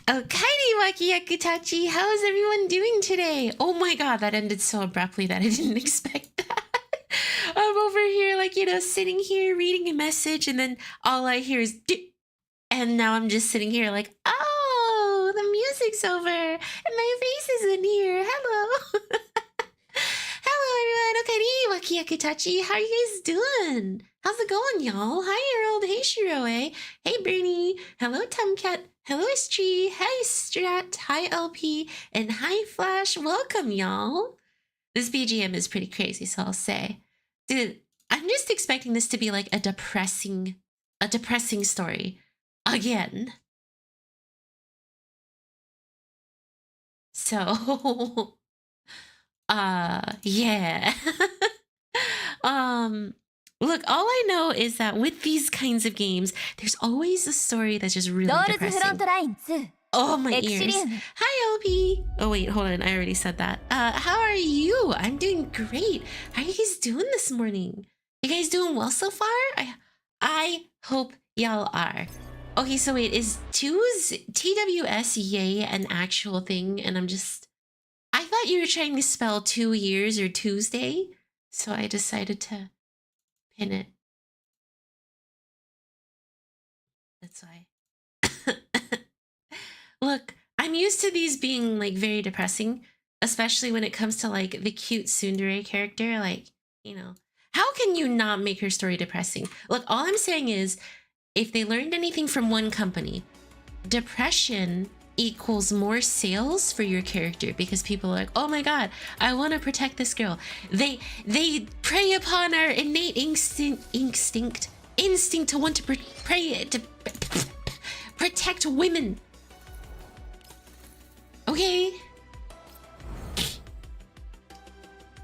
Okairi Wakiyakutachi, how is everyone doing today? Oh my god, that ended so abruptly that I didn't expect that. I'm over here, like, you know, sitting here reading a message, and then all I hear is and now I'm just sitting here like, oh, the music's over, and my face is in here. Hello. Hello, everyone. Okairi Wakiyakutachi, how are you guys doing? How's it going, y'all? Hi, Harold. Hey, Shiroe. Hey, Bernie. Hello, Tomcat. Hello, Tree. Hi, Strat. Hi, LP. And hi, Flash. Welcome, y'all. This BGM is pretty crazy, so I'll say. Dude, I'm just expecting this to be like a depressing story. Again. So, yeah. Look, all I know is that with these kinds of games, there's always a story that's just really depressing. Oh, my ears. Hi, LP. Oh, wait, hold on. I already said that. How are you? I'm doing great. How are you guys doing this morning? You guys doing well so far? I hope y'all are. Okay, so wait, is TWS yay an actual thing? And I thought you were trying to spell 2 years or Tuesday. So I decided to pin it. That's why. Look, I'm used to these being like very depressing, especially when it comes to like the cute tsundere character. Like, you know, how can you not make her story depressing? Look, all I'm saying is, if they learned anything from one company, depression equals more sales for your character, because people are like, oh my god, I want to protect this girl. They prey upon our innate instinct to want to protect women. Okay?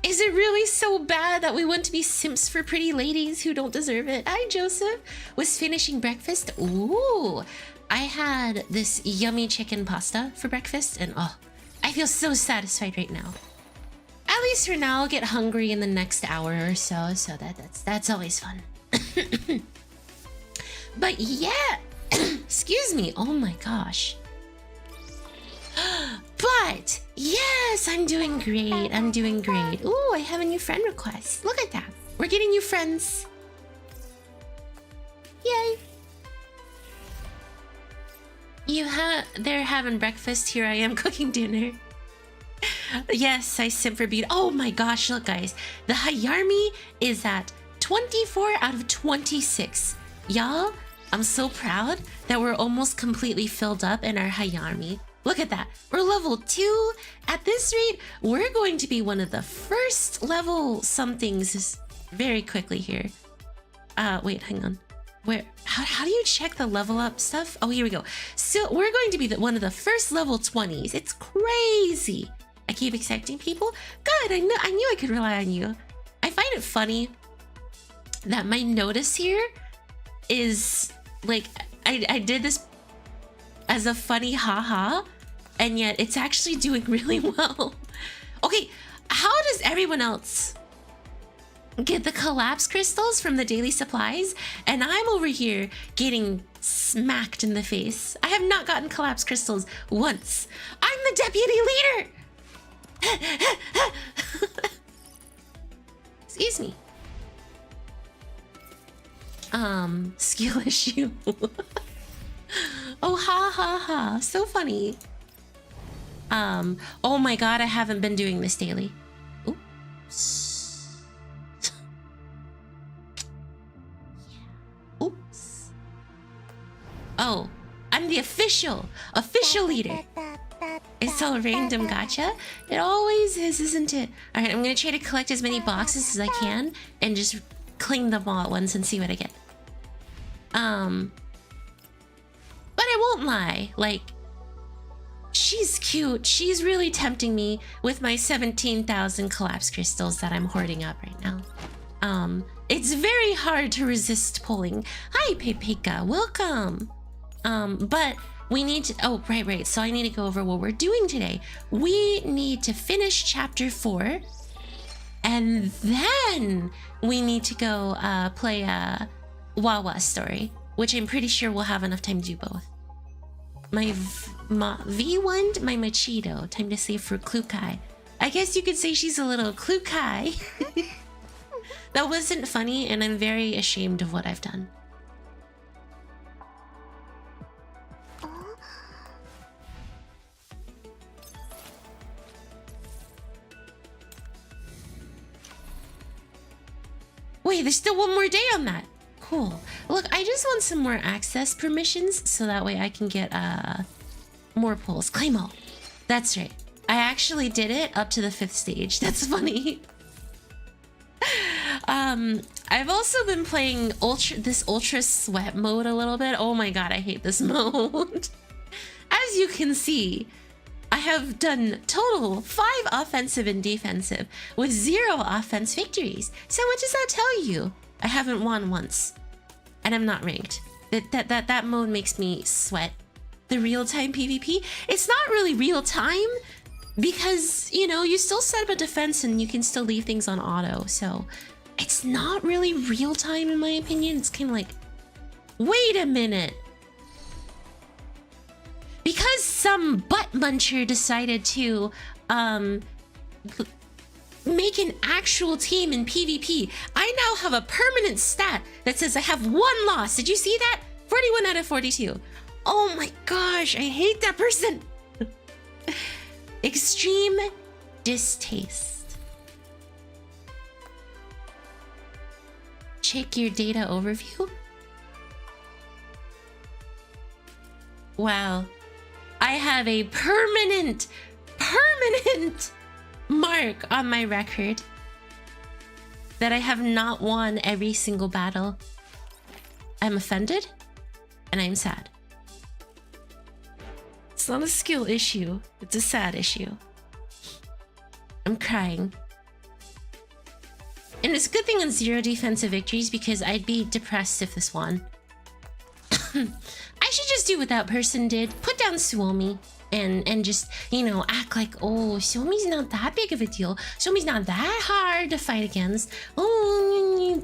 Is it really so bad that we want to be simps for pretty ladies who don't deserve it? Hi, Joseph. Was finishing breakfast. Ooh, I had this yummy chicken pasta for breakfast, and oh, I feel so satisfied right now. At least for now, I'll get hungry in the next hour or so, so that's always fun. But yeah, excuse me. Oh my gosh. But yes, I'm doing great. I'm doing great. Ooh, I have a new friend request. Look at that. We're getting new friends. Yay. They're having breakfast. Here I am cooking dinner. Yes, I simp for beauty. Oh my gosh, look guys. The Hayami is at 24 out of 26. Y'all, I'm so proud that we're almost completely filled up in our Hayami. Look at that. We're level 2. At this rate, we're going to be one of the first level somethings very quickly here. Wait, hang on. How do you check the level up stuff? Oh, here we go. So we're going to be one of the first level 20s. It's crazy. I keep accepting people. Good, I knew I could rely on you. I find it funny that my notice here is like, I did this as a funny haha, and yet it's actually doing really well. Okay, how does everyone else get the collapse crystals from the daily supplies, and I'm over here getting smacked in the face? I have not gotten collapse crystals once. I'm the deputy leader. Excuse me. Skill issue. Oh, ha ha ha. So funny. Oh my god, I haven't been doing this daily. Oops. Oops. Oh, I'm the official leader. It's all random gacha. It always is, isn't it? Alright, I'm gonna try to collect as many boxes as I can and just cling them all at once and see what I get. But I won't lie, like, she's cute. She's really tempting me with my 17,000 collapse crystals that I'm hoarding up right now. It's very hard to resist pulling. Hi, Pepeka, welcome. But we need to, oh, right. So I need to go over what we're doing today. We need to finish chapter 4, and then we need to go play a WaWa story, which I'm pretty sure we'll have enough time to do both. My V1, my Macheeto. Time to save for Klukai. I guess you could say she's a little Klukai. That wasn't funny, and I'm very ashamed of what I've done. Wait, there's still one more day on that. Cool. Look, I just want some more access permissions so that way I can get more pulls. Claim all. That's right. I actually did it up to the 5th stage. That's funny. I've also been playing this ultra sweat mode a little bit. Oh my god, I hate this mode. As you can see, I have done total 5 offensive and defensive with 0 offense victories. So what does that tell you? I haven't won once, and I'm not ranked. That mode makes me sweat. The real-time PvP, it's not really real-time because, you know, you still set up a defense and you can still leave things on auto. So it's not really real-time in my opinion. It's kind of like, wait a minute. Because some butt muncher decided to make an actual team in PvP, I now have a permanent stat that says I have 1 loss. Did you see that? 41 out of 42. Oh my gosh, I hate that person. Extreme distaste. Check your data overview. Wow. I have a permanent mark on my record that I have not won every single battle. I'm offended and I'm sad. It's not a skill issue, it's a sad issue. I'm crying. And it's a good thing on 0 defensive victories because I'd be depressed if this won. I should just do what that person did. Put down Suomi and just, you know, act like, oh, Suomi's not that big of a deal. Suomi's not that hard to fight against. Oh.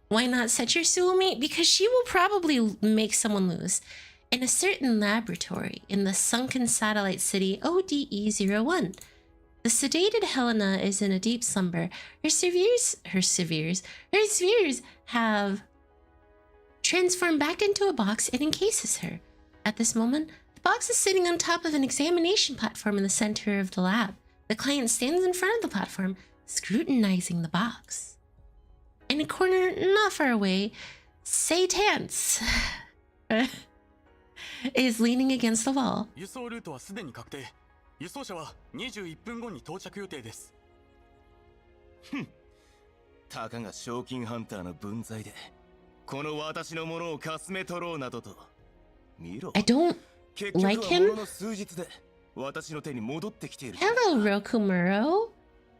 Why not set your Suomi? Because she will probably make someone lose. In a certain laboratory in the sunken satellite city ODE-01. The sedated Helena is in a deep slumber. Her spheres have transformed back into a box and encases her. At this moment, the box is sitting on top of an examination platform in the center of the lab. The client stands in front of the platform, scrutinizing the box. In a corner not far away, Satans is leaning against the wall. 輸送車は21分後に到着予定です。たかが賞金ハンターの分際でこの私のものをかすめ取ろうなどと見ろ。I don't like him. 数日で私の手に戻ってきている。Hello, Rokumuro.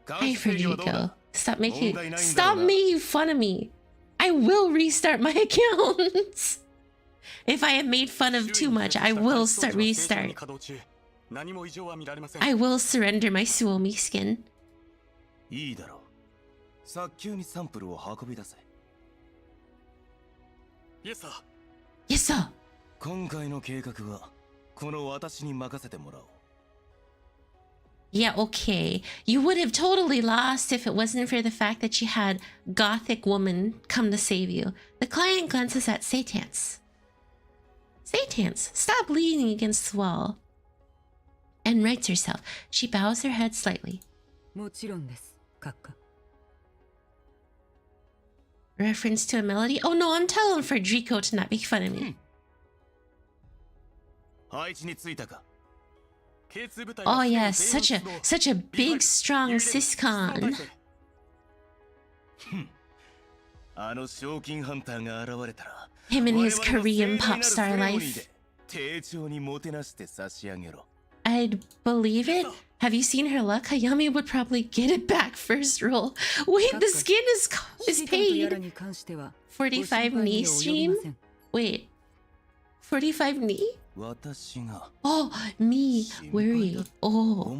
Hi, Federico. Stop making fun of me. I will restart my accounts. If I have made fun of too much, I will restart. I will surrender my Suomi skin. いいだろう。早急にサンプルを運び出せ。Yes, sir. Yes, sir. 今回の計画はこの私に任せてもらおう。Yeah, okay. You would have totally lost if it wasn't for the fact that you had gothic woman come to save you. The client glances at Satans. Satans, stop leaning against the wall. And rights herself. She bows her head slightly. もちろんです、閣下。Reference to a melody? Oh no, I'm telling Federico to not make fun of me. 配置についたか。Oh yes, such a big, strong Syscon. あの賞金ハンターが現れたら、 Him and his Korean pop star life. 丁重にもてなして差し上げろ。 I'd believe it. Have you seen her luck? Hayami would probably get it back first roll. Wait, the skin is paid. 45 knee stream? Wait, 45 knee? Oh, me, worry. Oh.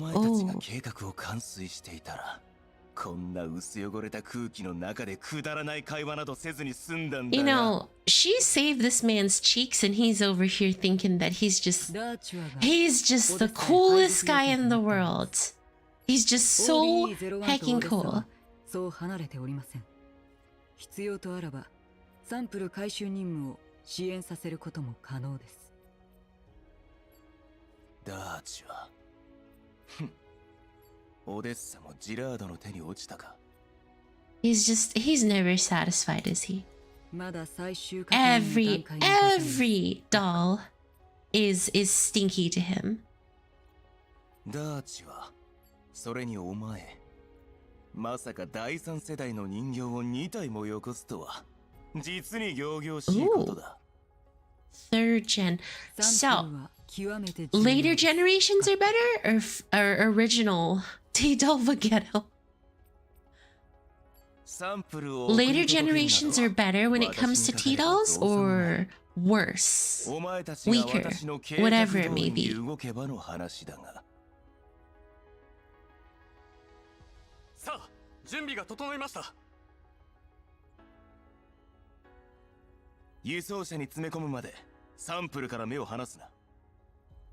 こんな薄汚れた空気の中でくだらない会話などせずに済んだんだ You が。 know, she saved this man's cheeks and he's over here thinking that he's just the coolest guy in the world. He's just so heckin' cool. そう離れておりません。必要とあらばサンプル回収任務を支援させることも可能です。ダーチはオデッサもジラードの手に落ちたか。 He's never satisfied, is he? まだ最終確認の段階にございます。 Every doll is stinky to him. ダーチはそれにお前、まさか第三世代の人形を2体もよこすとは実に仰々しいことだ。 Third gen. So, later generations are better or original T-doll Macheeto? Later generations are better when it comes to T-dolls or worse, weaker, whatever it may be. さあ、準備が整いました。輸送車に詰め込むまでサンプルから目を離すな。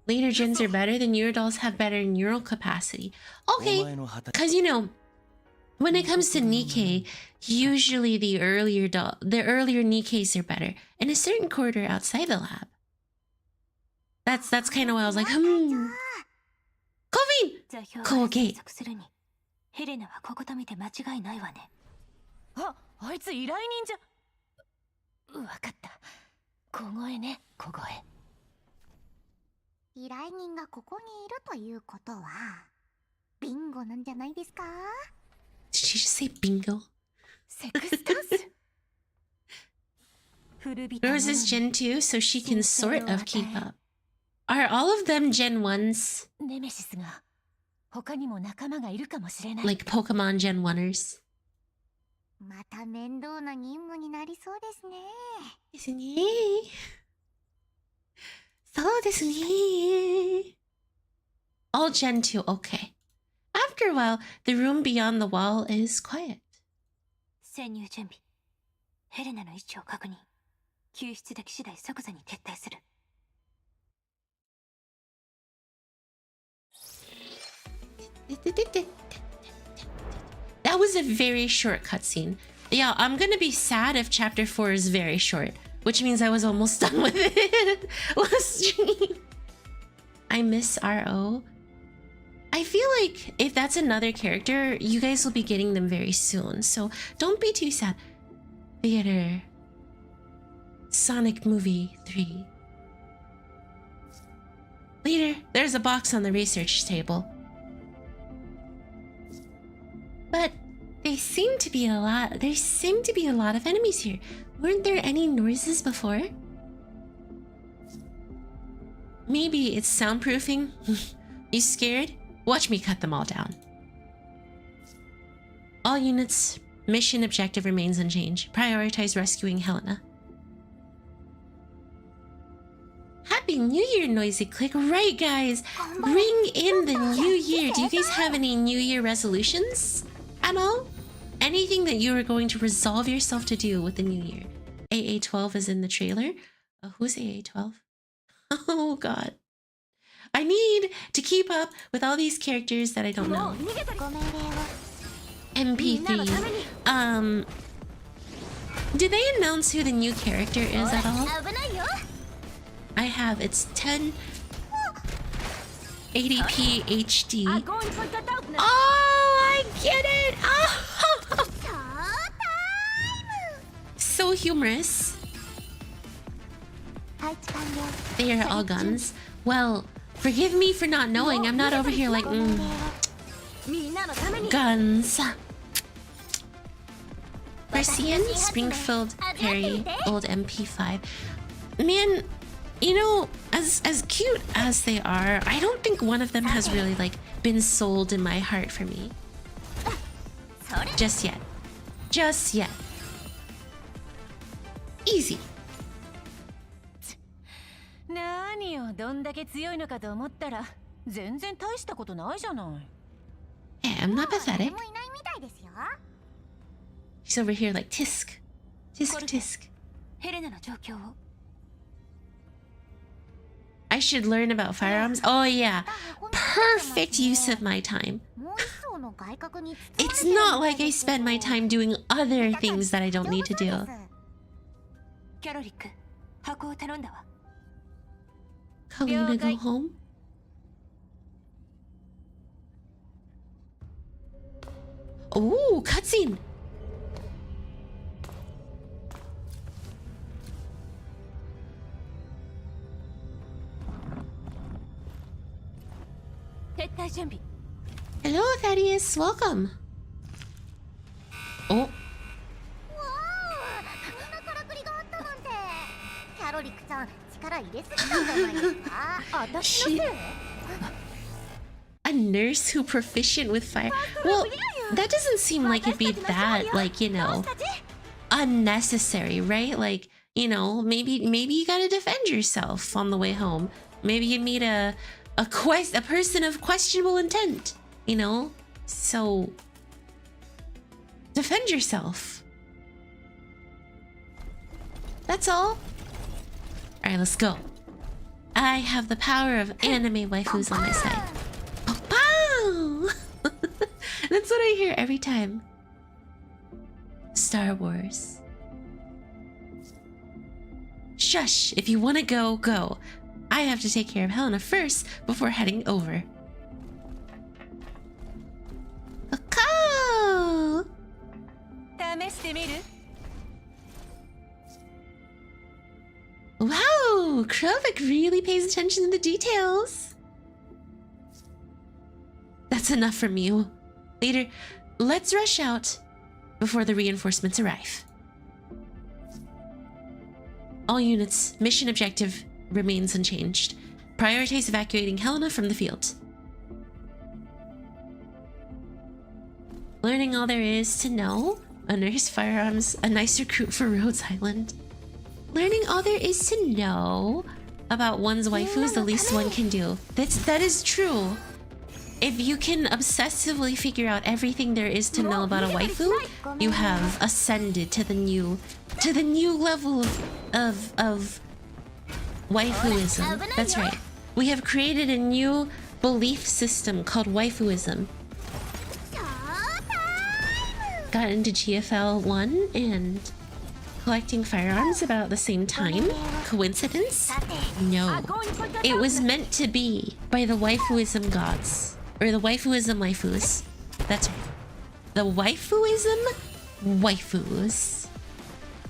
Later gens are better than newer dolls have better neural capacity. Okay, because you know, when it comes to Nikkei, usually the earlier Nikkeis are better in a certain quarter outside the lab. That's kind of why I was like, Colvin! Colgate. ヘレナはここと見て間違いないわね。あいつ依頼人じゃ。わかった。小声ね、小声。依頼人がここにいるということはビンゴなんじゃないですか？ Did she just say bingo? セクスタンス。Rose is Gen 2, so she can sort of keep up. Are all of them Gen 1s? ネメシスが他にも仲間がいるかもしれない。 Like Pokemon Gen 1ers? また面倒な任務になりそうですね。ですね。そうですね。All Gen 2, okay. After a while, the room beyond the wall is quiet. 潜入準備。ヘレナの位置を確認。救出でき次第即座に撤退する。That was a very short cutscene. Yeah, I'm gonna be sad if chapter 4 is very short, which means I was almost done with it last stream. I miss RO. I feel like if that's another character, you guys will be getting them very soon, so don't be too sad. Theater. Sonic Movie 3. Later, there's a box on the research table. But there seem to be a lot of enemies here. Weren't there any noises before? Maybe it's soundproofing? You scared? Watch me cut them all down. All units, mission objective remains unchanged. Prioritize rescuing Helena. Happy New Year, Noisy Click. Right, guys. Bring in the new year. Do you guys have any New Year resolutions at all? Anything that you are going to resolve yourself to do with the new year? AA12 is in the trailer. Who's AA12? Oh, God. I need to keep up with all these characters that I don't know. MP3. Did they announce who the new character is at all? I have. It's 1080p HD. Oh, I get it. Oh. So humorous. They are all guns. Well, forgive me for not knowing. I'm not over here like, guns. Persian, Springfield, Perry, old MP5. Man, you know, as cute as they are, I don't think one of them has really like been sold in my heart for me. Just yet. Just yet. Easy. 何よ、どんだけ強いのかと思ったら全然大したことないじゃない。Hey, I'm not pathetic. 誰もいないみたいです She's over here like tisk. Tisk tisk. ヘレナの状況を。 I should learn about firearms. Oh yeah. Perfect use of my time. It's not like I spend my time doing other things that I don't need to do. キャロリック、箱を頼んだわ。 Kalina, go home? Ooh, cutscene! 撤退準備。 Hello, Thaddeus. Welcome. Oh, キャロリックちゃん力入れすぎたんじゃないですか？私のせい？ a nurse who proficient with fire. Well, that doesn't seem like it'd be that, like, you know, unnecessary, right? Like, you know, maybe you gotta defend yourself on the way home. Maybe you meet a person of questionable intent, you know? So defend yourself. That's all. Alright, let's go. I have the power of anime waifus on my side. Pow! That's what I hear every time. Star Wars. Shush! If you want to go, go. I have to take care of Helena first before heading over. Pow! 試してみる？ Wow! Krovik really pays attention to the details. That's enough from you. Later, let's rush out before the reinforcements arrive. All units, mission objective remains unchanged. Prioritize evacuating Helena from the field. Learning all there is to know. A nurse, firearms, a nice recruit for Rhodes Island. Learning all there is to know about one's waifu is the least one can do. That is true. If you can obsessively figure out everything there is to know about a waifu, you have ascended to the new level of waifuism. That's right. We have created a new belief system called waifuism. Got into GFL1 and collecting firearms about the same time. Coincidence? No. It was meant to be by the waifuism gods. Or the waifuism waifus. That's right. The waifuism waifus.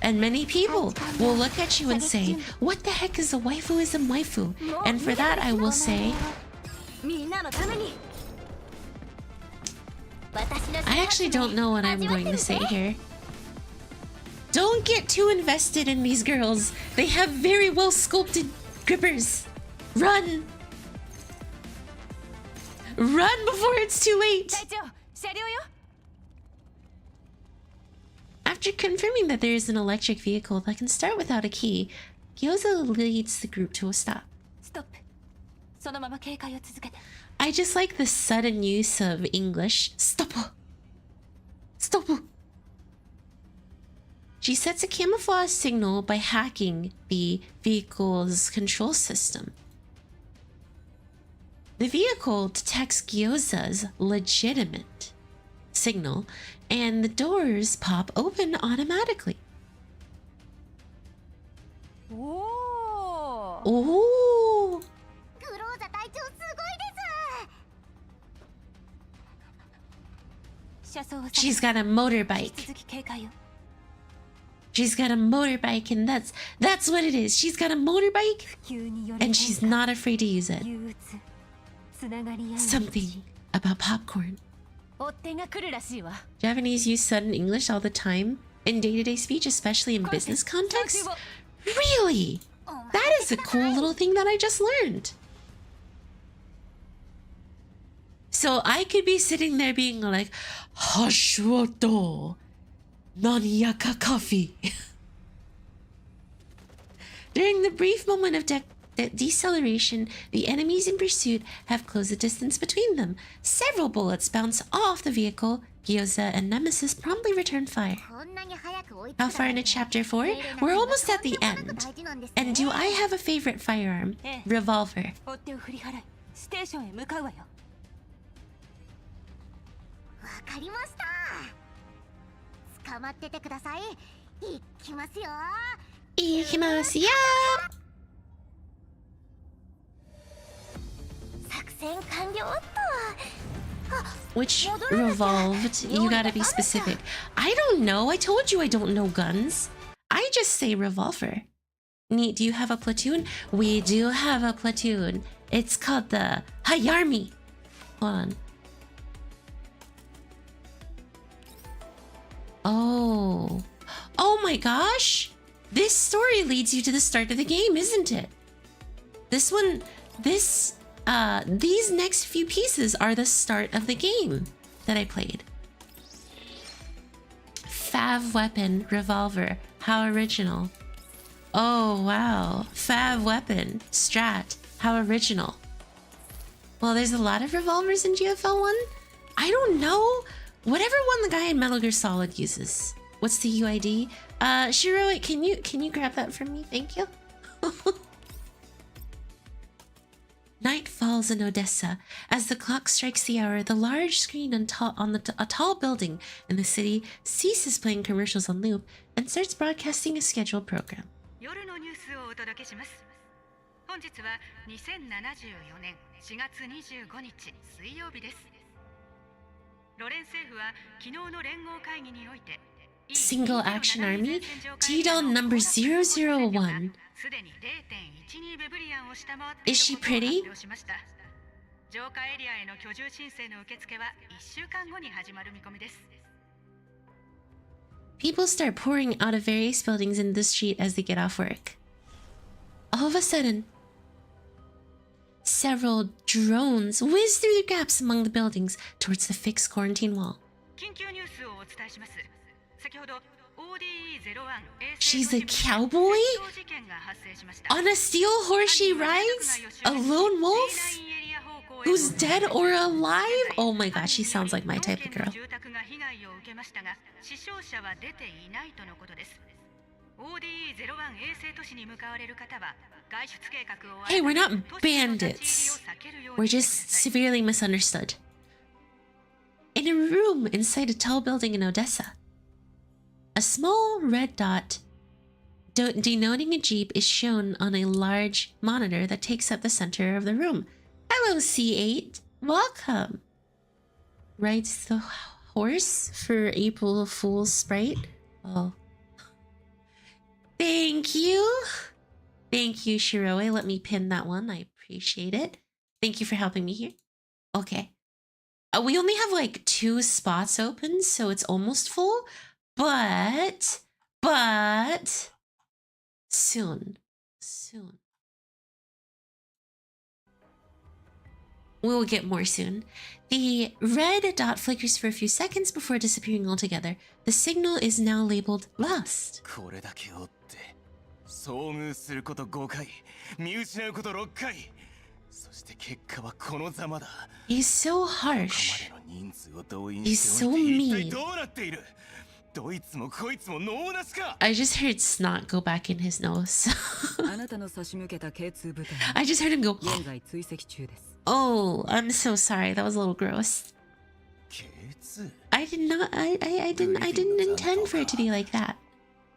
And many people will look at you and say, what the heck is a waifuism waifu? And for that I will say, I actually don't know what I'm going to say here. Don't get too invested in these girls. They have very well sculpted grippers. Run! Run before it's too late! After confirming that there is an electric vehicle that can start without a key, Gyoza leads the group to a stop. I just like the sudden use of English. Stop! Stop! She sets a camouflage signal by hacking the vehicle's control system. The vehicle detects Gyoza's legitimate signal, and the doors pop open automatically. Oh! She's got a motorbike. She's got a motorbike, and that's what it is. She's got a motorbike, and she's not afraid to use it. Something about popcorn. Japanese use sudden English all the time in day-to-day speech, especially in business context. Really? That is a cool little thing that I just learned. So I could be sitting there being like, Hashwato, Naniyaka coffee. During the brief moment of deceleration, the enemies in pursuit have closed the distance between them. Several bullets bounce off the vehicle, Gyoza and Nemesis promptly return fire. こんなに早く追いつく How far into chapter 4? We're almost at the end. And do I have a favorite firearm? Revolver. 追っ手を振り払いステーションへ向かうわよ。わかりました。捕まっててください。いきますよ。Ikimasu, yeah! 作戦完了っと。 Which revolved? You gotta be specific. I don't know. I told you I don't know guns. I just say revolver. Neat. Do you have a platoon? We do have a platoon. It's called the Hayami. Hold on. Oh. Oh my gosh. This story leads you to the start of the game, isn't it? This one, these next few pieces are the start of the game that I played. Fav weapon, revolver. How original. Oh, wow. Fav weapon, strat. How original. Well, there's a lot of revolvers in GFL1. I don't know. Whatever one the guy in Metal Gear Solid uses. What's the UID? Shiro, can you grab that from me? Thank you. Night falls in Odessa. As the clock strikes the hour, the large screen on a tall building in the city ceases playing commercials on loop and starts broadcasting a scheduled program. 夜のニュースをお届けします。本日は2074年4月25日水曜日です。ロレン政府は昨日の連合会議において Single Action Army, T-Doll number 001. Is she pretty? 浄化エリアへの居住申請の受付は1週間後に始まる見込みです。 People start pouring out of various buildings in the street as they get off work. All of a sudden, several drones whiz through the gaps among the buildings towards the fixed quarantine wall. 緊急ニュースをお伝えします。先ほど ODE01 She's a cowboy? On a steel horse she rides? A lone wolf? Who's dead or alive? Oh my gosh, she sounds like my type of girl. Hey, we're not bandits. We're just severely misunderstood. In a room inside a tall building in Odessa, a small red dot denoting a jeep is shown on a large monitor that takes up the center of the room. Hello, C8. Welcome. Rides the horse for April Fool's sprite. Oh. Thank you. Thank you, Shiroe. Let me pin that one. I appreciate it. Thank you for helping me here. Okay. We only have like 2 spots open, so it's almost full. But soon. We'll get more soon. The red dot flickers for a few seconds before disappearing altogether. The signal is now labeled lost. これだけ追って遭遇すること5回、見失うこと6回。そして結果はこのざまだ。He's so harsh. ここまでの人数を動員 He's してお so いて一 mean. 体どうなっている？どいつもこいつも脳なしか。 I just heard snot go back in his nose. あなたの差し向けた K2 部隊 I just heard him go. 現在追跡中です。 Oh, I'm so sorry. That was a little gross. K2? I did not. I didn't intend for it to be like that.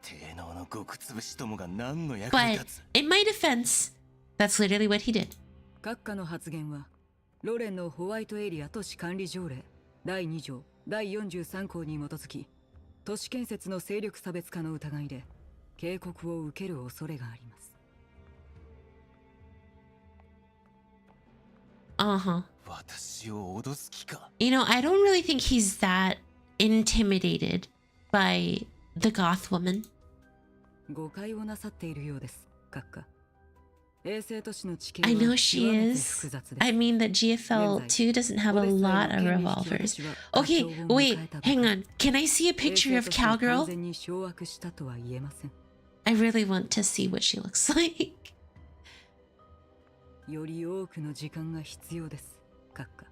低能の極潰しどもが何の役に But 立つ？ in my defense, that's literally what he did. 閣下の発言はロレンのホワイトエリア都市管理条例第2条第43項に基づき都市建設の勢力差別化の疑いで警告を受ける恐れがあります。 Uh-huh. 私を脅す気か？ You know, I don't really think he's that intimidated by the goth woman. 誤解をなさっているようです、閣下。衛星都市の地形 I は know 極 she めて is. 複雑です。 I mean that GFL2 doesn't have a lot of revolvers. Okay, wait, hang on. Can I see a picture of 完 Cowgirl? 全に掌握したとは言えません。 I really want to see what she looks like. より多くの時間が必要です、閣下。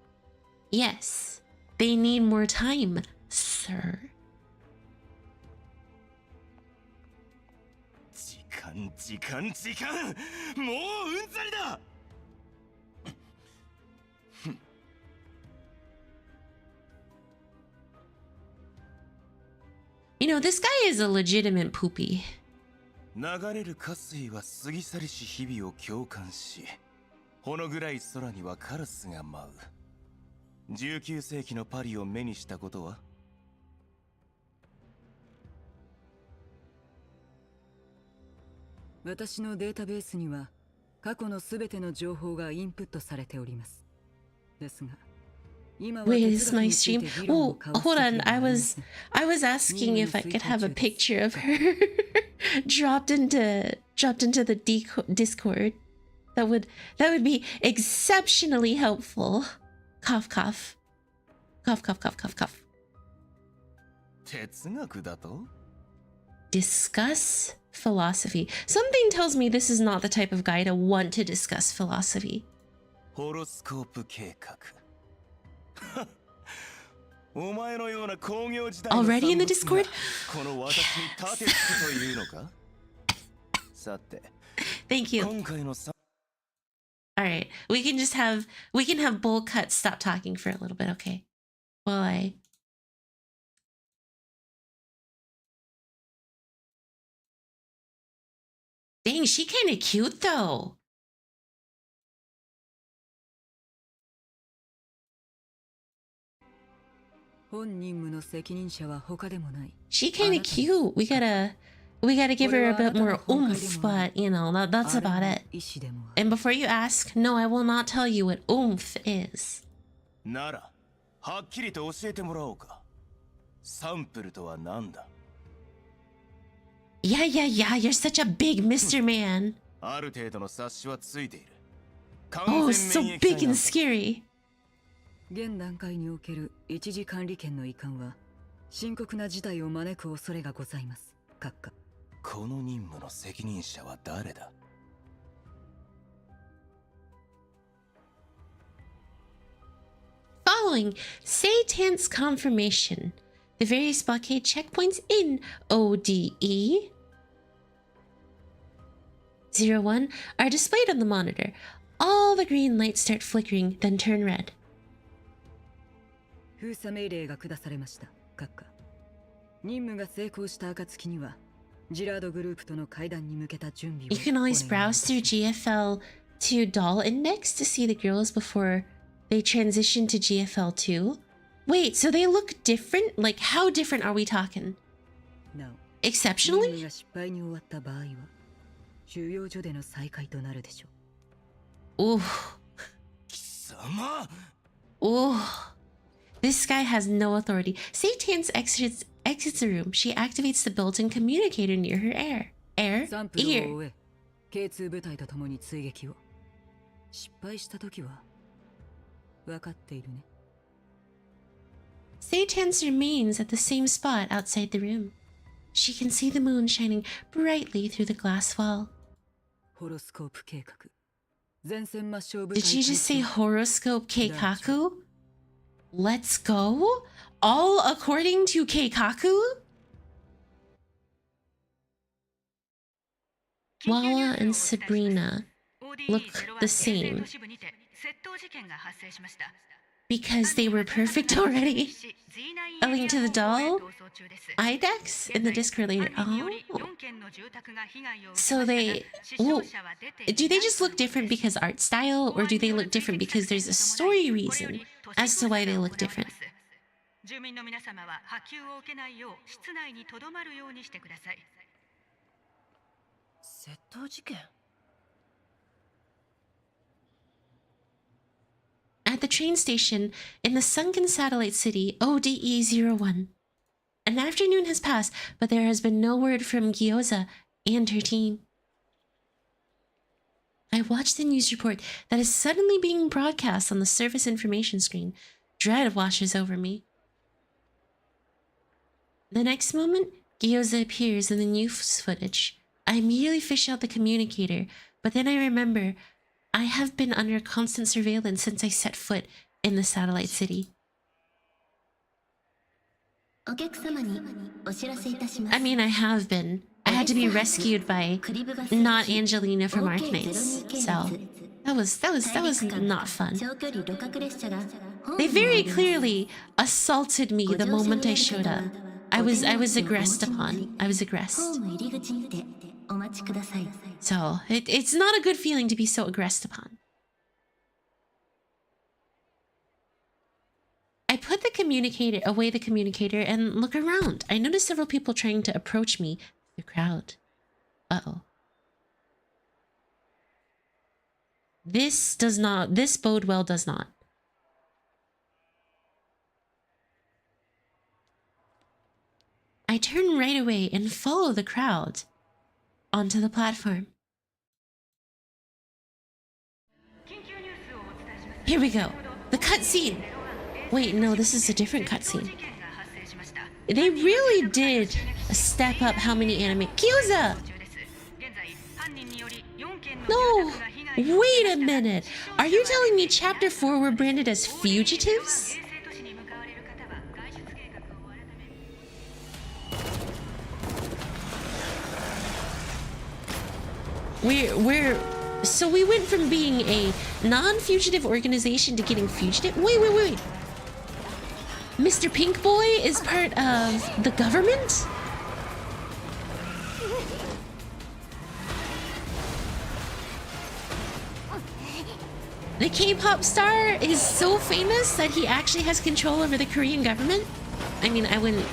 Yes, they need more time. sir. 時間もううんざりだ You know, this guy is a legitimate poopy. 流れる河水は過ぎ去りし日々を共感しほの暗い空にはカラスが舞う19世紀のパリを目にしたことは私のデータベースには過去のすべての情報がインプットされております。ですが、今は Wait, is my stream? Oh, hold on. I was asking if I could have a picture of her dropped into the Discord. That would be exceptionally helpful. Cough cough. Cough cough cough cough cough. 哲学だと Discuss philosophy. Something tells me this is not the type of guy to want to discuss philosophy. ホロスコープ計画お前のような工業時代の Already in the Discord? この私に立てつくというのかさて Thank you. 今回の Alright, we can have Bull Cut stop talking for a little bit, okay? While I... Dang, she kinda cute though. She kinda cute. We gotta give her a bit more oomph, but you know, that's about it. And before you ask, no, I will not tell you what oomph is. ならはっきりと教えてもらおうかサンプルとは何だ Yeah, you're such a big Mr. Man. ある程度の察しはついている Oh, so big and scary. 現段階における一時管理権の移管は深刻な事態を招く恐れがございます。閣下。この任務の責任者は誰だ Following Satan's confirmation, the various blockade checkpoints in ODE 01 are displayed on the monitor. All the green lights start flickering, then turn red. 封鎖命令が下されました。閣下。任務が成功した暁には、ジラードグループとの会談に向けた準備を。You can always browse through GFL2 doll index to see the girls before they transition to GFL2. Wait, so they look different? Like, how different are we talking? Exceptionally? 任務が失敗に終わった場合は、収容所での再会となるでしょう。Ooh. 貴様 Ooh. This guy has no authority. Satan's exits the room. She activates the built-in communicator near her ear. サンプルを終え、K2 部隊と共に追撃を。失敗した時は、分かっているね。Satan's remains at the same spot outside the room. She can see the moon shining brightly through the glass wall. ホロスコープ計画。前線抹消部隊。 Did she just say horoscope Keikaku? Let's go? All according to Keikaku? WaWa and Sabrina look the same because they were perfect already. A link to the doll? IDEX in the Discord later. Oh. So they... Well, do they just look different because art style, or do they look different because there's a story reason as to why they look different? 住民の皆様は波及を受けないよう室内に留まるようにしてください。窃盗事件 At the train station in the sunken satellite city ODE01. An afternoon has passed, but there has been no word from Gyoza and her team. I watch the news report that is suddenly being broadcast on the service information screen. Dread washes over me. The next moment, Gyoza appears in the news footage. I immediately fish out the communicator, but then I remember I have been under constant surveillance since I set foot in the satellite city. I mean, I have been. I had to be rescued by not Angelina from Arknights, so that was not fun. They very clearly assaulted me the moment I showed up. I was aggressed upon. I was aggressed. So it's not a good feeling to be so aggressed upon. I put the communicator away, and look around. I noticed several people trying to approach me. The crowd. Uh-oh. This bode well does not. I turn right away and follow the crowd onto the platform. Here we go. The cutscene. Wait, no, this is a different cutscene. They really did step up how many anime. Kyoza! No! Wait a minute! Are you telling me Chapter 4 were branded as fugitives? So we went from being a non-fugitive organization to getting fugitive? Wait. Mr. Pink Boy is part of the government? The K-pop star is so famous that he actually has control over the Korean government? I mean, I wouldn't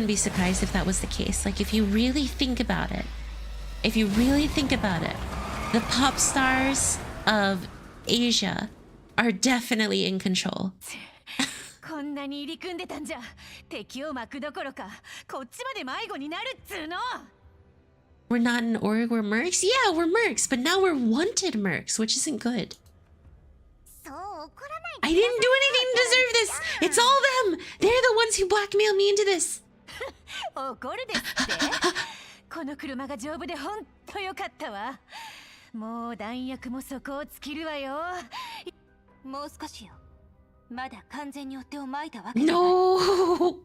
be surprised if that was the case. Like, if you really think about it, the pop stars of Asia are definitely in control. We're not an org, we're mercs? Yeah, we're mercs, but now we're wanted mercs, which isn't good. I didn't do anything to deserve this! It's all them! They're the ones who blackmailed me into this! No!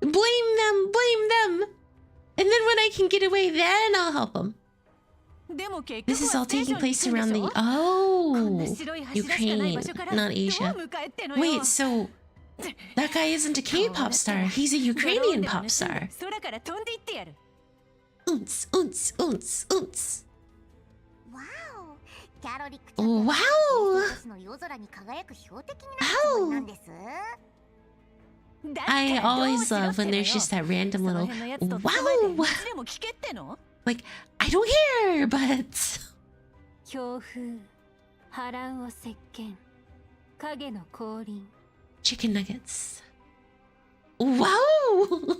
Blame them! And then when I can get away, then I'll help them. This is all taking place around the... Oh! Ukraine, not Asia. Wait, so... That guy isn't a K-pop star. He's a Ukrainian pop star. Oons. Wow! I always love when there's just that random little wow! Like, I don't care, but... Chicken nuggets. Wow!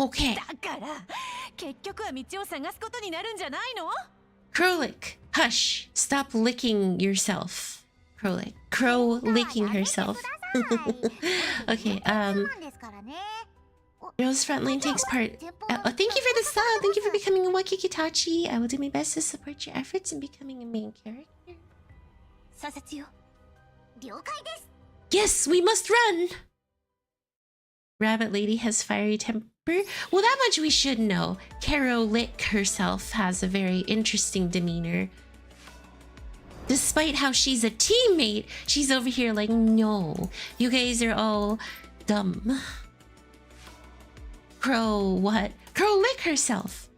Okay. Crowlick, hush. Stop licking yourself. Crowlick. Crow licking herself. Okay, Rose Frontline takes part. Thank you for the sub. Thank you for becoming a Wakikitachi. I will do my best to support your efforts in becoming a main character. Yes, we must run! Rabbit Lady has fiery temper. Well, that much we should know. Caro Lick herself has a very interesting demeanor. Despite how she's a teammate, she's over here like, no, you guys are all dumb. Crow what? Crow Lick herself.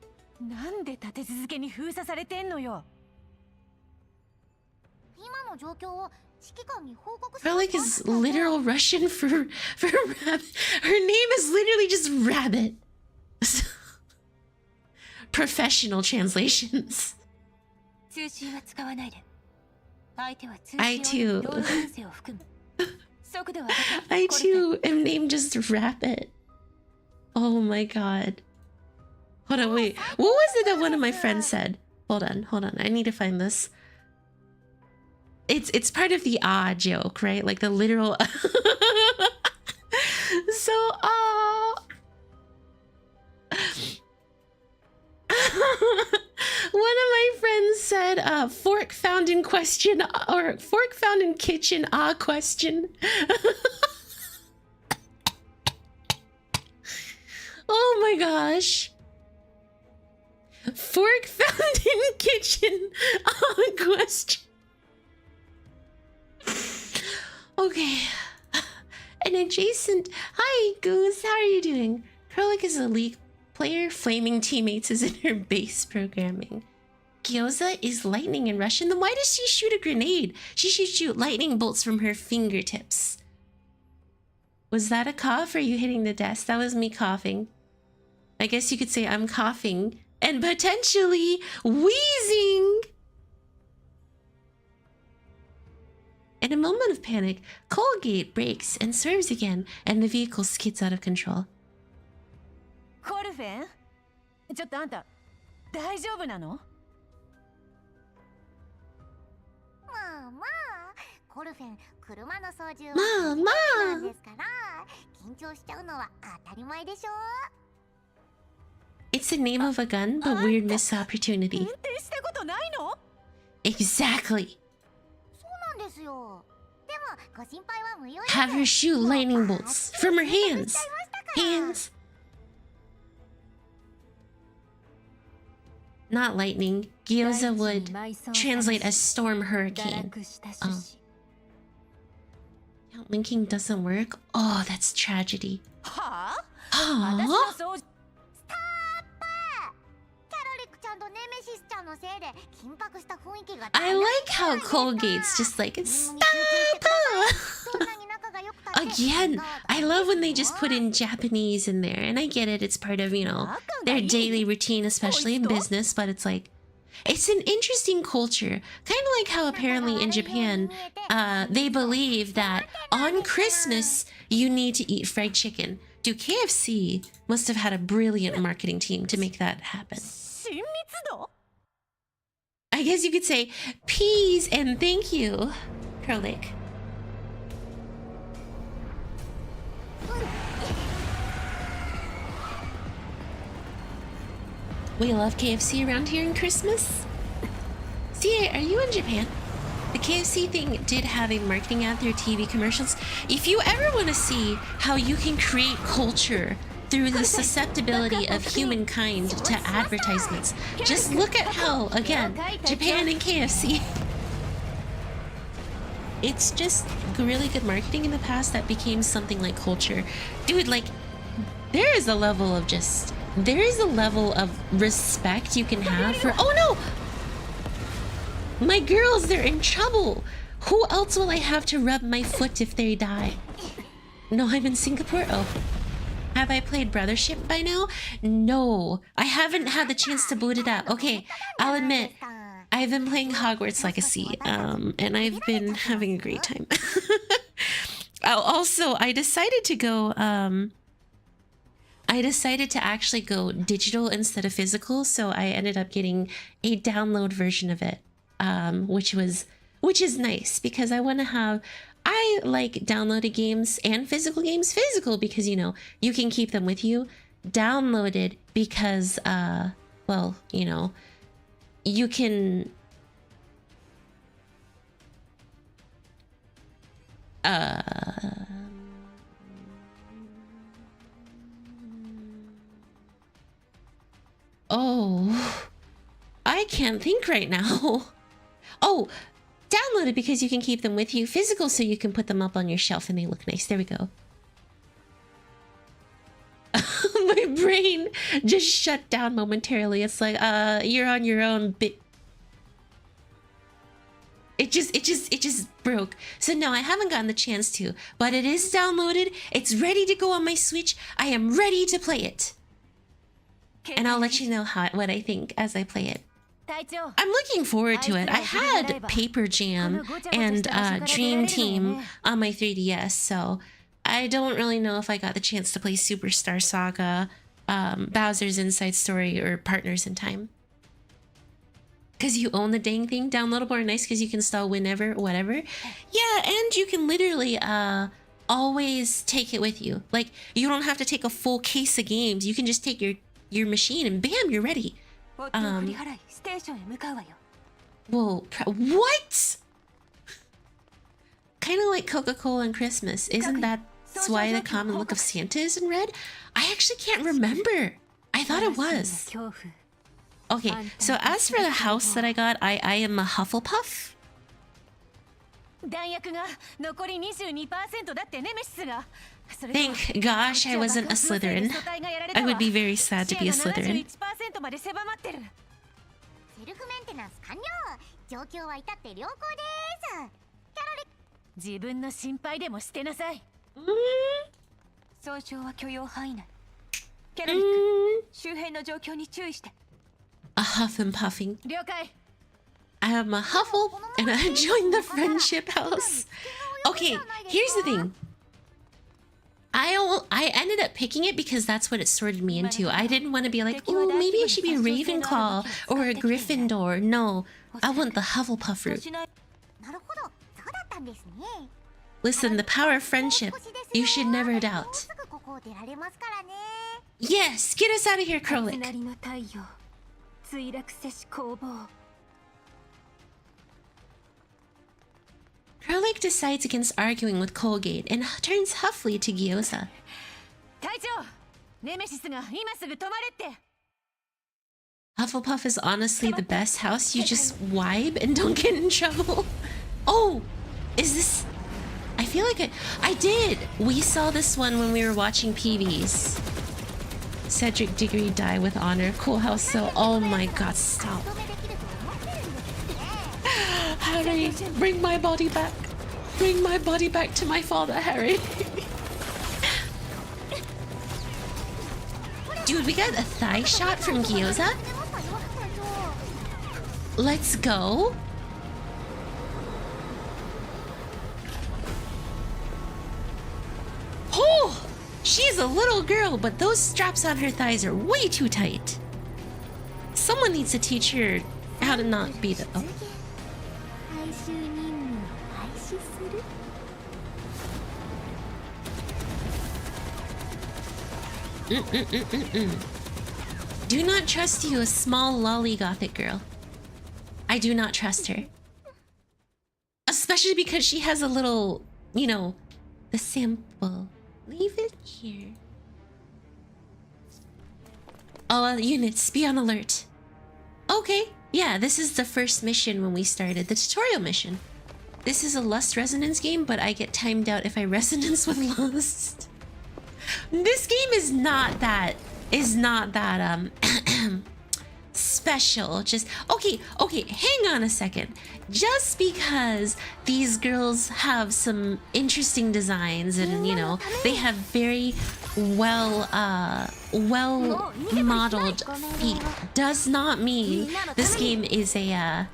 Crowlick is literal Russian for rabbit. Her name is literally just rabbit. Professional translations. I too am named just rabbit. Oh my god. Hold on, wait. What was it that one of my friends said? Hold on. I need to find this. It's part of the joke, right? Like the literal. So one of my friends said, "Fork found in question," or "Fork found in kitchen." Question. Oh my gosh. Fork found in kitchen. Question. Okay. An adjacent. Hi, Goose. How are you doing? Curlic is a League player. Flaming teammates is in her base programming. Gyoza is lightning in Russian. Then why does she shoot a grenade? She should shoot lightning bolts from her fingertips. Was that a cough or are you hitting the desk? That was me coughing. I guess you could say I'm coughing and potentially wheezing. In a moment of panic, Colgate brakes and swerves again, and the vehicle skids out of control. コルフェン、ちょっとあんた大丈夫なの？まあまあ、コルフェン、車の操縦はまあまあなんですから、緊張しちゃうのは当たり前でしょ。It's the name of a gun, but weird missed opportunity. 運転したことないの？ Exactly. そうなんですよ。でもご心配は無用です。 Have her shoot lightning bolts from her hands. Hands. Not lightning. Gyoza would translate as storm hurricane. Oh. Linking doesn't work? Oh, that's tragedy. はあ？ Aww. 私の操縦。ストップ！キャロリックちゃんとネメシスちゃんのせいで緊迫した雰囲気が。 I like how Colgate's just like, stop! Again, I love when they just put in Japanese in there. And I get it, it's part of, you know, their daily routine, especially in business. But it's like, it's an interesting culture. Kind of like how apparently in Japan, they believe that on Christmas, you need to eat fried chicken. Dude, KFC must have had a brilliant marketing team to make that happen. 親密度？ I guess you could say peas and thank you, Curlic. We love KFC around here in Christmas. See, are you in Japan? The KFC thing did have a marketing ad through TV commercials. If you ever want to see how you can create culture through the susceptibility of humankind to advertisements, just look at how, again, Japan and KFC. It's just really good marketing in the past that became something like culture. Dude, like, there is a level of respect you can have for— oh no! My girls, they're in trouble! Who else will I have to rub my foot if they die? No, I'm in Singapore? Oh. Have I played Brothership by now? No. I haven't had the chance to boot it up. Okay, I'll admit, I've been playing Hogwarts Legacy, and I've been having a great time. Also, I decided to go, I decided to actually go digital instead of physical, so I ended up getting a download version of it, which is nice because I want to have— I like downloaded games and physical games. Physical because, you know, you can keep them with you. Downloaded because, well, you know, you can— oh, I can't think right now. Oh, downloaded because you can keep them with you. Physical so you can put them up on your shelf and they look nice. There we go. My brain just shut down momentarily. It's like, you're on your own. It just broke. So no, I haven't gotten the chance to, but it is downloaded. It's ready to go on my Switch. I am ready to play it. And I'll let you know what I think as I play it. I'm looking forward to it. I had Paper Jam and Dream Team on my 3DS, so I don't really know if I got the chance to play Superstar Saga, Bowser's Inside Story, or Partners in Time. because you own the dang thing. Downloadable or nice because you can install whenever, whatever. Yeah, and you can literally always take it with you. Like, you don't have to take a full case of games. You can just take your machine and bam, you're ready. Whoa, what? Kind of like Coca-Cola and Christmas. Isn't that why the common look of Santa is in red? I actually can't remember. I thought it was. Okay, so as for the house that I got, I am a Hufflepuff. Thank gosh I wasn't a Slytherin. I would be very sad to be a Slytherin. セルフメンテナンス完了。状況は至って良好です。キャロル自分の心配でもしてなさい。総称は許容範囲内。キャロリック、周辺の状況に注意して。A huff and puffing. 了解。I am a Huffle and I joined the friendship house. Okay, here's the thing. I ended up picking it because that's what it sorted me into. I didn't want to be like, oh, maybe I should be a Ravenclaw or a Gryffindor. No, I want the Hufflepuff route. なるほど、そうだったんですね。 Listen, the power of friendship, you should never doubt. もうすぐここを出られますからね。 Yes, get us out of here, Krolik. なりの太陽、墜落せし攻防。 Krolik decides against arguing with Colgate and turns huffily to Gyoza. 隊長、ネメシスが今すぐ止まれって。 Hufflepuff is honestly the best house. You just vibe and don't get in trouble. Oh, is this... I feel like I did. We saw this one when we were watching PVs. Cedric Diggory die with honor. Cool house so... Oh my god, stop. Harry, bring my body back. Bring my body back to my father, Harry. Dude, we got a thigh shot from Gyoza. Let's go. Oh, she's a little girl, but those straps on her thighs are way too tight. Someone needs to teach her how to not be the... Oh. 回収任務を開始する。 Do not trust you, a small lolly gothic girl. I do not trust her. Especially because she has a little, you know, the sample. Leave it here. All units, be on alert. Okay, yeah, this is the first mission when we started, the tutorial mission. This is a Lust Resonance game, but I get timed out if I resonance with Lust. This game is not that special. Just okay, hang on a second. Just because these girls have some interesting designs and, you know, they have very well modeled feet does not mean this game is a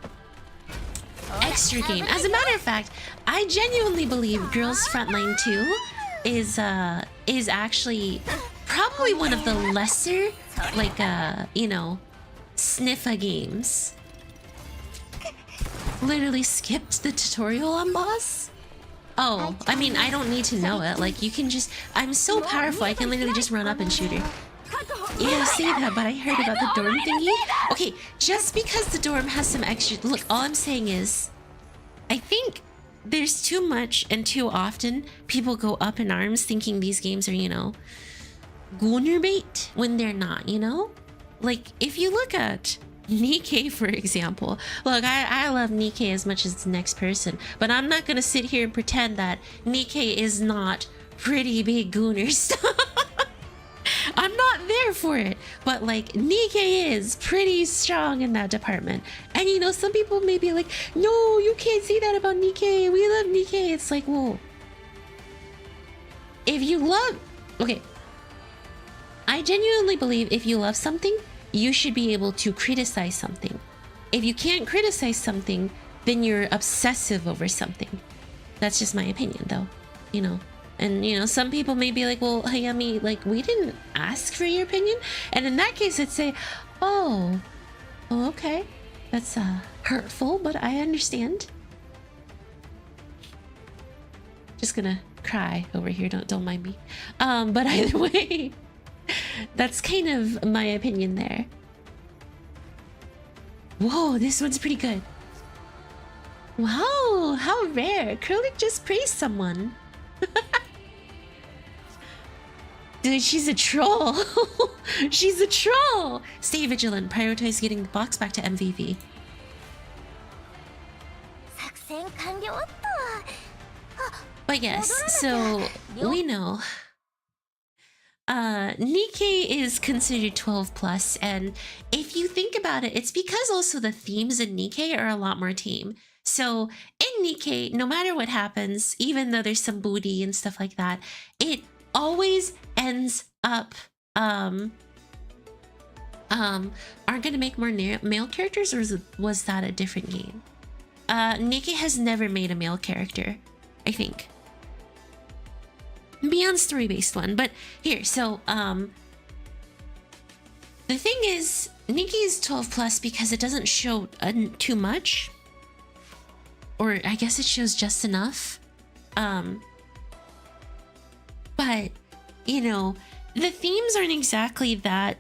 extra game. As a matter of fact, I genuinely believe Girls Frontline 2 is actually probably one of the lesser, like, you know, sniffa games. Literally skipped the tutorial on boss? Oh, I mean, I don't need to know it. Like, you can just... I'm so powerful, I can literally just run up and shoot her. Yeah, say that, but I heard about the dorm thingy. Okay, just because the dorm has some extra... Look, all I'm saying is... I think there's too much and too often people go up in arms thinking these games are, you know, gunner bait when they're not, you know? Like, if you look at Nikkei, for example, look, I love Nikkei as much as the next person, but I'm not gonna sit here and pretend that Nikkei is not pretty big gooners. I'm not there for it, but like Nikkei is pretty strong in that department. And you know, some people may be like, no, you can't say that about Nikkei. We love Nikkei. It's like, well, if you love... Okay. I genuinely believe if you love something, you should be able to criticize something. If you can't criticize something, then you're obsessive over something. That's just my opinion, though. You know? And, you know, some people may be like, well, Hayami, like, we didn't ask for your opinion. And in that case, I'd say, oh, okay. That's hurtful, but I understand. Just gonna cry over here, don't mind me. But either way, that's kind of my opinion there. Whoa, this one's pretty good. Wow, how rare. Acrylic just praised someone. Dude, she's a troll. She's a troll. Stay vigilant. Prioritize getting the box back to MVV. 作戦完了っと。 But yes, so we know Nikkei is considered 12 plus, and if you think about it, it's because also the themes in Nikkei are a lot more tame. So in Nikkei, no matter what happens, even though there's some booty and stuff like that, it always ends up aren't gonna make more male characters, or was that a different game? Nikkei has never made a male character, I think. Beyond story-based one, but here, so the thing is, Nikkei is 12 plus because it doesn't show too much, or I guess it shows just enough. But you know, the themes aren't exactly that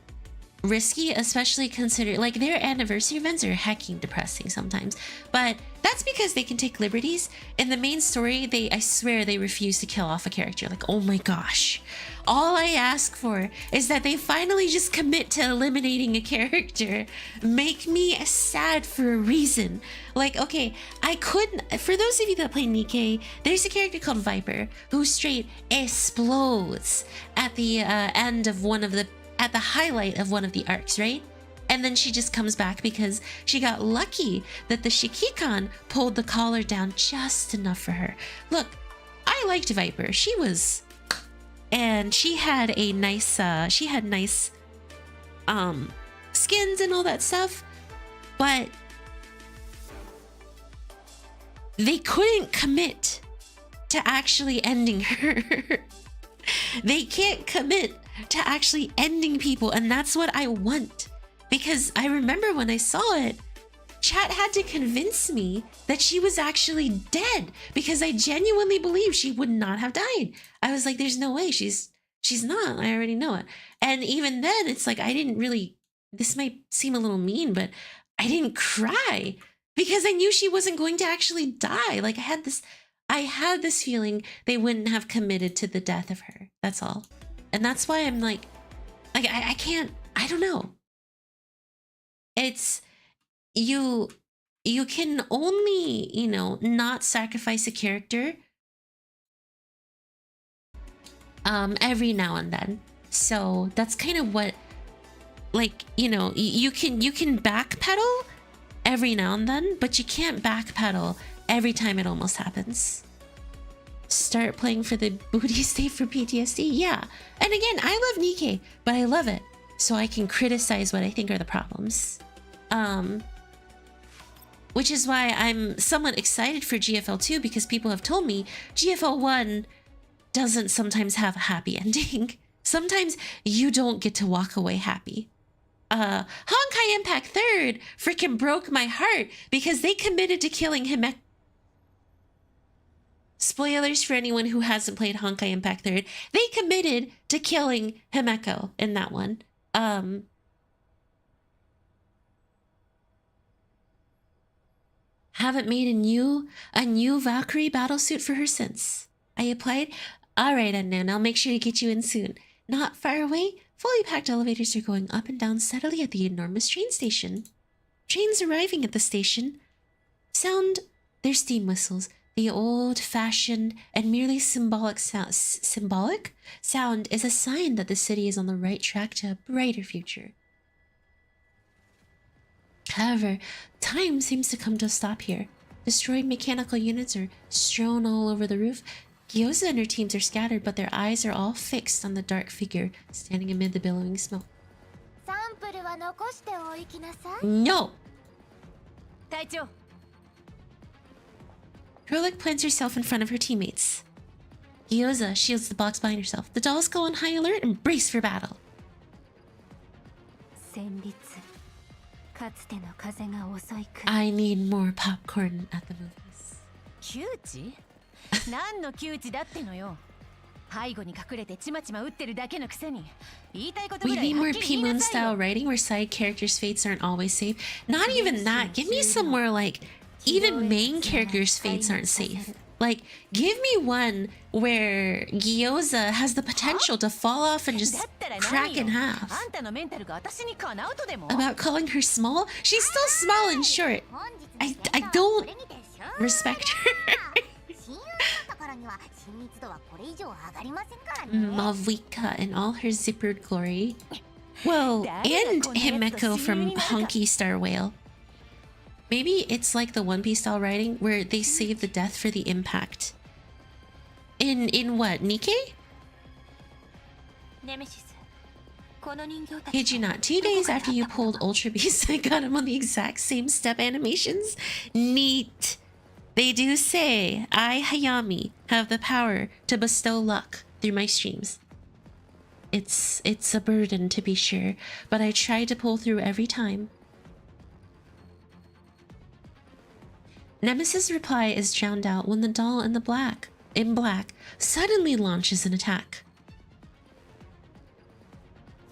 risky, especially consider like their anniversary events are hecking depressing sometimes, but that's because they can take liberties. In the main story, I swear they refuse to kill off a character. Like, oh my gosh, all I ask for is that they finally just commit to eliminating a character. Make me sad for a reason. Like, okay, I couldn't, for those of you that play Nikkei, there's a character called Viper who straight explodes at the end of at the highlight of one of the arcs, right? And then she just comes back because she got lucky that the Shikikan pulled the collar down just enough for her. Look, I liked Viper. She was, and she had a nice, skins and all that stuff, but they couldn't commit to actually ending her. They can't commit to actually ending people, and that's what I want. Because I remember when I saw it, chat had to convince me that she was actually dead, because I genuinely believe she would not have died. I was like, there's no way, she's not, I already know it. And even then, it's like, I didn't really, this might seem a little mean, but I didn't cry because I knew she wasn't going to actually die. Like I had this feeling they wouldn't have committed to the death of her. That's all. And that's why I'm like I can't, I don't know. It's, you can only, you know, not sacrifice a character every now and then. So that's kind of what, like, you know, you can backpedal every now and then, but you can't backpedal every time it almost happens. Start playing for the booty state for PTSD. Yeah. And again, I love Nikkei, but I love it so I can criticize what I think are the problems. Which is why I'm somewhat excited for GFL2, because people have told me GFL1 doesn't sometimes have a happy ending. Sometimes you don't get to walk away happy. Honkai Impact 3rd freaking broke my heart because they committed to killing Himeko. Spoilers for anyone who hasn't played Honkai Impact 3rd. They committed to killing Himeko in that one. Haven't made a new Valkyrie battlesuit for her since. I applied. Alright, unknown, I'll make sure to get you in soon. Not far away, fully packed elevators are going up and down steadily at the enormous train station. Trains arriving at the station sound their steam whistles. The old-fashioned and merely symbolic sound is a sign that the city is on the right track to a brighter future. However, time seems to come to a stop here. Destroyed mechanical units are strewn all over the roof. Gyoza and her teams are scattered, but their eyes are all fixed on the dark figure standing amid the billowing smoke. No! Krolik plants herself in front of her teammates. Gyoza shields the box behind herself. The dolls go on high alert and brace for battle. かつての風が遅いく I need more popcorn at the movies. 窮地何の窮地だってのよ背後に隠れてちまちま打ってるだけのくせに言いたいことぐ We らい need はっ more きり言い P-Moon なさい style よ writing where side characters' fates aren't always safe. Not even that. Give me somewhere like even main characters' fates aren't safe. Like, give me one where Gyoza has the potential to fall off and just だったら crack 何 in よ half. あんたのメンタルが私にかなうとでも About calling her small? She's still small and short. 本日の I イベントは don't これにて終了 respect her. 親友だったからには親密度はこれ以上上がりませんからね Malvika in all her zippered glory. Well, and Himeko from Honky Star Whale. Maybe it's like the One Piece style writing where they save the death for the impact. In what, Nikkei? ネメシスこの人形た Kid ち you not, 2 days after you pulled Ultra Beast, I got him on the exact same step animations. Neat. They do say I, Hayami, have the power to bestow luck through my streams. It's a burden to be sure, but I try to pull through every time. Nemesis' reply is drowned out when the doll in black suddenly launches an attack.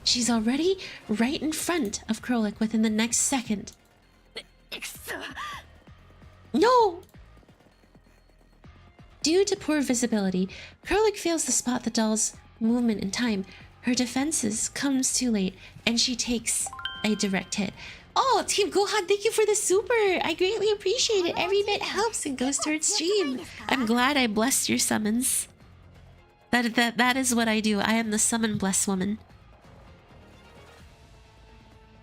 She's already right in front of Krolik within the next second. No! Due to poor visibility, Krolik fails to spot the doll's movement in time. Her defenses comes too late, and she takes a direct hit. Oh, Team Gohan, thank you for the super! I greatly appreciate it. Every bit helps and goes towards stream. I'm glad I blessed your summons. That is what I do. I am the summon bless woman.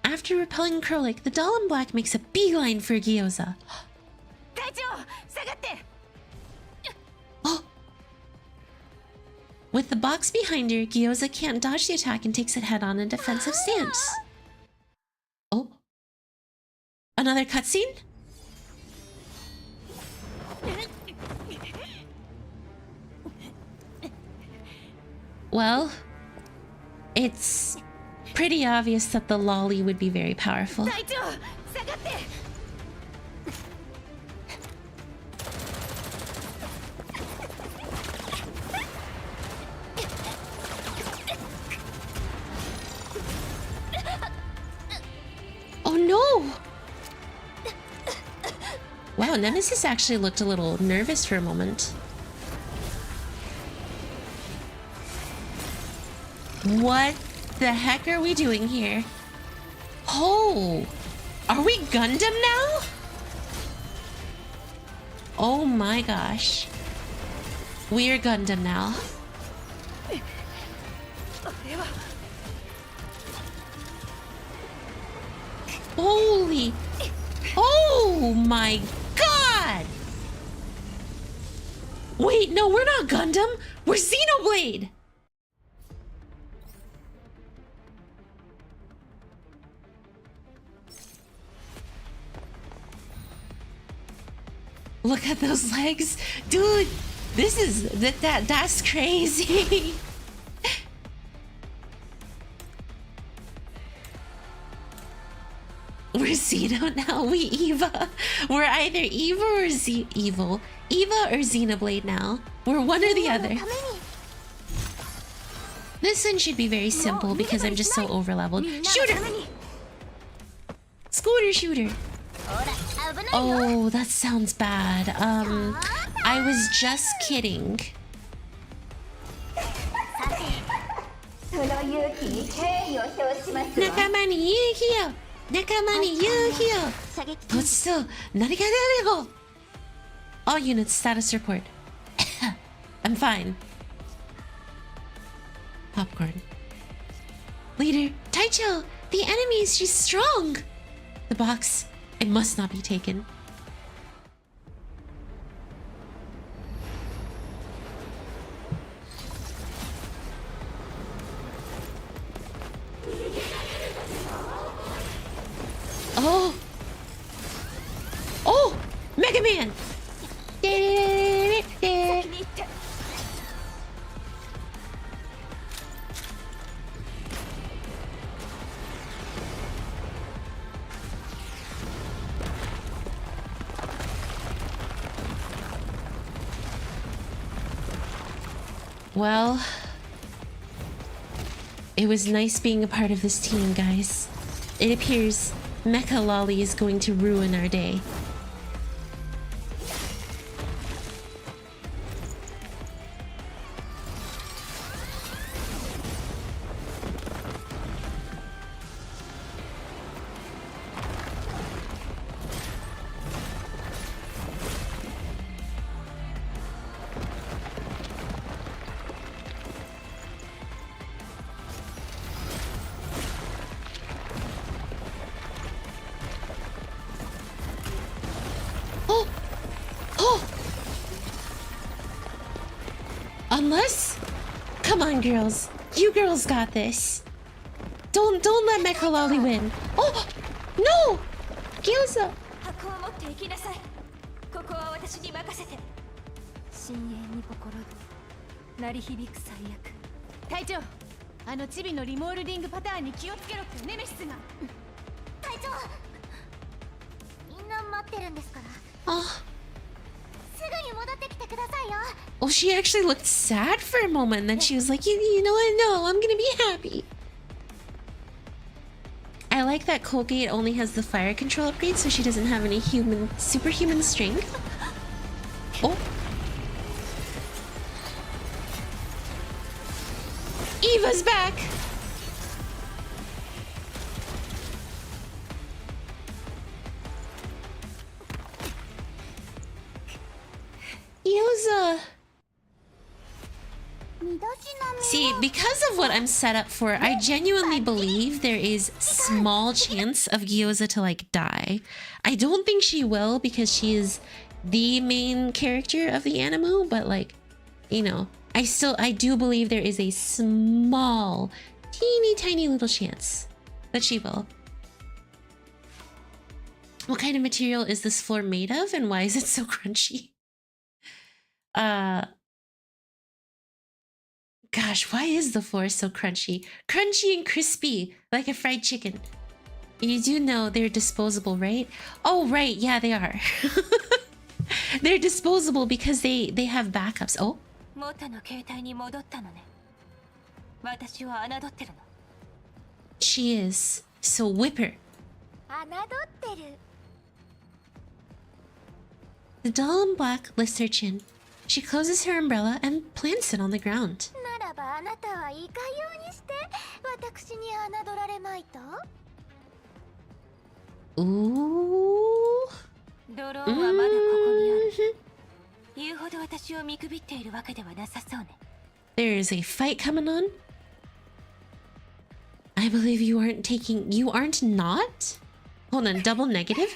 After repelling Krolik, the doll in black makes a beeline for Gyoza. 隊長下がって Oh! With the box behind her, Gyoza can't dodge the attack and takes it head-on in a defensive stance. Oh. Another cutscene? Well, it's pretty obvious that the lolly would be very powerful. 隊長下がって Oh no! Wow, Nemesis actually looked a little nervous for a moment. What the heck are we doing here? Oh! Are we Gundam now? Oh my gosh. We're Gundam now. Holy... Oh my god! Wait, no, we're not Gundam! We're Xenoblade! Look at those legs! Dude, this is... that's crazy! We're Xeno now. We Eva. We're either Eva or Evil. Eva or Xenoblade now. We're one or the other. This one should be very simple because I'm just so overleveled. Shooter! Scooter shooter. Oh, that sounds bad. I was just kidding. Nakamani, you here. Nakamani, you here. Totsu, nani ga deru? All units, status report. I'm fine. Popcorn. Leader, Taicho, the enemy is just strong. The box, it must not be taken. Oh! Oh! Mega Man! Well, it was nice being a part of this team, guys. It appears Mecha Lolly is going to ruin our day. Unless, come on, girls. You girls got this. Don't let Mecha Lolly win. Oh no, Gyoza. 箱を持って行きなさい。ここは私に任せて。深淵に心鳴り響く最悪。隊長、あのチビのリモールディングパターンに気をつけろってネメシスが。隊長、みんな待ってるんですから。 Oh. すぐに戻ってきてくださいよ。 Oh, she actually looked sad for a moment, and then she was like, you know what? No, I'm gonna be happy. I like that Colgate only has the fire control upgrade, so she doesn't have any superhuman strength. Oh. Eva's back! Yoza! See, because of what I'm set up for, I genuinely believe there is small chance of Gyoza to like die. I don't think she will because she is the main character of the anime, but like, you know, I do believe there is a small, teeny tiny little chance that she will. What kind of material is this floor made of, and why is it so crunchy? Gosh, why is the floor so crunchy? Crunchy and crispy, like a fried chicken. You do know they're disposable, right? Oh, right, yeah, they are. They're disposable because they have backups. Oh. She is. So whip her. The doll in black lifts her chin. She closes her umbrella and plants it on the ground. Ooh. There is a fight coming on. I believe you aren't not? Hold on, double negative?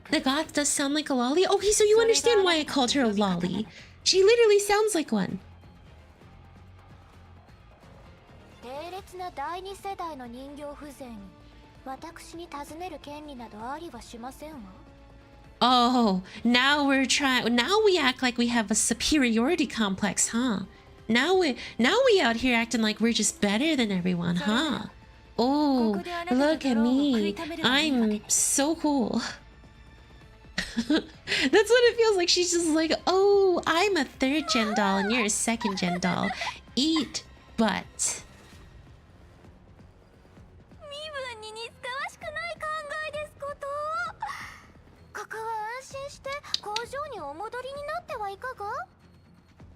The goth does sound like a lolly? Okay, so you understand why I called her a lolly. She literally sounds like one. Oh, now we act like we have a superiority complex, huh? Now we out here acting like we're just better than everyone, huh? Oh, look at me. I'm so cool. That's what it feels like. She's just like, oh, I'm a 3rd gen doll and you're a 2nd gen doll. Eat butt.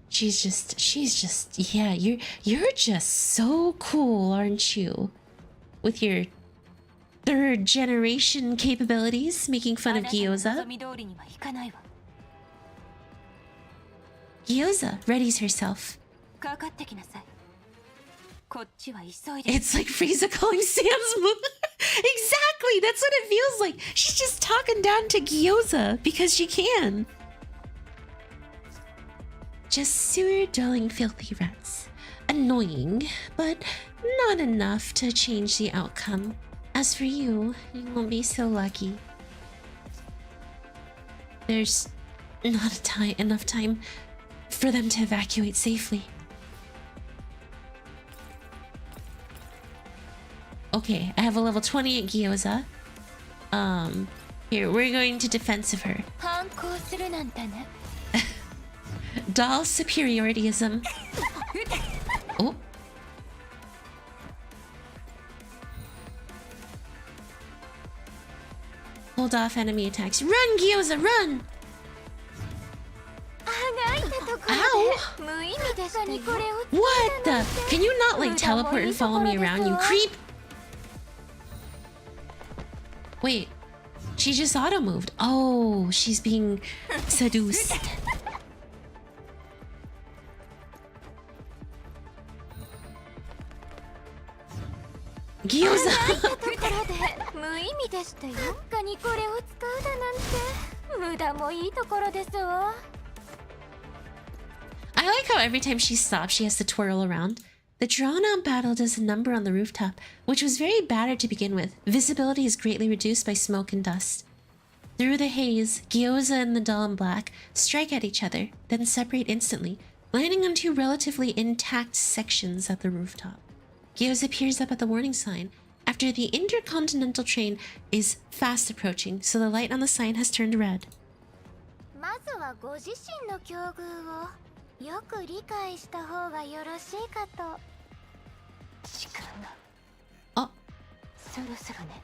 She's just, yeah, you're just so cool, aren't you? With your 3rd generation capabilities, making fun of Gyoza. Gyoza readies herself. It's like Frieza calling Sam's mother. Exactly, that's what it feels like. She's just talking down to Gyoza because she can. Just sewer-dwelling filthy rats. Annoying, but not enough to change the outcome. As for you, you won't be so lucky. There's not enough time for them to evacuate safely. Okay, I have a level 28 Gyoza. Here, we're going to defensive her. 反抗するなんてね。 Doll superiorityism. Oh. Hold off enemy attacks. Run, Gyoza, run! Ow! What the? Can you not like teleport and follow me around, you creep? Wait, she just auto moved. Oh, she's being seduced. Gyoza! I like how every time she stops, she has to twirl around. The drawn-out battle does a number on the rooftop, which was very battered to begin with. Visibility is greatly reduced by smoke and dust. Through the haze, Gyoza and the doll in black strike at each other, then separate instantly, landing on two relatively intact sections at the rooftop. Gyoza peers up at the warning sign, after the intercontinental train is fast approaching, so the light on the sign has turned red. まずはご自身の境遇をよく理解した方がよろしいかと。時間が。あ、そろそろね。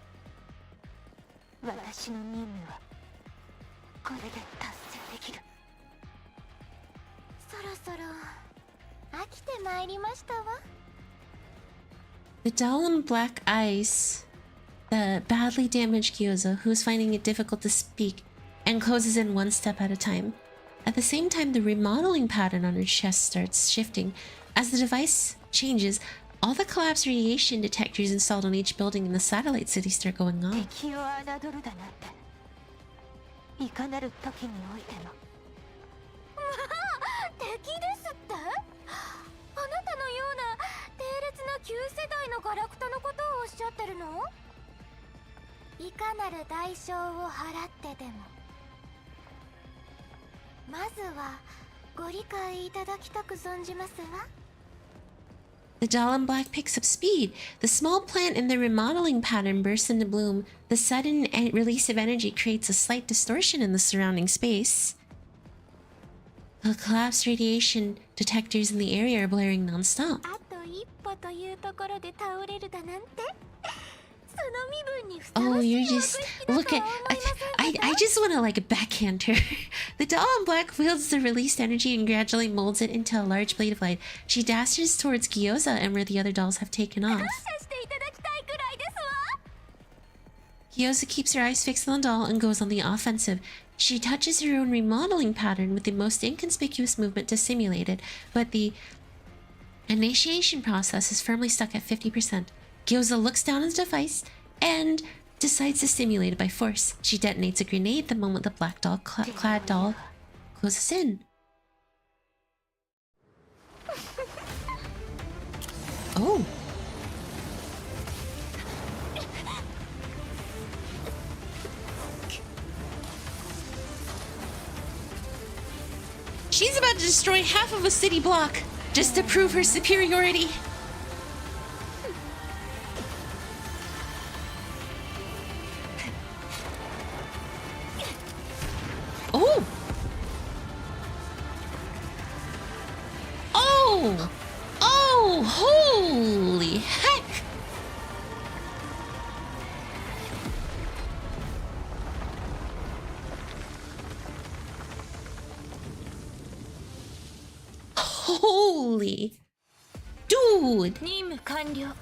私の任務はこれで達成できる。そろそろ飽きてまいりましたわ。 The doll in black eyes the badly damaged Gyoza, who is finding it difficult to speak, and closes in one step at a time. At the same time, the remodeling pattern on her chest starts shifting. As the device changes, all the collapse radiation detectors installed on each building in the satellite city start going off. 敵を侮るだなんて。いかなる時においても。敵ですって？あなたのような低劣な旧世代のガラクタのことをおっしゃってるの？いかなる代償を払ってでも。まずはご理解いただきたく存じますわ。 The doll in black picks up speed. The small plant in the remodeling pattern bursts into bloom. The sudden release of energy creates a slight distortion in the surrounding space. The collapse radiation detectors in the area are blaring non-stop. あと一歩というところで倒れるだなんて。 Oh, you're just... Look at... I just want to, like, backhand her. The doll in black wields the released energy and gradually molds it into a large blade of light. She dashes towards Gyoza and where the other dolls have taken off. Gyoza keeps her eyes fixed on the doll and goes on the offensive. She touches her own remodeling pattern with the most inconspicuous movement to simulate it, but the initiation process is firmly stuck at 50%. Gyoza looks down at the device and decides to stimulate it by force. She detonates a grenade the moment the black doll clad doll closes in. Oh. She's about to destroy half of a city block just to prove her superiority. Oh! Oh! Oh! Holy heck! Holy! Dude! 任務完了。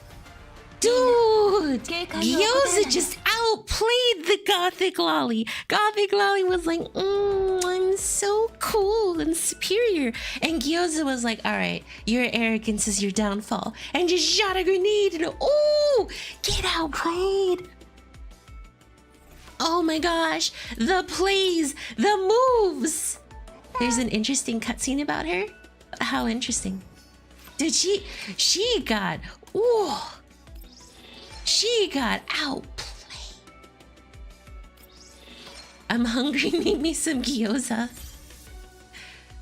Dude! Gyoza just outplayed the Gothic Lolly. Gothic Lolly was like, I'm so cool and superior. And Gyoza was like, alright, your arrogance is your downfall. And just shot a grenade and oh! Get outplayed! Oh my gosh! The plays! The moves! There's an interesting cutscene about her. How interesting. Dude, she got... Ooh! She got outplayed. I'm hungry. Make me some gyoza.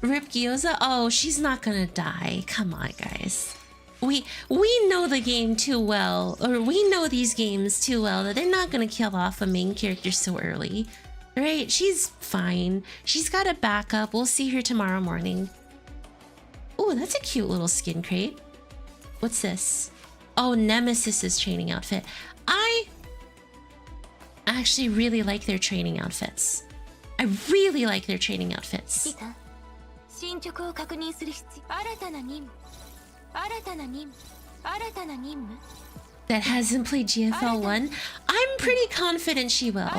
Rip Gyoza? Oh, she's not gonna die. Come on, guys. We know the game too well, or we know these games too well, that they're not gonna kill off a main character so early. Right? She's fine. She's got a backup. We'll see her tomorrow morning. Oh, that's a cute little skin crate. What's this? Oh, Nemesis's training outfit. I actually really like their training outfits. I really like their training outfits. 進捗を確認する必要。新たな任務。新たな任務。新たな任務。 That hasn't played GFL1. I'm pretty confident she will.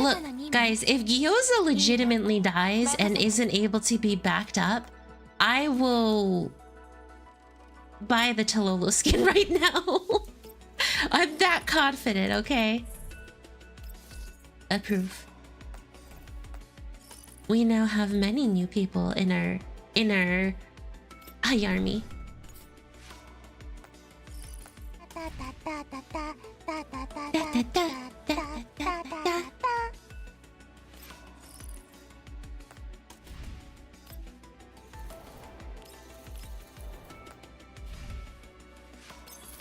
Look, guys, if Gyoza legitimately dies and isn't able to be backed up, I will buy the Tololo skin right now. I'm that confident, okay? Approve. We now have many new people in our Hayami.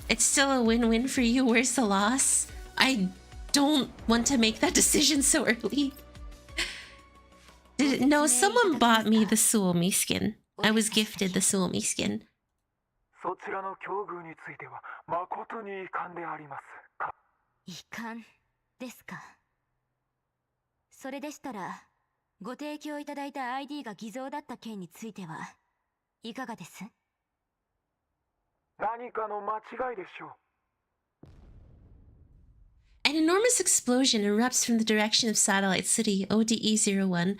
It's still a win-win for you. Where's the loss? I don't want to make that decision so early. No, someone bought me the Suomi skin. I was gifted the Suomi skin. そちらの境遇については誠に遺憾であります。遺憾ですか。それでしたら、ご提供いただいた ID が偽造だった件についてはいかがです？何かの間違いでしょう。 An enormous explosion erupts from the direction of Satellite City, ODE-01.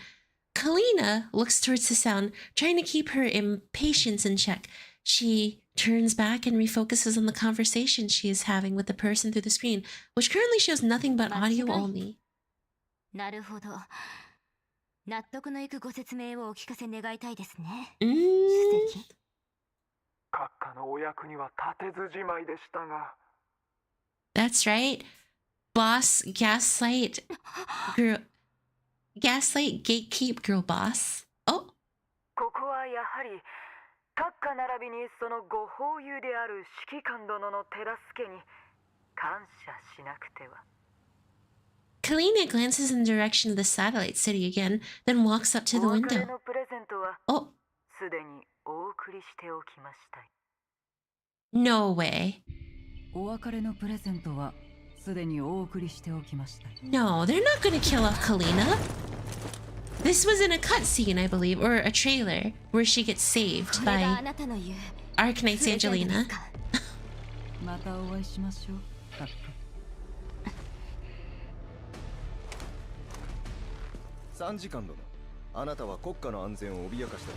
Kalina looks towards the sound, trying to keep her impatience in check. She turns back and refocuses on the conversation she is having with the person through the screen, which currently shows nothing but audio only. なるほど。納得のいくご説明をお聞かせ願いたいですね。素敵。閣下のお役には立てずじまいでしたが。That's right. Boss, gaslight, girl, gaslight, gatekeep, girl boss. Oh. ここはやはり閣下並びにそのご法友である指揮官殿の手助けに感謝しなくては。Kalina glances in the direction of the satellite city again, then walks up to the window. お別れのプレゼントはすでにお送りしておきましたい。 No way. お別れのプレゼントはすでにお送りしておきましたい。 No, they're not gonna kill off Kalina. This was in a cutscene, I believe, or a trailer, where she gets saved by Arknights Angelina. またお会いしましょう。3時間殿、あなたは国家の安全を脅かした。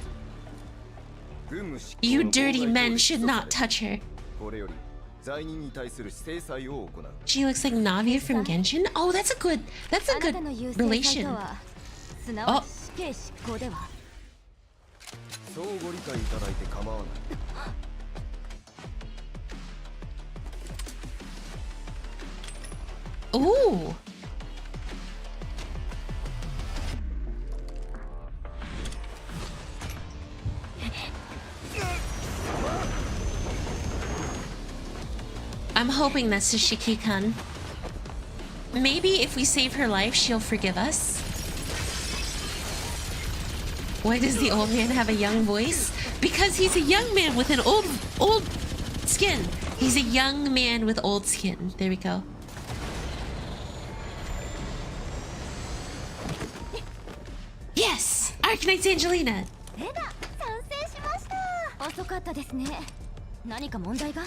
軍務執行 You の dirty 妨害 men と should 起訴さ not れ、 touch her. これより罪人に対する制裁を行う。 She looks like Navia from Genshin. Oh, that's a good relation. すなわち死刑執行では。そうご理解いただいて構わない。 Ooh. I'm hoping that's Shiki-kun. Maybe if we save her life, she'll forgive us. Why does the old man have a young voice? Because he's a young man with an old skin. He's a young man with old skin. There we go. Yes! Arknights Angelina! 賛成しました。遅かったですね。何か問題が？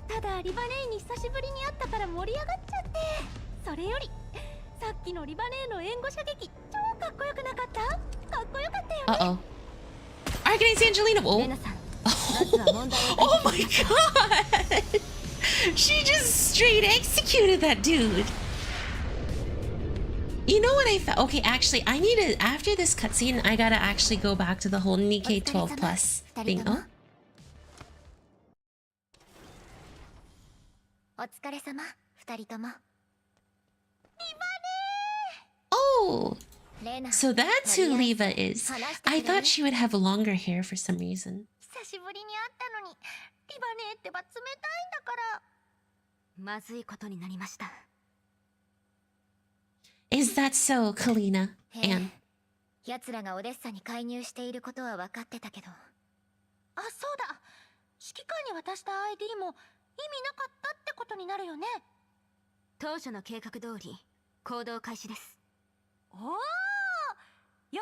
ただリバネーに久しぶりに会ったから盛り上がっちゃって。それよりさっきのリバネーの援護射撃超かっこよくなかった？かっこよかったよね。Uh-oh. Arknights Angelina! Oh. Oh my god! She just straight executed that dude! You know what I felt? Okay, actually, I need to... After this cutscene, I gotta actually go back to the whole Nikkei 12 plus thing. Oh? お疲れ様、二人とも。 Oh! So that's who Leva is. I thought she would have longer hair for some reason. 久しぶりに会ったのにリバネってば冷たいんだから。まずいことになりました。 Is that so, Kalina? ええ、奴らがオデッサに介入していることは分かってたけど。あ、そうだ。指揮官に渡した ID も意味なかったってことになるよね。当初の計画通り行動開始です。おお、404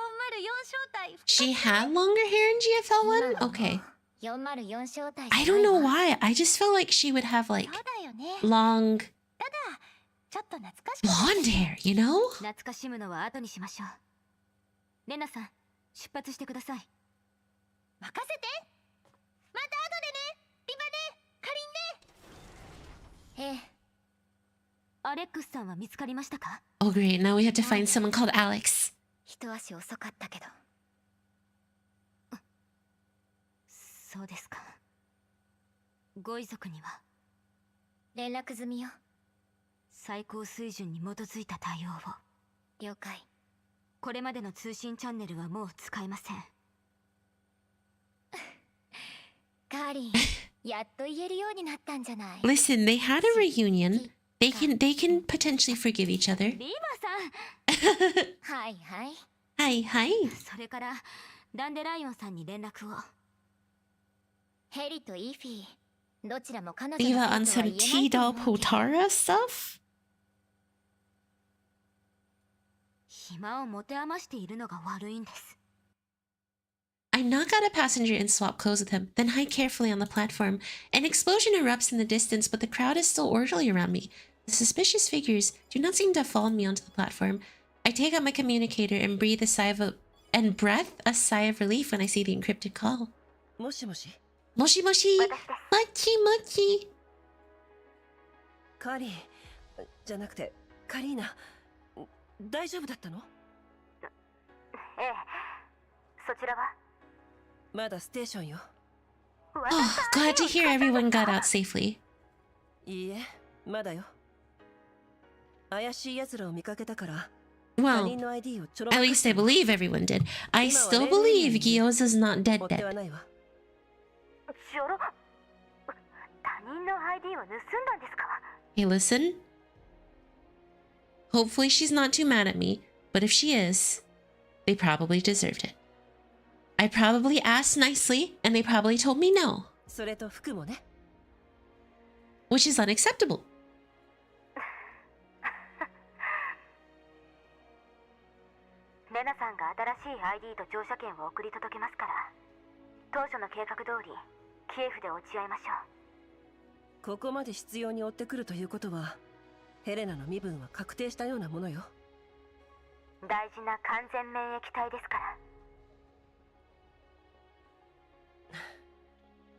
招待。 She had longer hair in GFL1? Okay. 404招待。 I don't know why. I just felt like she would have like そうだよね。 long ただちょっと懐かしく。 blonde hair, you know? 懐かしむのは後にしましょう。レナさん、出発してください。任せて。また後でね。リバネ、かりんね。ええ。アレックスさんは見つかりましたか？ Oh great, now we have to find someone called Alex. 一足遅かったけど。そうですか。ご遺族には連絡済みよ。最高水準に基づいた対応を。了解。これまでの通信チャンネルはもう使えません。カーリン、やっと言えるようになったんじゃない。 Listen, they had a reunion. They can potentially forgive each other. リーバーさん。はいはい。Hi, hi. それからダンデライオンさんに連絡を。ヘリとイーフィー、どちらも彼女 Leave の it on ことは some 言えないと T-Doll 思うけど。 Potara stuff? 暇を持て余しているのが悪いんです。I knock out a passenger and swap clothes with him, then hide carefully on the platform. An explosion erupts in the distance, but the crowd is still orderly around me. The suspicious figures do not seem to have followed me onto the platform. I take out my communicator and breathe a sigh of relief when I see the encrypted call. もしもし。 Moshi moshi! Mochi mochi! カリーじゃなくてカリーナ、大丈夫だったの？ええ。そちらは？まだステーションよ。 Oh, glad to hear everyone got out safely. いいえ、まだよ。怪しい奴らを見かけたから。 Well, 他人の ID をちょろ at least I believe everyone did. I still believe Gyoza's not dead 追っては dead. ないわ。ちょろ。他人の ID を盗んだんですか？ Hey, listen. Hopefully she's not too mad at me, but if she is, they probably deserved it. I probably asked nicely, and they probably told me no, それと服もね。 which is unacceptable. レナさんが新しい ID と乗車券を送り届けますから、当初の計画通りキエフで落ち合いましょう。ここまで執拗に追ってくるということは、ヘレナの身分は確定したようなものよ。大事な完全免疫体ですから。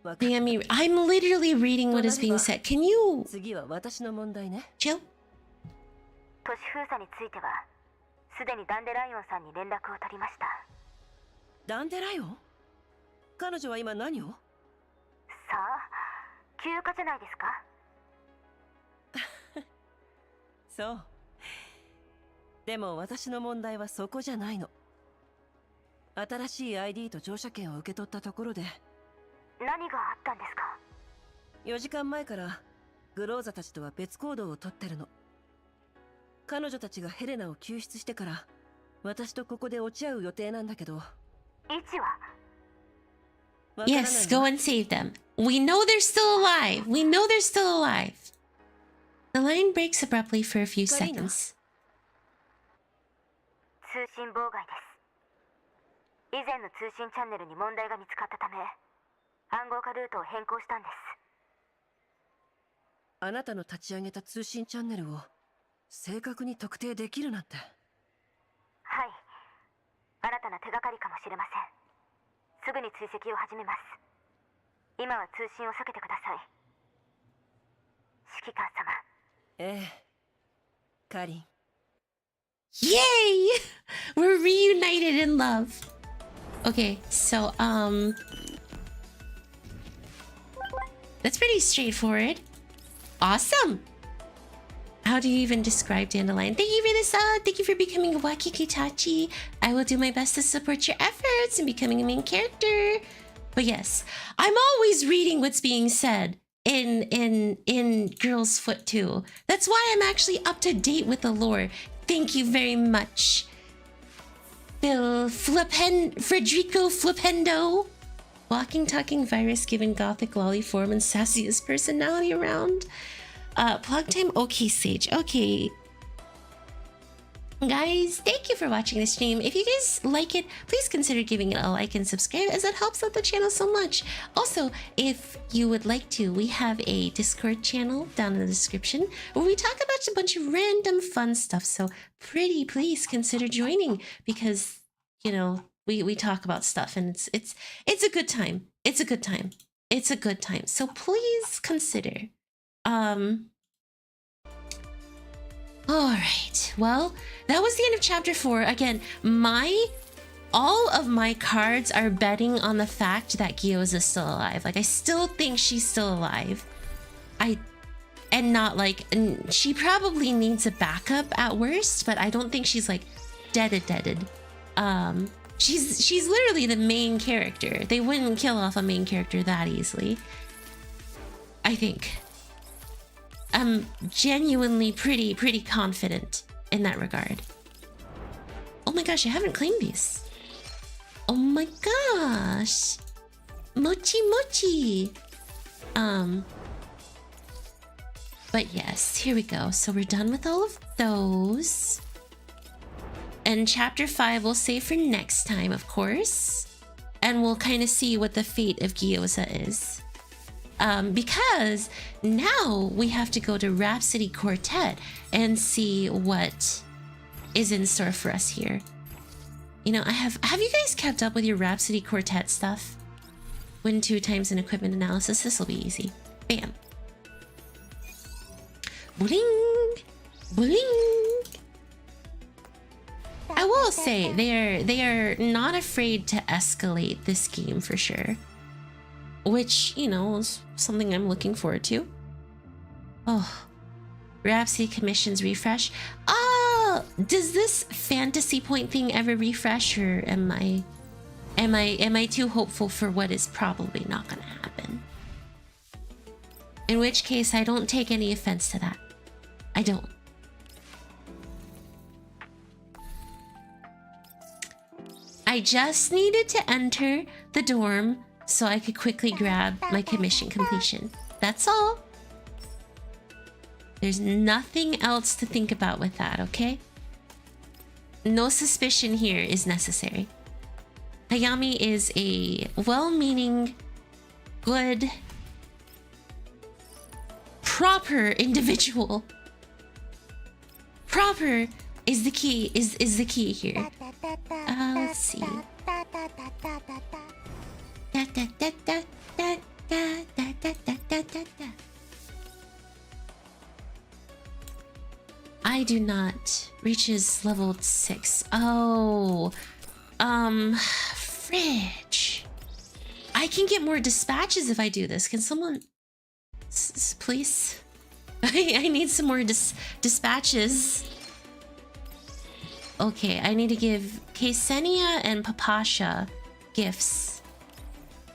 Hayami, I'm literally reading what is being said. Can you 次は私の問題ね。 chill? 都市封鎖についてはすでにダンデライオンさんに連絡を取りました。ダンデライオン？彼女は今何を？さあ、休暇じゃないですか。そう。でも私の問題はそこじゃないの。新しい ID と乗車券を受け取ったところで。何があったんですか？4時間前からグローザたちとは別行動をとってるの。彼女たちがヘレナを救出してから私とここで落ち合う予定なんだけど。位置は？ Yes, go and save them. We know they're still alive. We know they're still alive. The line breaks abruptly for a few seconds. 通信妨害です。以前の通信チャンネルに問題が見つかったため、暗号化ルートを変更したんです。あなたの立ち上げた通信チャンネルを正確に特定できるなんて。はい、新たな手がかりかもしれません。すぐに追跡を始めます。今は通信を避けてください。指揮官様。ええ、カリン。 Yay! We're reunited in love. Okay, so that's pretty straightforward. Awesome. How do you even describe Dandelion? Thank you for the sub. Thank you for becoming a Wakikitachi. I will do my best to support your efforts in becoming a main character. But yes, I'm always reading what's being said in Girl's Foot 2. That's why I'm actually up to date with the lore. Thank you very much, Frederico Flipendo. Walking, talking virus, giving gothic lolly form and sassiest personality around. Plug time. Okay, Sage. Okay. Guys, thank you for watching the stream. If you guys like it, please consider giving it a like and subscribe, as it helps out the channel so much. Also, if you would like to, we have a Discord channel down in the description where we talk about a bunch of random fun stuff. So pretty please consider joining, because you know we talk about stuff and it's a good time. It's a good time. It's a good time. So please consider. Alright, well, that was the end of chapter 4. Again, all of my cards are betting on the fact that Gyoza is still alive. Like, I still think she's still alive. And she probably needs a backup at worst, but I don't think she's like deaded. She's literally the main character. They wouldn't kill off a main character that easily, I think. I'm genuinely pretty confident in that regard. Oh my gosh, I haven't claimed these. Oh my gosh. Mochi. But yes, here we go. So we're done with all of those. And chapter 5 we'll save for next time, of course. And we'll kind of see what the fate of Gyoza is. Because now we have to go to Rhapsody Quartet and see what is in store for us here. You know, have you guys kept up with your Rhapsody Quartet stuff? Win 2 times in equipment analysis. This will be easy. Bam. Bling, bling. I will say they are not afraid to escalate this game for sure. Which, you know, is something I'm looking forward to. Oh, Rhapsody commissions refresh. Oh, does this fantasy point thing ever refresh, or am I too hopeful for what is probably not gonna happen? In which case, I don't take any offense to that. I don't. I just needed to enter the dorm so I could quickly grab my commission completion. That's all. There's nothing else to think about with that, okay? No suspicion here is necessary. Hayami is a well-meaning, good, proper individual. Proper is the key, is the key here. Let's see. I do not. Reaches level 6. Oh. Fridge. I can get more dispatches if I do this. Can someone... please? I need some more dispatches. Okay, I need to give Ksenia and Papasha gifts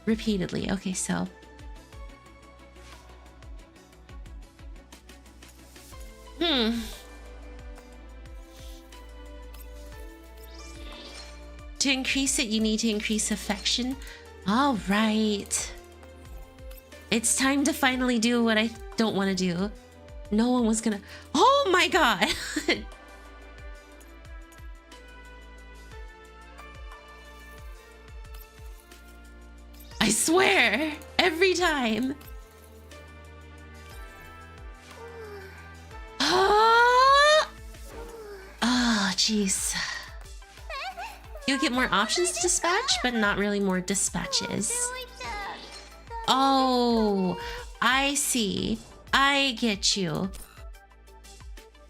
repeatedly. Okay, so to increase it, you need to increase affection. All right, it's time to finally do what I don't want to do. No one was gonna... oh my god. I swear, every time. Oh, jeez. You get more options to dispatch, but not really more dispatches. Oh, I see. I get you.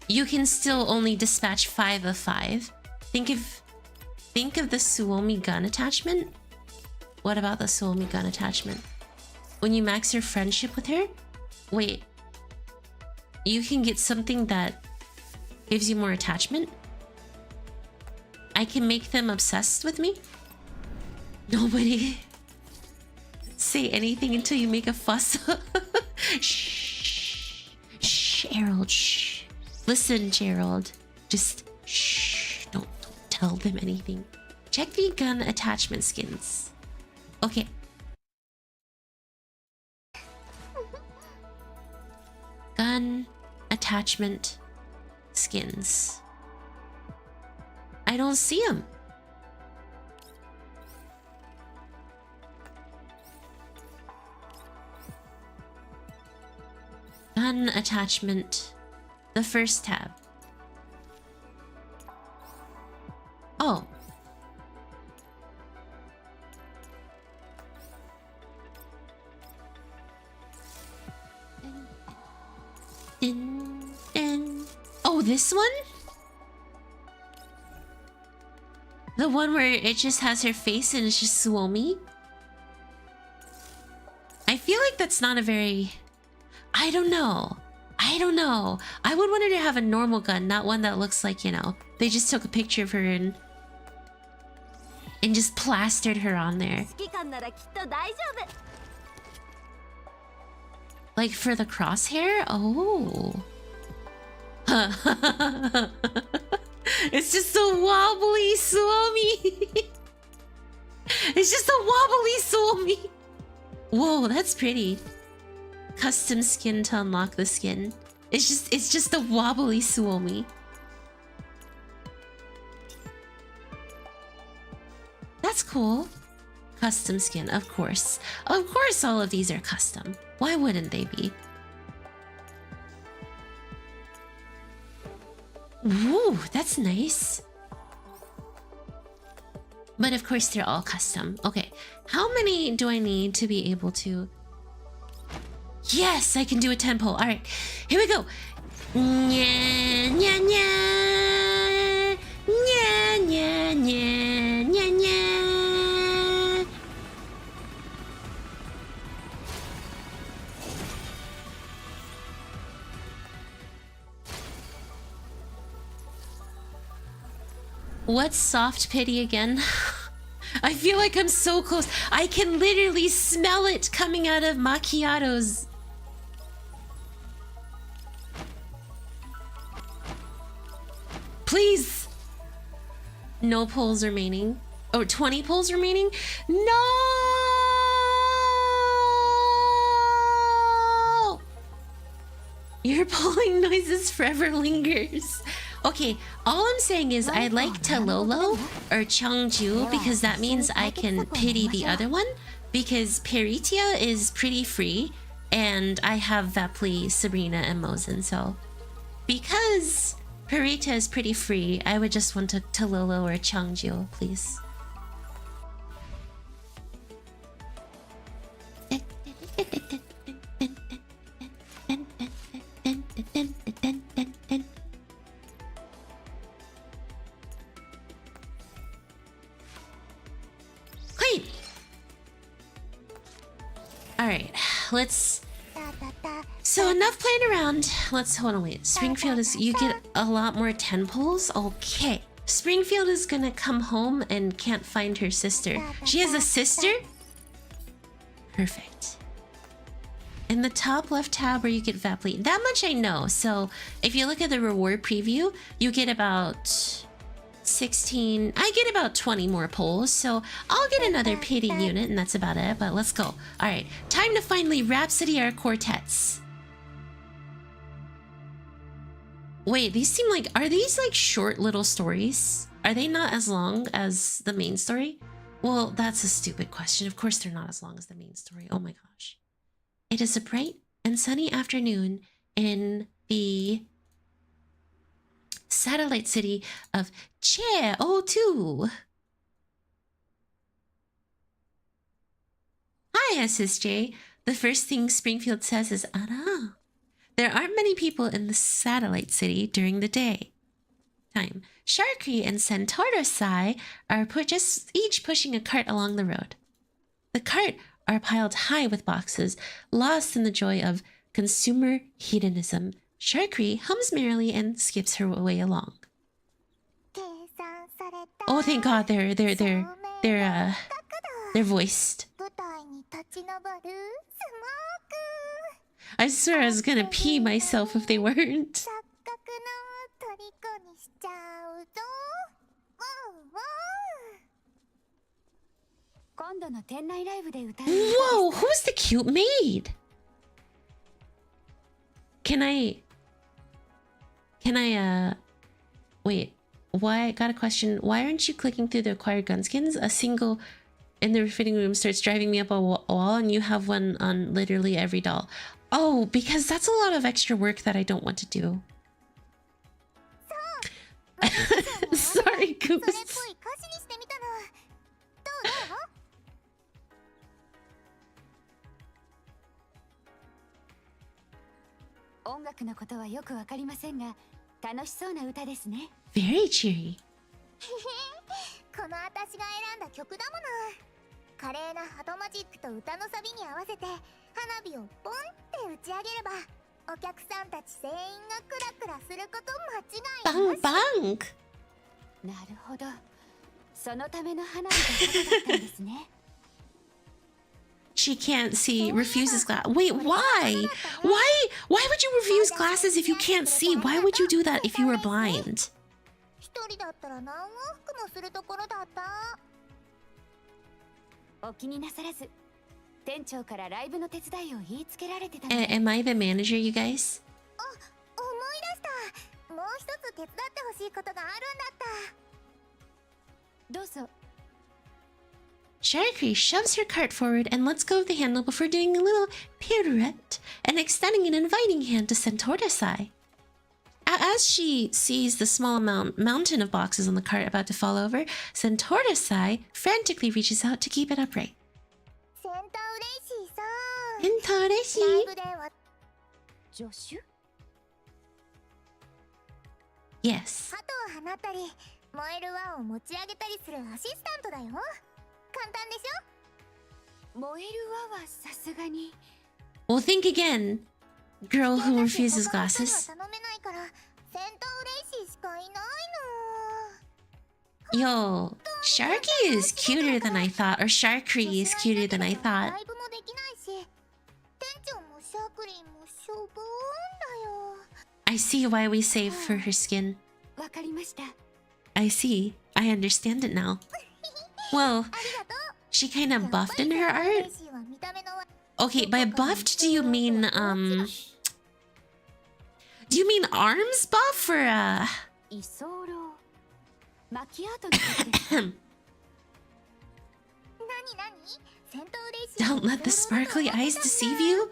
You can still only dispatch 5 of 5. Think of the Suomi gun attachment. What about the Suomi gun attachment? When you max your friendship with her? Wait. You can get something that gives you more attachment? I can make them obsessed with me? Nobody say anything until you make a fuss. Shh. Shh, Gerald. Shh. Listen, Gerald. Just shh. Don't tell them anything. Check the gun attachment skins. Okay. Gun attachment skins. I don't see them. Gun attachment. The first tab. Oh. Oh, this one? The one where it just has her face and it's just Suomi? I feel like that's not a very... I don't know. I would want her to have a normal gun, not one that looks like, you know, they just took a picture of her and just plastered her on there. Like for the crosshair? Oh. It's just a wobbly Suomi. It's just a wobbly Suomi. Whoa, that's pretty. Custom skin to unlock the skin. It's just a wobbly Suomi. That's cool. Custom skin, of course. Of course all of these are custom. Why wouldn't they be? Ooh, that's nice. But of course they're all custom. Okay, how many do I need to be able to... Yes, I can do a 10 pull. All right, here we go. Nya, nya, nya. Nya, nya, nya, nya, nya. What's soft pity again? I feel like I'm so close. I can literally smell it coming out of Machiatto's. Please. No pulls remaining. Oh, 20 pulls remaining? No! Your pulling noises forever lingers. Okay, all I'm saying is I'd like Talolo or Cheongju because that means I can pity the other one because Peritia is pretty free and I have Vapli, Sabrina, and Mosin, so because Peritia is pretty free, I would just want to Talolo or Cheongju, please. Clean! Alright, let's... So enough playing around. Let's hold on, wait. Springfield is... You get a lot more 10 pulls? Okay. Springfield is gonna come home and can't find her sister. She has a sister? Perfect. In the top left tab where you get Vapli. That much I know. So if you look at the reward preview, you get about 16... I get about 20 more pulls. So I'll get another pity unit and that's about it. But let's go. Alright. Time to finally Rhapsody our quartets. Wait, these seem like... Are these like short little stories? Are they not as long as the main story? Well, that's a stupid question. Of course they're not as long as the main story. Oh my gosh. It is a bright and sunny afternoon in the satellite city of GFL2. Hi, SSJ. The first thing Springfield says is, "Ara." There aren't many people in the satellite city during the day time. Sharkry and Centaurosai are just each pushing a cart along the road. The cart are piled high with boxes, lost in the joy of consumer hedonism. Sharkry hums merrily and skips her way along. Oh, thank God, they're voiced. I swear I was gonna pee myself if they weren't. 錯覚の虜にしちゃうぞ。今度の店内ライブで歌う。Whoa, who's the cute maid? Can I, wait, why, I got a question. Why aren't you clicking through the acquired gun skins? A single in the fitting room starts driving me up a wall and you have one on literally every doll. Oh, because that's a lot of extra work that I don't want to do. Sorry, Goose. それっぽい歌詞にしてみたの。どう？音楽のことはよくわかりませんが、楽しそうな歌ですね。Very cheery. この私が選んだ曲だもの。華麗なハトマジックと歌のサビに合わせて花火をポンって打ち上げれば、お客さんたち全員がクラクラすること間違いなし。Bang bang. なるほど。そのための花火がことだったんですね。She can't see, refuses glass. Wait, why? Why would you refuse glasses if you can't see? Why would you do that if you were blind? 一人だったら何往復もするところだった。お気になさらず。店長からライブの手伝いを言いつけられてたので。Am I the manager, you guys? 思い出した。もう一つ手伝ってほしいことがあるんだった。どうぞ。Sharky shoves her cart forward and lets go of the handle before doing a little pirouette and extending an inviting hand to Sentortasai. As she sees the small mountain of boxes on the cart about to fall over, Sentortasai frantically reaches out to keep it upright. センター嬉しいさ。 Sentoreshi. ライブでは助手？ Yes. 鳩を放ったり、燃える輪を持ち上げたりするアシスタントだよ。簡単でしょ？燃える輪はさすがに。 Well, think again. Girl who refuses glasses. 頼めないから、センター嬉しいしかいないの。 Yo, Sharky is cuter than I thought, or Sharkry is cuter than I thought. ライブもできないし、店長もシャークリンもしょぼーんだよ。 I see why we saved for her skin. わかりました。 I see. I understand it now. Well, she kind of buffed in her art. Okay, by buffed, do you mean arms buff or 居候。マキアートのことです。何？センター嬉しい。 Don't let the sparkly eyes deceive you?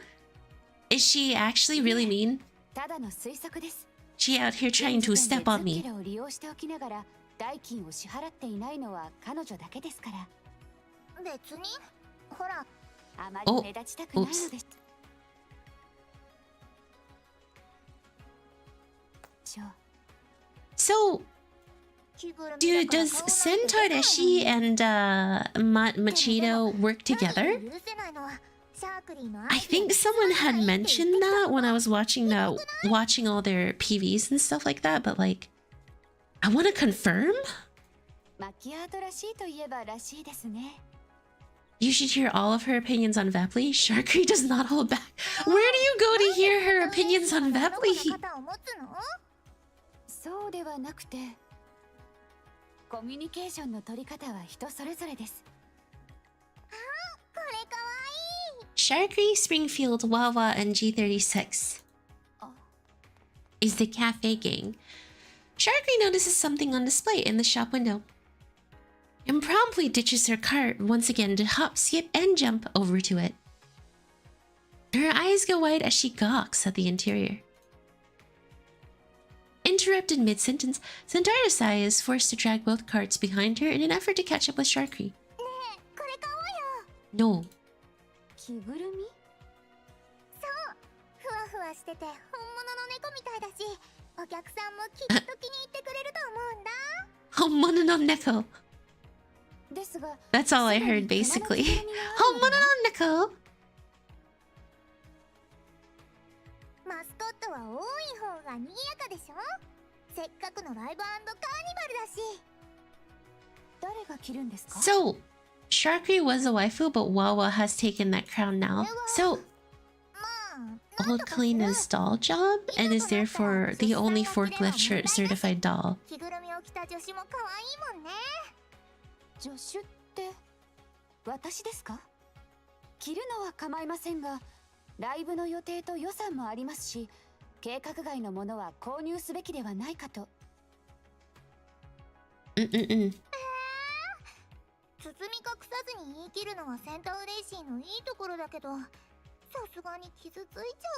Is she actually really mean? ただの推測です。 She out here trying to step on me. を利用しておきながら代金を支払っていないのは彼女だけですから。別に、ほら、あまり目立ちたくないのです。So, does Sentoreshi and Macheeto work together? I think someone had mentioned that when I was watching all their PVs and stuff like that, but like, I want to confirm. マキアートらしいといえばらしいですね。 You should hear all of her opinions on Vepli. Sharkry does not hold back. Where do you go to hear her opinions on Vepli? そうではなくて、コミュニケーションの取り方は人それぞれです。これかわいい。 Sharkry, Springfield, WaWa, and G36 is the cafe gang. Sharkry notices something on display in the shop window and promptly ditches her cart once again to hop, skip, and jump over to it. Her eyes go wide as she gawks at the interior. Interrupted mid-sentence, Sentarasai is forced to drag both carts behind her in an effort to catch up with Sharkry. No. 着ぐるみ？そう、ふわふわしてて本物の猫みたいだし、お客さんもきっと気に入ってくれると思うんだ。 Homono no neko. ですが、 That's all I heard basically. Homono no neko. マスコットは多い方が賑やかでしょ。せっかくのライブ&カーニバルだし。誰が着るんですか？ So, Sharkry was a waifu, but WaWa has taken that crown now. So, まあ、old Kalena's doll job and is therefore the only forklift certified doll. 着ぐるみを着た助手も可愛いもんね。助手って私ですか？着るのは構いませんが、ライブの予定と予算もありますし、計画外のものは購入すべきではないかと。包み隠さずに言い切るのはセンターレイシーのいいところだけど、さすがに傷ついち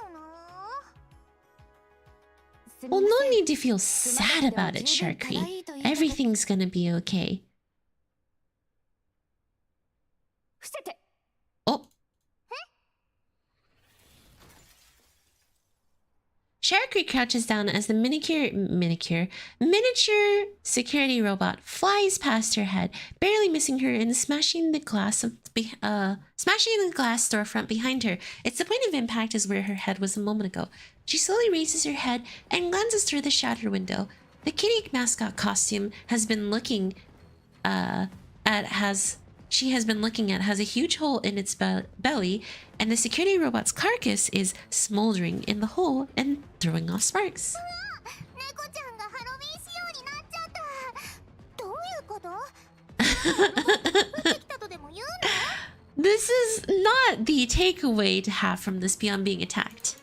ゃうな。 Well, no need to feel sad about it, Sharky. Everything's gonna be okay. 伏せて。 Oh. Sharky crouches down as the miniature security robot flies past her head, barely missing her and smashing the glass storefront behind her. Its point of impact is where her head was a moment ago. She slowly raises her head and glances through the shattered window. The kitty mascot costume has been looking has a huge hole in its belly, and the security robot's carcass is smoldering in the hole and throwing off sparks. This is not the takeaway to have from this beyond being attacked.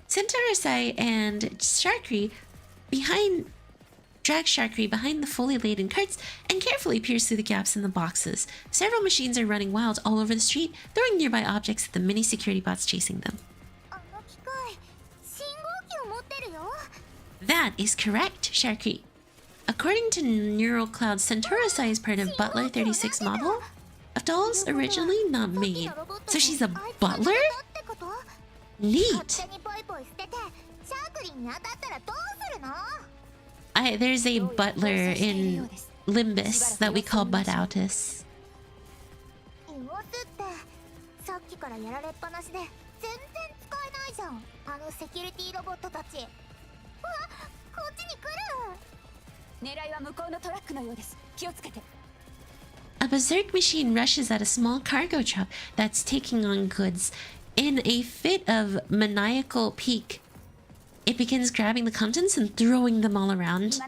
Centaurusai and Sharky drag Sharky behind the fully laden carts and carefully peers through the gaps in the boxes. Several machines are running wild all over the street, throwing nearby objects at the mini security bots chasing them. That is correct, Sharky. According to Neural Cloud's Centaurusai is part of Butler 36 model of dolls originally not made. So she's a butler? Neat. There's a butler in Limbus that we call Budoutus. A berserk machine rushes at a small cargo truck that's taking on goods. In a fit of maniacal pique, it begins grabbing the contents and throwing them all around.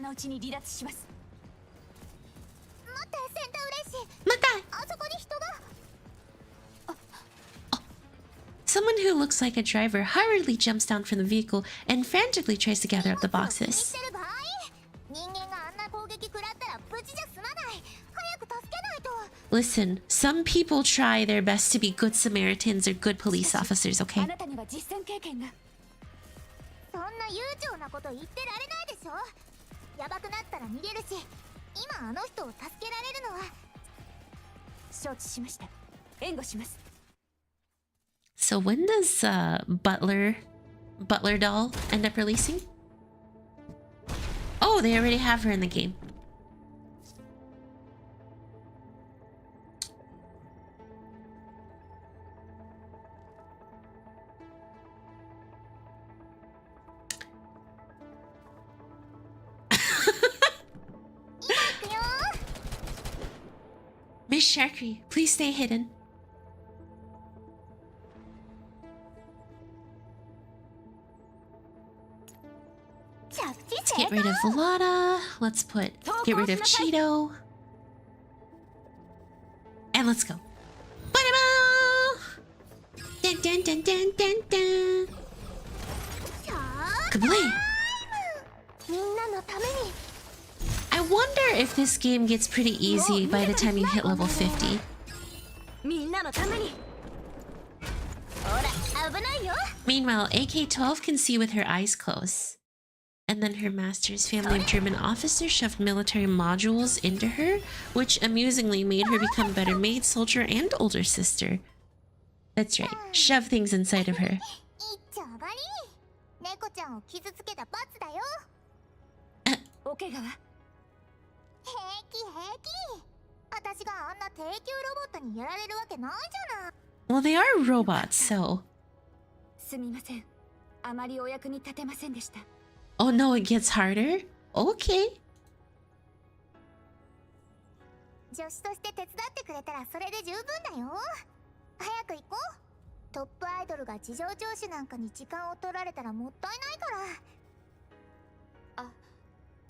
Someone who looks like a driver hurriedly jumps down from the vehicle and frantically tries to gather up the boxes. Listen, some people try their best to be good Samaritans or good police officers, okay? So when does Butler doll end up releasing? Oh, they already have her in the game. Miss Sharky, please stay hidden. Let's get rid of Lotta. Let's get rid of Cheeto. And let's go. Dun dun dun dun dun dun. Kablam! I wonder if this game gets pretty easy by the time you hit level 50. Meanwhile, AK-12 can see with her eyes closed. And then her master's family of German officers shoved military modules into her, which amusingly made her become a better maid, soldier, and older sister. That's right, shove things inside of her. Well, they are robots, so... Oh no, it gets harder? Okay. トップアイドルが事情聴取なんかに時間を取られたらもったいないから。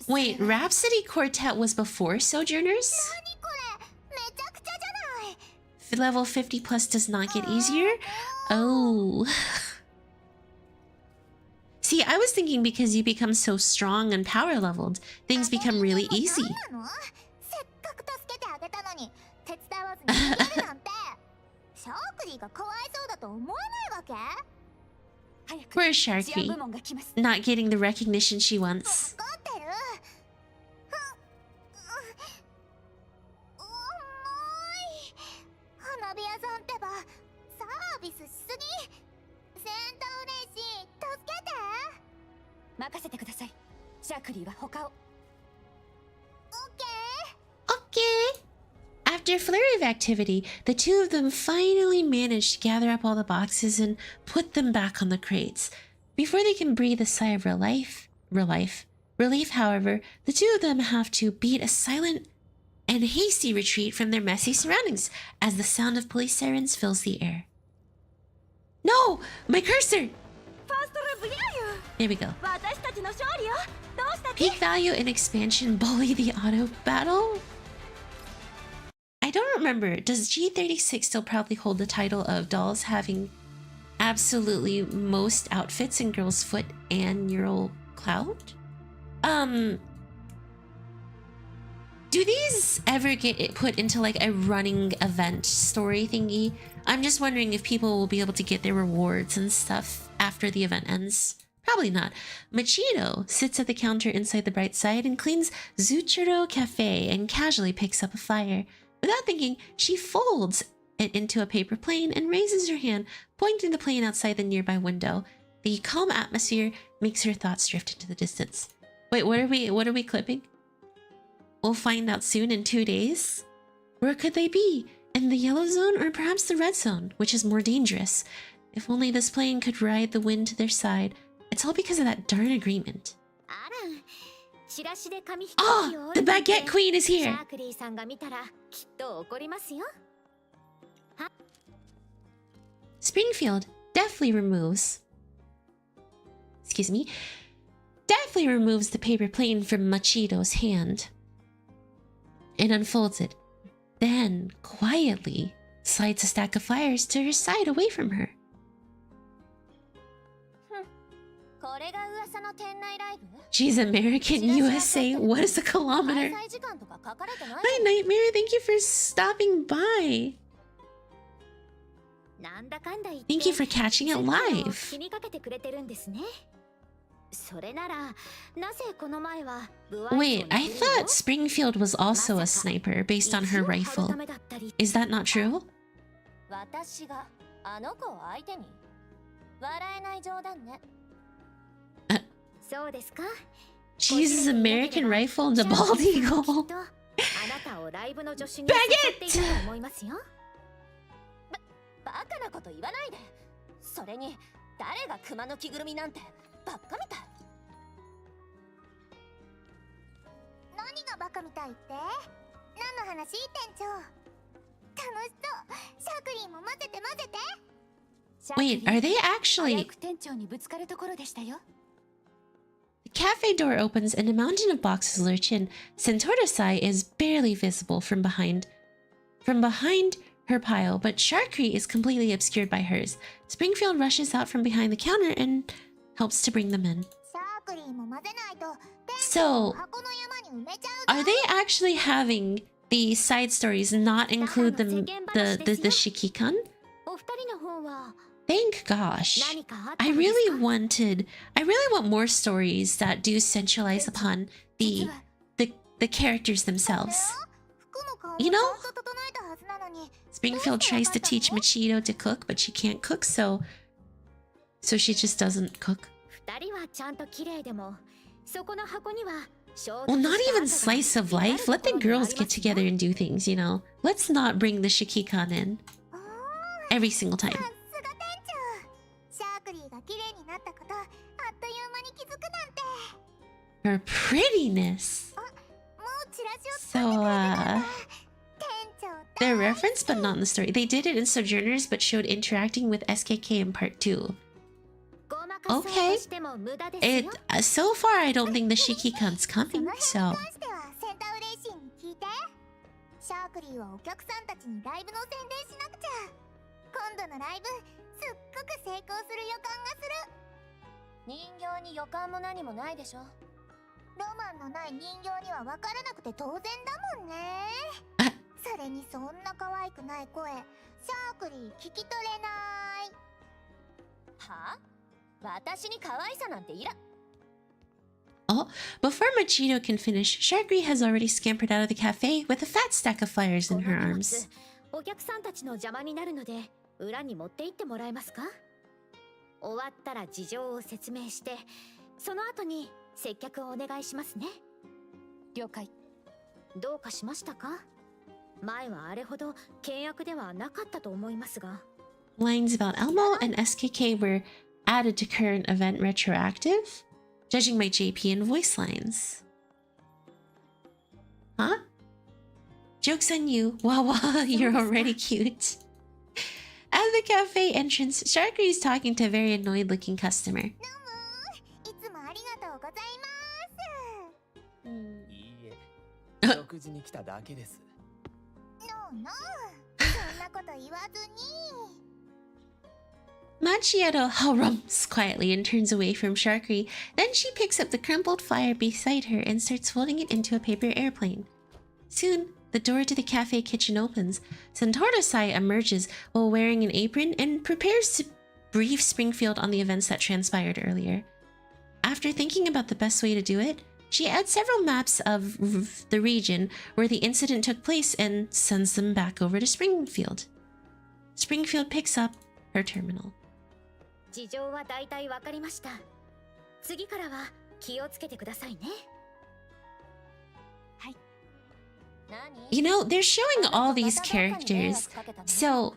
Wait, Rhapsody Quartet was before Sojourners? 何これ、めちゃくちゃじゃない。Level 50 plus does not get easier? Oh. See, I was thinking because you become so strong and power leveled, things become really easy. せっかく助けてあげたのに手伝わずに逃げるなんて。シャークリーがかわいそうだと思わないわけ？ Where's Sharky? Not getting the recognition she wants. 分かってる。重い。花火屋さんってばサービスしすぎ。センターレイシー助けて。任せてください。シャークリーは他を。オッケー。 Okay. After a flurry of activity, the two of them finally manage to gather up all the boxes and put them back on the crates. Before they can breathe a sigh of relief, however, the two of them have to beat a silent and hasty retreat from their messy surroundings as the sound of police sirens fills the air. No! My cursor! There we go. Peak value and expansion bully the auto battle? I don't remember. Does G36 still proudly hold the title of dolls having absolutely most outfits in Girl's Foot and Neural Cloud? Do these ever get put into like a running event story thingy? I'm just wondering if people will be able to get their rewards and stuff after the event ends. Probably not. Macheeto sits at the counter inside the bright side and cleans Zuchiro Cafe and casually picks up a fire. Without thinking, she folds it into a paper plane and raises her hand, pointing the plane outside the nearby window. The calm atmosphere makes her thoughts drift into the distance. Wait, what are we clipping? We'll find out soon in 2 days. Where could they be? In the yellow zone or perhaps the red zone, which is more dangerous? If only this plane could ride the wind to their side. It's all because of that darn agreement. Oh, the Baguette Queen is here! Springfield deftly removes the paper plane from Machieto's hand and unfolds it, then quietly slides a stack of flyers to her side away from her. She's American USA. What is a kilometer? Hi, Nightmare. Thank you for stopping by. Thank you for catching it live. Wait, I thought Springfield was also a sniper based on her rifle. Is that not true? She uses American rifle and a bald eagle. Baguette! Wait, are they actually... The cafe door opens and a mountain of boxes lurch in. Sentorosai is barely visible from behind her pile, but Sharkry is completely obscured by hers. Springfield rushes out from behind the counter and helps to bring them in. So, are they actually having the side stories not include the Shikikan? Thank gosh. I really want more stories that do centralize upon the characters themselves. You know? Springfield tries to teach Macheeto to cook, but she can't cook, so she just doesn't cook. Well, not even slice of life. Let the girls get together and do things, you know? Let's not bring the Shikikan in every single time. Her prettiness. So, They're referenced but not in the story. They did it in Sojourners but showed interacting with SKK in part 2. Okay. So far I don't think the Shikikan's coming, so... シャークリーはお客さんたちにライブの宣伝しなくちゃ。今度のライブすっごく成功する予感がする。人形に予感も何もないでしょ。ロマンのない人形には分からなくて当然だもんね。それにそんな可愛くない声、シャークリー聞き取れない。は？私に可愛さなんていら。 Oh, before Macheeto can finish, Sharkry has already scampered out of the cafe with a fat stack of flyers in her arms. お客さんたちの邪魔になるので裏に持って行ってもらえますか？終わったら事情を説明して、その後に接客をお願いしますね。了解。どうかしましたか？前はあれほど険悪ではなかったと思いますが。Lines about Elmo and SKK were added to current event retroactive? Judging by JP and voice lines. Huh? Joke's on you. WaWa, you're already cute. At the cafe entrance, Sharkry is talking to a very annoyed looking customer. いつもありがとうございます。いいえ、食事に来ただけです。ノーノー、そんなこと言わずに。 Machiatto harums quietly and turns away from Sharkry. Then she picks up the crumpled flyer beside her and starts folding it into a paper airplane. Soon, the door to the cafe kitchen opens. Santorodasai emerges while wearing an apron and prepares to brief Springfield on the events that transpired earlier. After thinking about the best way to do it, she adds several maps of the region where the incident took place and sends them back over to Springfield. Springfield picks up her terminal. 事情は大体わかりました。次からは気をつけてくださいね。はい。You know, they're showing all these characters, so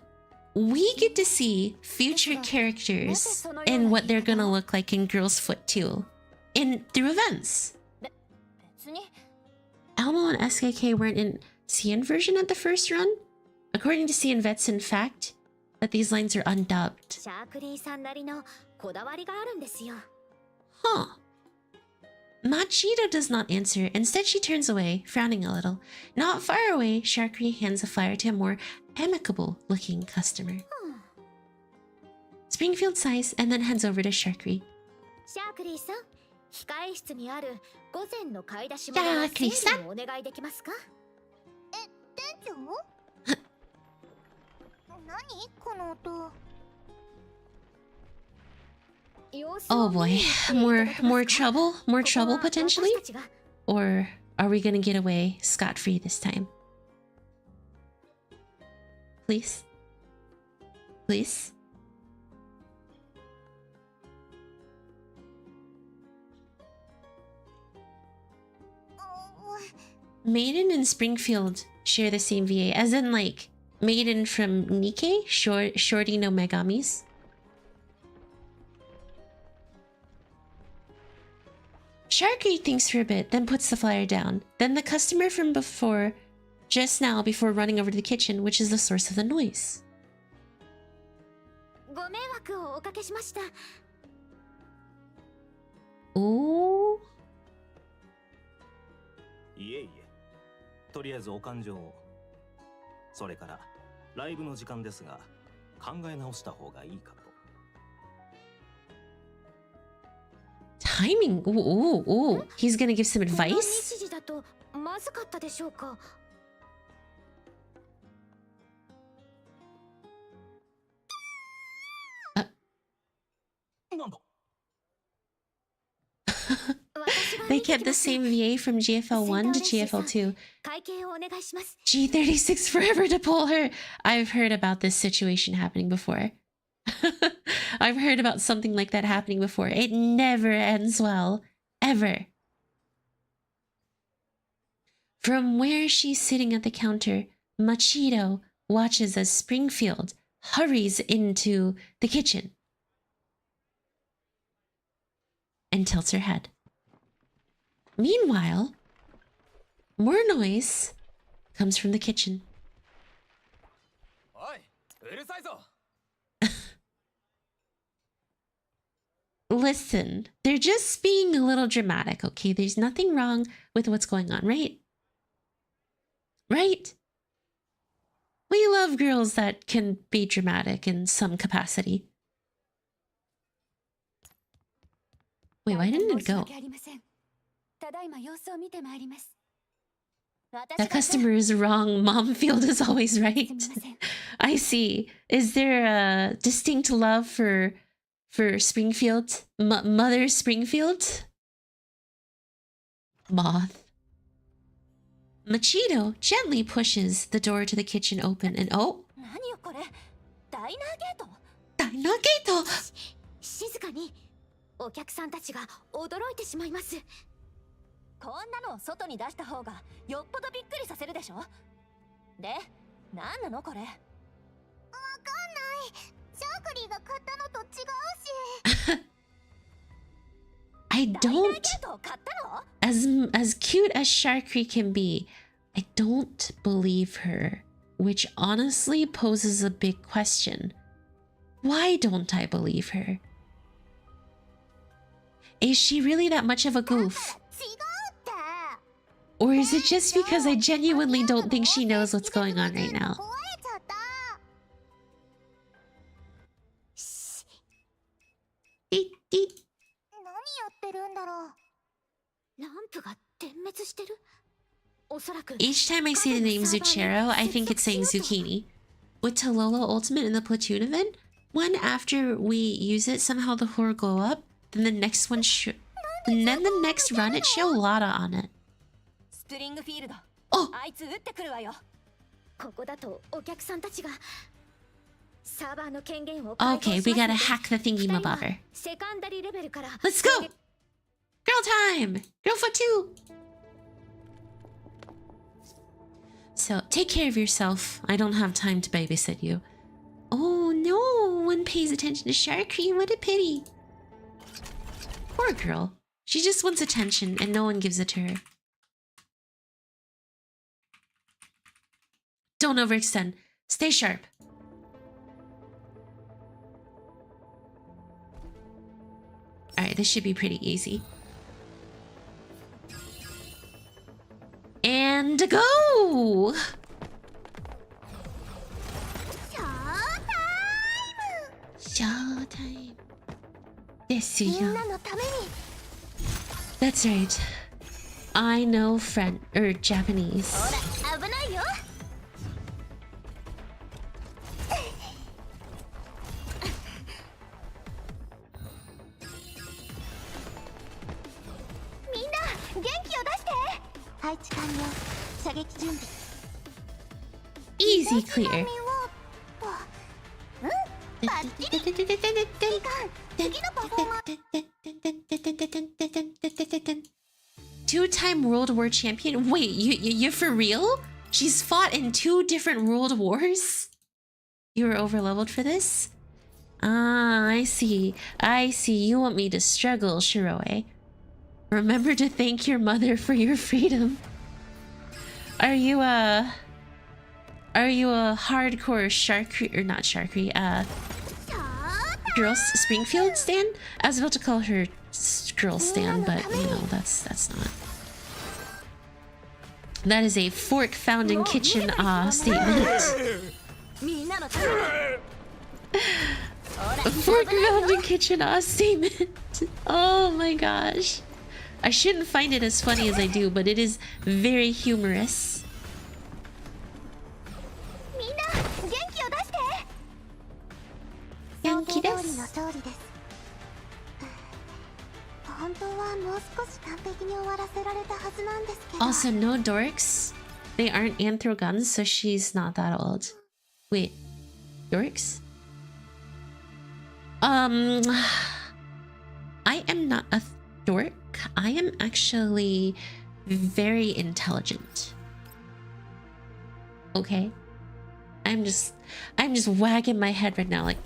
we get to see future characters and what they're gonna look like in Girls Foot 2 through events. Elmo and SKK weren't in CN version at the first run. According to CN Vets, in fact, that these lines are undubbed. Huh. Macheeto does not answer. Instead, she turns away, frowning a little. Not far away, Sharkry hands a flyer to a more amicable-looking customer. Springfield sighs and then hands over to Sharkry. Sharkry-san, 控え室にある午前の買い出し物の整理をお願いできますか？店長？何この音。 Oh boy, more trouble? More trouble potentially? Or are we gonna get away scot-free this time? Please? Please? Maiden and Springfield share the same VA, as in like Maiden from Nikkei, Shorty no Megamis. Sharkry thinks for a bit, then puts the flyer down. Then the customer from before, just now before running over to the kitchen, which is the source of the noise. Ooh. いえいえ。とりあえずお勘定を。それからライブの時間ですが、考え直した方がいいかと。 Timing. Ooh. He's gonna give some advice. They kept the same VA from GFL1 to GFL2. G36 forever to pull her. I've heard about this situation happening before. I've heard about something like that happening before. It never ends well. Ever. From where she's sitting at the counter, Macheeto watches as Springfield hurries into the kitchen and tilts her head. Meanwhile, more noise comes from the kitchen. Listen, they're just being a little dramatic, okay? There's nothing wrong with what's going on, right? Right? We love girls that can be dramatic in some capacity. Wait, why didn't it go? That customer is wrong. Mom field is always right. I see. Is there a distinct love for Springfield? Mother Springfield? Moth. Macheeto gently pushes the door to the kitchen open and oh! Diner gate! 静かにお客さんたちが驚いてしまいます。こんなのを外に出した方がよっぽどびっくりさせるでしょ。で、なんなのこれ。わかんない。シャークリーが買ったのと違うし。I don't. As cute as Sharkry can be, I don't believe her, which honestly poses a big question. Why don't I believe her? Is she really that much of a goof? Or is it just because I genuinely don't think she knows what's going on right now? Eat, eat. Each time I see the name Zuchero, I think it's saying zucchini. With Talolo Ultimate in the platoon event, when after we use it, somehow the horror glow up, then the next one and then the next run it show Lada on it. Oh! Okay, we gotta hack the thingy-mabobber. Let's go! Girl time! Girl for two! So, take care of yourself. I don't have time to babysit you. Oh no, one pays attention to Sharkry, what a pity. Poor girl. She just wants attention and no one gives it to her. Don't overextend. Stay sharp. Alright, this should be pretty easy. And go! Showtime. That's right. I know French or Japanese. Easy clear. Two-time World War champion? Wait, you're for real? She's fought in 2 different world wars? You were overleveled for this? Ah, I see. I see. You want me to struggle, Shiroe. Remember to thank your mother for your freedom. Are you a hardcore Sharkry or not Sharkry? Girl Springfield stan? I was about to call her girl stan, but you know that's not. That is a fork found in kitchen statement. A fork found in kitchen statement. Oh my gosh. I shouldn't find it as funny as I do, but it is very humorous. Genki desu. Also, no dorks. They aren't anthro guns, so she's not that old. Wait, dorks? I am not a dork. I am actually very intelligent. Okay? I'm just wagging my head right now like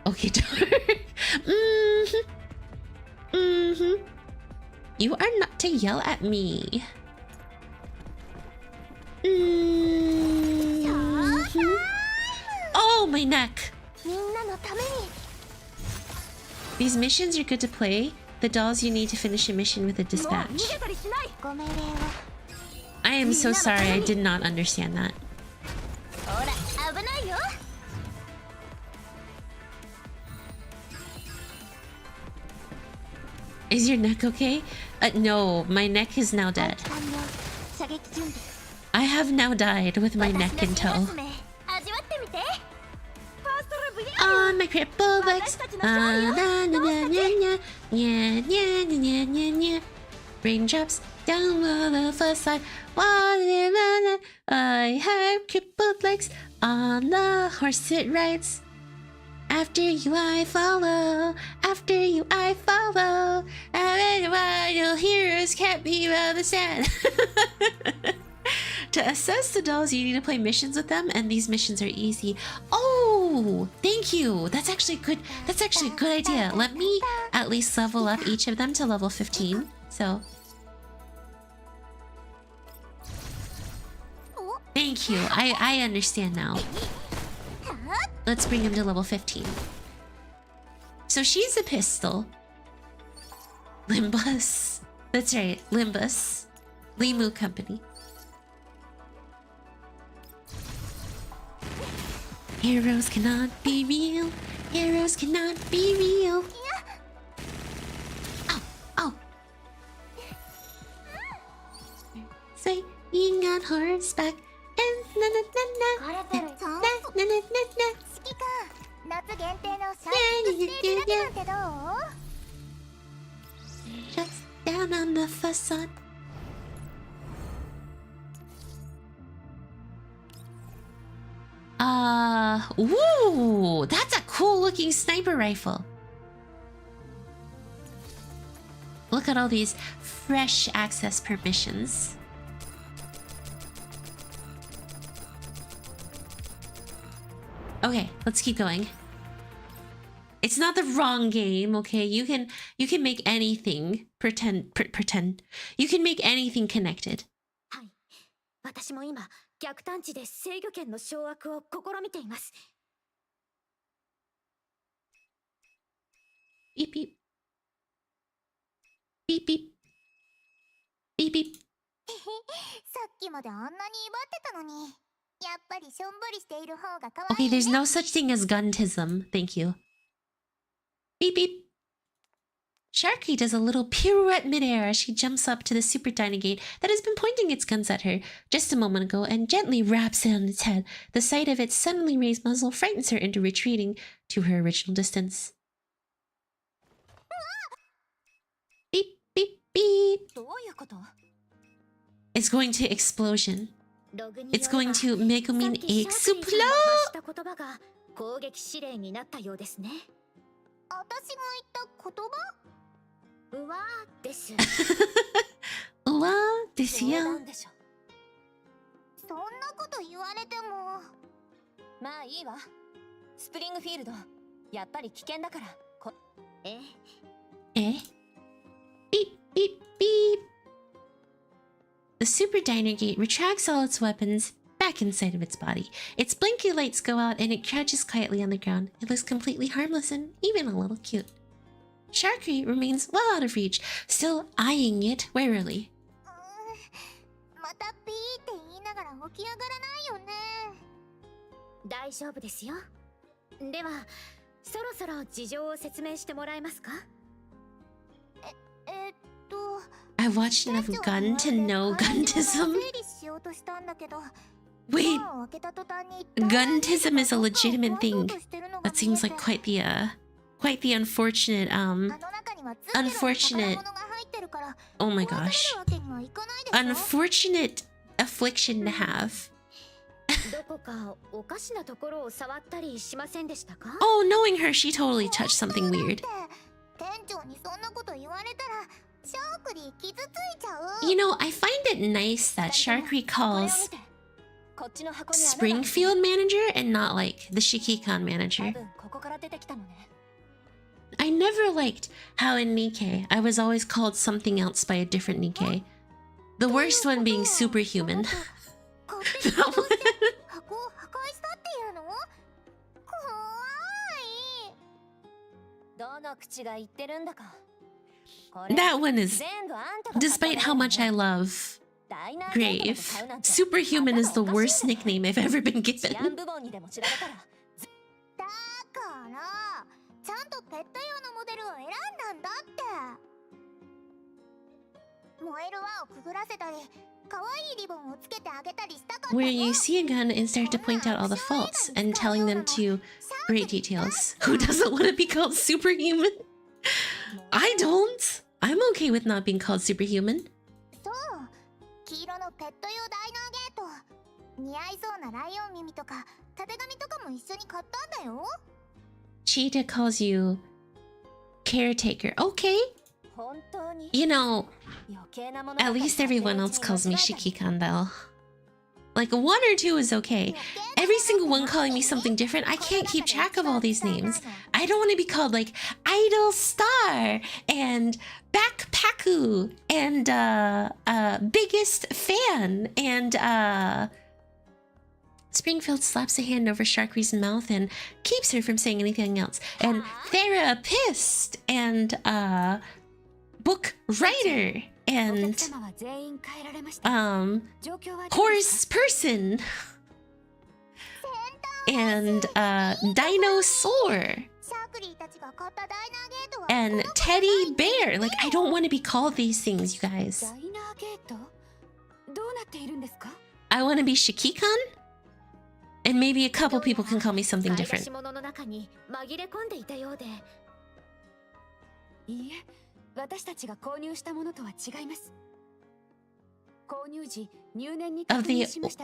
Okay, dork. You are not to yell at me. Oh, my neck. These missions are good to play. The dolls you need to finish a mission with a dispatch. I am so sorry, I did not understand that. Is your neck okay? No, my neck is now dead. I have now died with my neck in tow. On my crippled legs. Raindrops down the facade. I have crippled legs. On the horse it rides. After you I follow. After you I follow. Your heroes can't be by the sand. To assess the dolls, you need to play missions with them, and these missions are easy. Oh, thank you. That's actually good. That's actually a good idea. Let me at least level up each of them to level 15. So, thank you. I understand now. Let's bring him to level 15. So she's a pistol. Limbus. That's right, Limbus. Limu Company. Heroes cannot be real. Heroes cannot be real. Oh, oh. Swinging on horseback. And na na na na. Na na na na na. Just down on the facade. Ooh, that's a cool looking sniper rifle. Look at all these fresh access permissions. Okay, let's keep going. It's not the wrong game, okay? You can make anything pretend. You can make anything connected. 私も今逆探知で制御権の掌握を試みています。Beep beep. Beep beep. Beep beep. さっきまであんなに威張ってたのに、やっぱりしょんぼりしている方が可愛い Okay, ね。 there's no such thing as guntism. Thank you. Beep beep. Sharky does a little pirouette midair as she jumps up to the super dynagate that has been pointing its guns at her just a moment ago and gently raps it on its head. The sight of its suddenly raised muzzle frightens her into retreating to her original distance. Beep, beep, beep. It's going to explosion. It's going to Megumin explode. 攻撃指令になったようですね。私が言った言葉？うわーです。うわーですよ。そんなこと言われても。まあいいわ。スプリングフィールド、やっぱり危険だから。え？ Beep, beep, beep. The super dynagate retracts all its weapons back inside of its body. Its blinky lights go out and it crouches quietly on the ground. It looks completely harmless and even a little cute. Sharky remains well out of reach, still eyeing it warily. またピーって言いながら起き上がらないよね。大丈夫ですよ。では、そろそろ事情を説明してもらえますか？I watched enough gun to know guntism. Wait, guntism is a legitimate thing. That seems like quite the unfortunate oh my gosh, unfortunate affliction to have. Oh, knowing her, she totally touched something weird. You know, I find it nice that Sharky calls Springfield manager and not like the Shikikan manager. I never liked how in Nikkei I was always called something else by a different Nikkei. The worst one being superhuman. That one. That one is, despite how much I love Grave, Superhuman is the worst nickname I've ever been given. Where you see a gun and start to point out all the faults and telling them to great details. Who doesn't want to be called superhuman? I don't. I'm okay with not being called superhuman. Cheetah calls you caretaker. Okay. You know, at least everyone else calls me Shikikan though. Like 1 or 2 is okay. Every single one calling me something different, I can't keep track of all these names. I don't want to be called like Idol Star and Backpacku and biggest fan and Springfield slaps a hand over Sharkree's mouth and keeps her from saying anything else. And therapist and book writer and horse person and dinosaur and teddy bear. Like, I don't want to be called these things, you guys. I want to be Shikikan, and maybe a couple people can call me something different.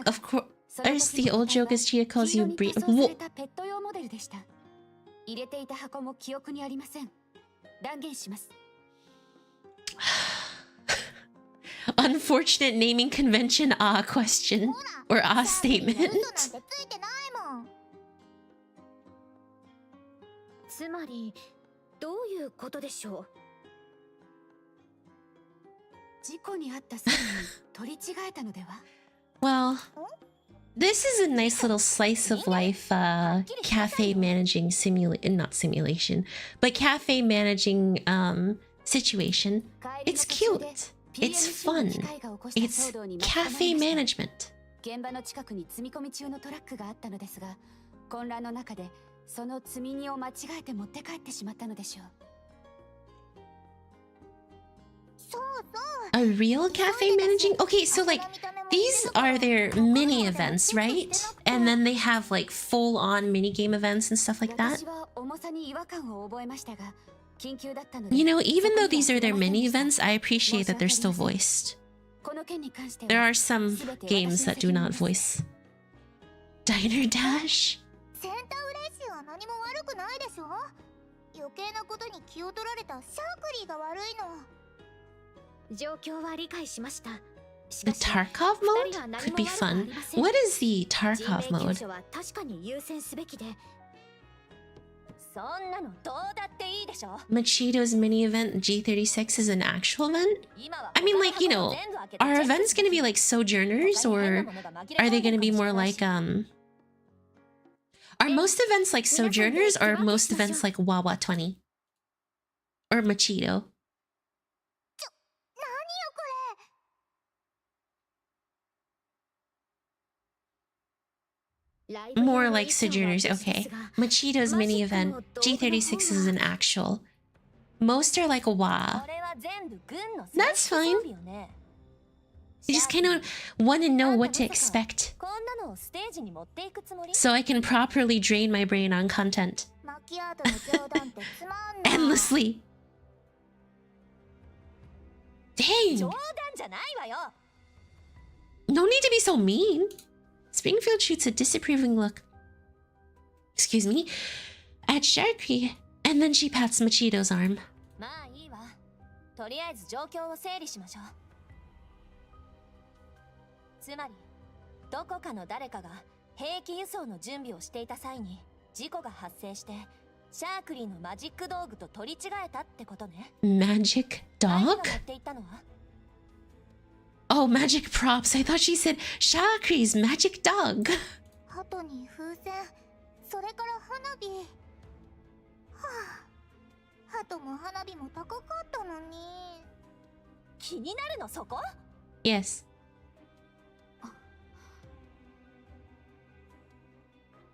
Of course, the old joke is Chia calls you Unfortunate naming convention question or statement. Well, this is a nice little slice of life cafe managing not simulation, but cafe managing situation. It's cute. It's fun. It's cafe management. A real cafe managing? Okay, so like these are their mini events, right? And then they have like full-on mini-game events and stuff like that. You know, even though these are their mini events, I appreciate that they're still voiced. There are some games that do not voice. Diner Dash? The Tarkov mode could be fun. What is the Tarkov mode? Macheeto's mini event G36 is an actual event? I mean, like, you know, are events gonna be like Sojourners, or are they gonna be more like, are most events like Sojourners, or are most events like WaWa 20? Or Macheeto? More like Sojourners, okay. Macheeto's mini event, G36 is an actual. Most are like a WA. That's fine. I just kind of want to know what to expect, so I can properly drain my brain on content. Endlessly. Dang! No need to be so mean. Springfield shoots a disapproving look, excuse me, at Sharkree, and then she pats Macheeto's arm. シャークリーのマジック道具と取り違えたってことね。 Magic 何が dog? 持っていったのは？ Oh, magic props. I thought she said Shakri's magic dog. 鳩に風船、それから花火。はあ、鳩も花火も高かったのに。気になるのそこ？ Yes.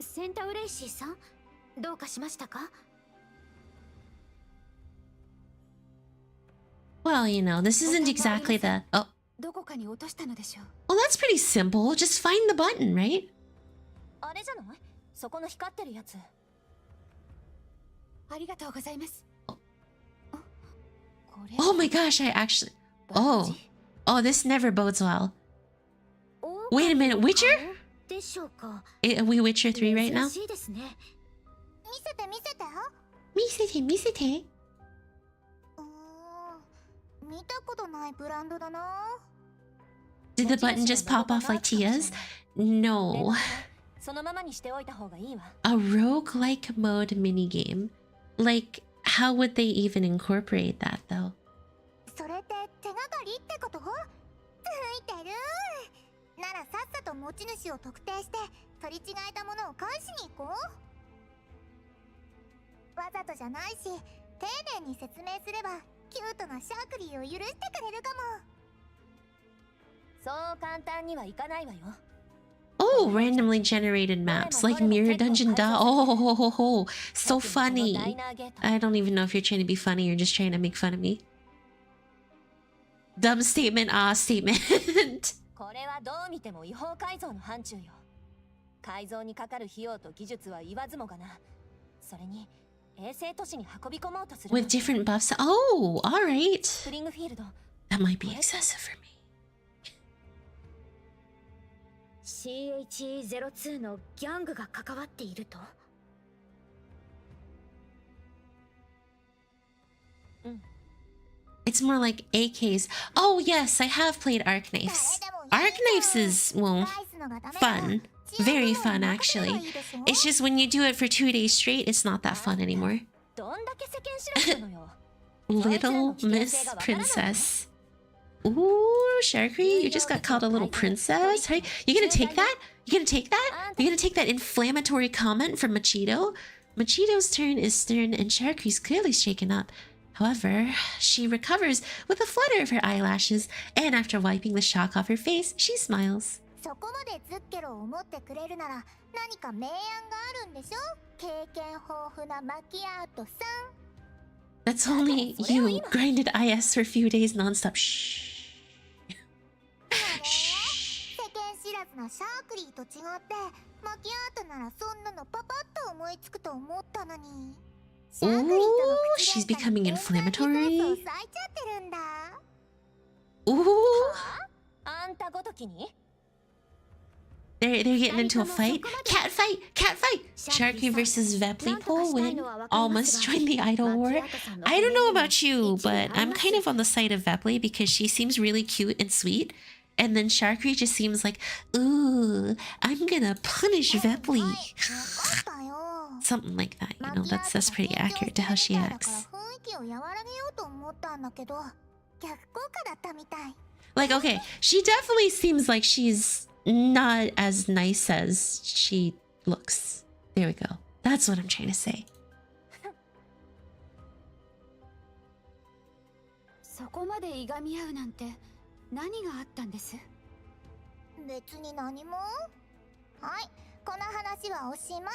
センタウレイシーさん、どうかしましたか？ Well, you know, this isn't exactly the... Oh. どこかに落としたのでしょう。 Well, that's pretty simple. Just find the button, right? あれじゃない？そこの光ってるやつ。ありがとうございます。Oh my gosh, I actually... Oh. Oh, this never bodes well. Wait a minute, Witcher? でしょうか。 Are we Witcher 3 right now? 珍しいですね。見せて見せて。見せて見せて。見たことないブランドだな。 Did the button just pop off like Tia's? No. そのままにしておいた方がいいわ。 A roguelike mode minigame. Like, how would they even incorporate that though? それって手がかりってこと？ついてる。ならさっさと持ち主を特定して取り違えたものを返しに行こう。わざとじゃないし、丁寧に説明すればキュートなシャークリーを許してくれるかも。そう簡単にはいかないわよ。 Oh, randomly generated maps like Mirror Dungeon da. Oh, so funny. I don't even know if you're trying to be funny or just trying to make fun of me. Dumb statement, statement. これはどう見ても違法改造の範疇よ。改造にかかる費用と技術は言わずもがな。それに衛星都市に運び込もうとする。 With different buffs. Oh, alright. スプリングフィールド。 That might be excessive for me. CHE02 のギャングが関わっていると？ It's more like AKs. Oh yes, I have played Arc Knives. Arc Knives is, well, fun. Very fun actually. It's just when you do it for 2 days straight, it's not that fun anymore. Little Miss Princess. Ooh, Sharkry, you just got called a little princess. Hey, you gonna take that? You gonna take that? You gonna take that inflammatory comment from Macheeto? Macheeto's turn is stern and Sharkry's clearly shaken up. However, she recovers with a flutter of her eyelashes, and after wiping the shock off her face, she smiles. そこまでズッケロを思ってくれるなら何か名案があるんでしょ？経験豊富なマキアートさん。 That's only you grinded IS for a few days nonstop. Shh. 世間知らずなシャークリーと違ってマキアートならそんなのパパッと思いつくと思ったのに。 Ooh, she's becoming inflammatory. Ooh. They're getting into a fight. Cat fight! Cat fight! Sharky versus Vepli will win. All must join the idol war. I don't know about you, but I'm kind of on the side of Vepli because she seems really cute and sweet. And then Sharky just seems like, ooh, I'm gonna punish Vepli. Something like that, you know, that's pretty accurate to how she acts. Like, okay, she definitely seems like she's not as nice as she looks. There we go. That's what I'm trying to say. そこまでいがみ合うなんて何があったんです？別に何も。はい、この話はおしまい。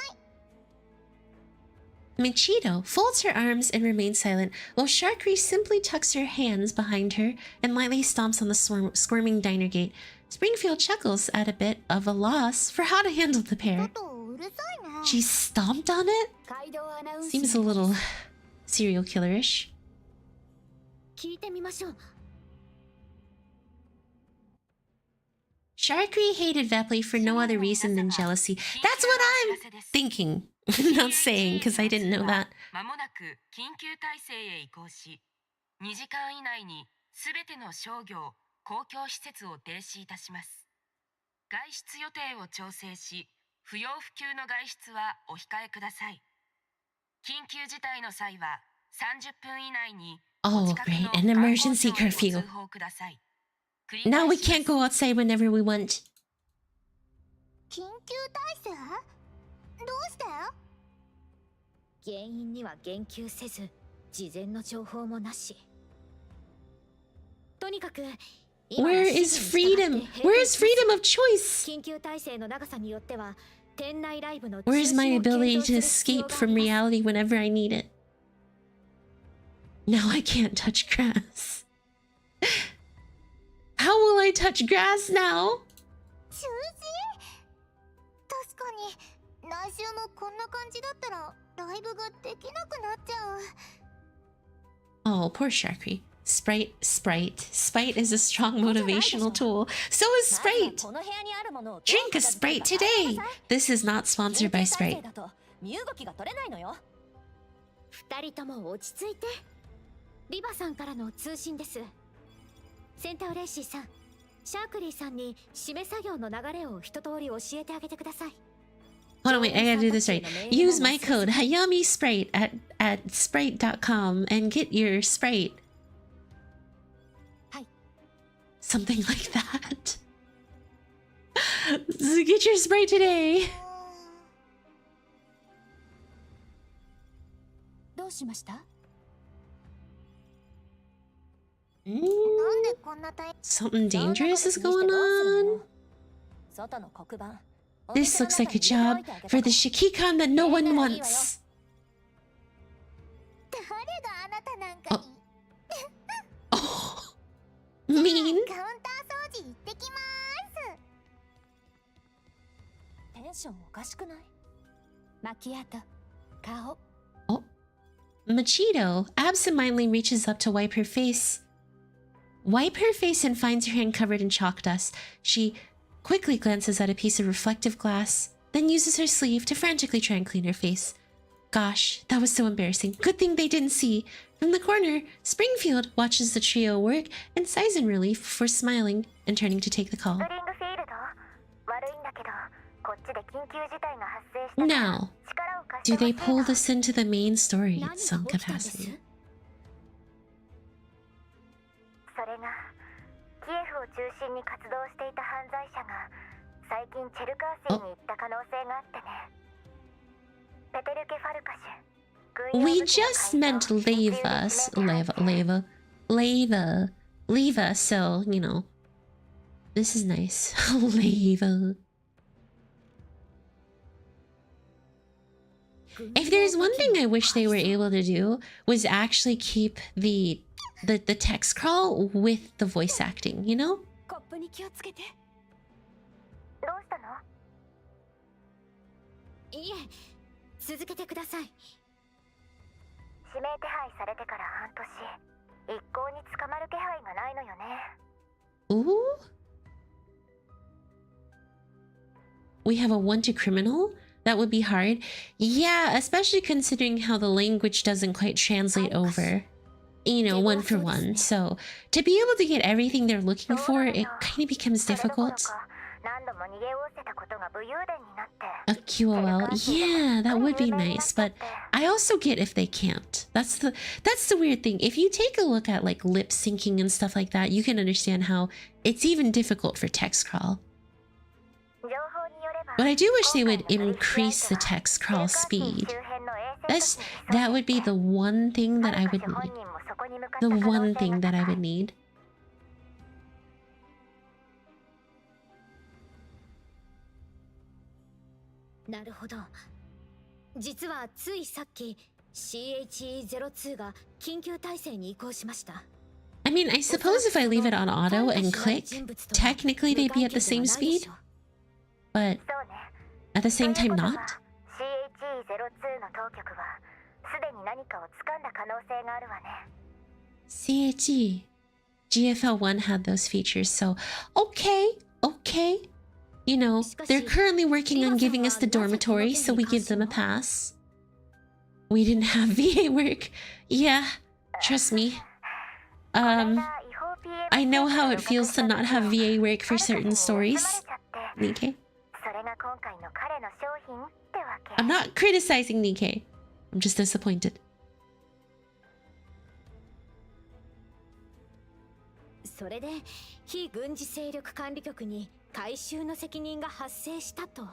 Macheeto folds her arms and remains silent, while Sharkry simply tucks her hands behind her and lightly stomps on the squirming diner gate. Springfield chuckles at a bit of a loss for how to handle the pair. She stomped on it? Seems a little serial killerish. 聞いてみましょう。 Sharkry hated Vepli for no other reason than jealousy. That's what I'm thinking. Not saying, because I didn't know that. まもなく緊急体制へ移行し、2時間以内にすべての商業、公共施設を停止いたします。外出予定を調整し、不要不急の外出はお控えください。緊急事態の際は30分以内に Oh, great. An emergency curfew. Now we can't go outside whenever we want. 緊急体制？どうして？原因には言及せず、事前の情報もなし。とにかく、Where is freedom? Where is freedom of choice? 緊急体制の長さによっては、店内ライブの Where's my ability to escape from reality whenever I need it? Now I can't touch grass. How will I touch grass now? 中止？確かに来週もこんな感じだったらライブができなくなっちゃう。Oh, poor Sharky. Spite is a strong motivational tool. So is Sprite. Drink a Sprite today. This is not sponsored by Sprite. 2人とも落ち着いて。リバさんからの通信です。センタウレイシーさん、シャークリーさんに締め作業の流れを一通り教えてあげてください。Hold on, wait, I gotta do this right. Use my code Hayami Sprite at sprite.com and get your Sprite. Something like that. Get your Sprite today. どうしました？ Something dangerous is going on. This looks like a job for the Shikikan that no one wants. Oh. Oh. Mean. Machiatto, Kao. Oh. Macheeto absentmindedly reaches up to wipe her face and finds her hand covered in chalk dust. She quickly glances at a piece of reflective glass, then uses her sleeve to frantically try and clean her face. Gosh, that was so embarrassing. Good thing they didn't see. From the corner, Springfield watches the trio work and sighs in relief before smiling and turning to take the call. Now, do they pull this into the main story in some capacity? それがキエフを中心に活動していた犯罪者が最近チェルカーセンに行った可能性があってね。ペテルケ・ファルカシュ。 We just meant Leva, so, you know, this is nice. Leva. If there's one thing I wish they were able to do was actually keep the text crawl with the voice acting, you know? どうしたの？いえ、続けてください。指名手配されてから半年、一向に捕まる気配がないのよね。Ooh? We have a wanted criminal? That would be hard. Yeah, especially considering how the language doesn't quite translate over, you know, one for one. So to be able to get everything they're looking for, it kind of becomes difficult. A QOL, yeah, that would be nice, but I also get if they can't. That's the weird thing. If you take a look at like lip syncing and stuff like that, you can understand how it's even difficult for text crawl. But I do wish they would increase the text crawl speed. That would be the one thing that I would need. The one thing that I would need. I mean, I suppose if I leave it on auto and click, technically they'd be at the same speed. But at the same time not? CHE. GFL1 had those features, so okay. You know, they're currently working on giving us the dormitory, so we give them a pass. We didn't have VA work. Yeah, trust me. I know how it feels to not have VA work for certain stories. Nikkei. I'm not criticizing Nikkei. I'm just disappointed. それで非軍事勢力管理局に回収の責任が発生したと。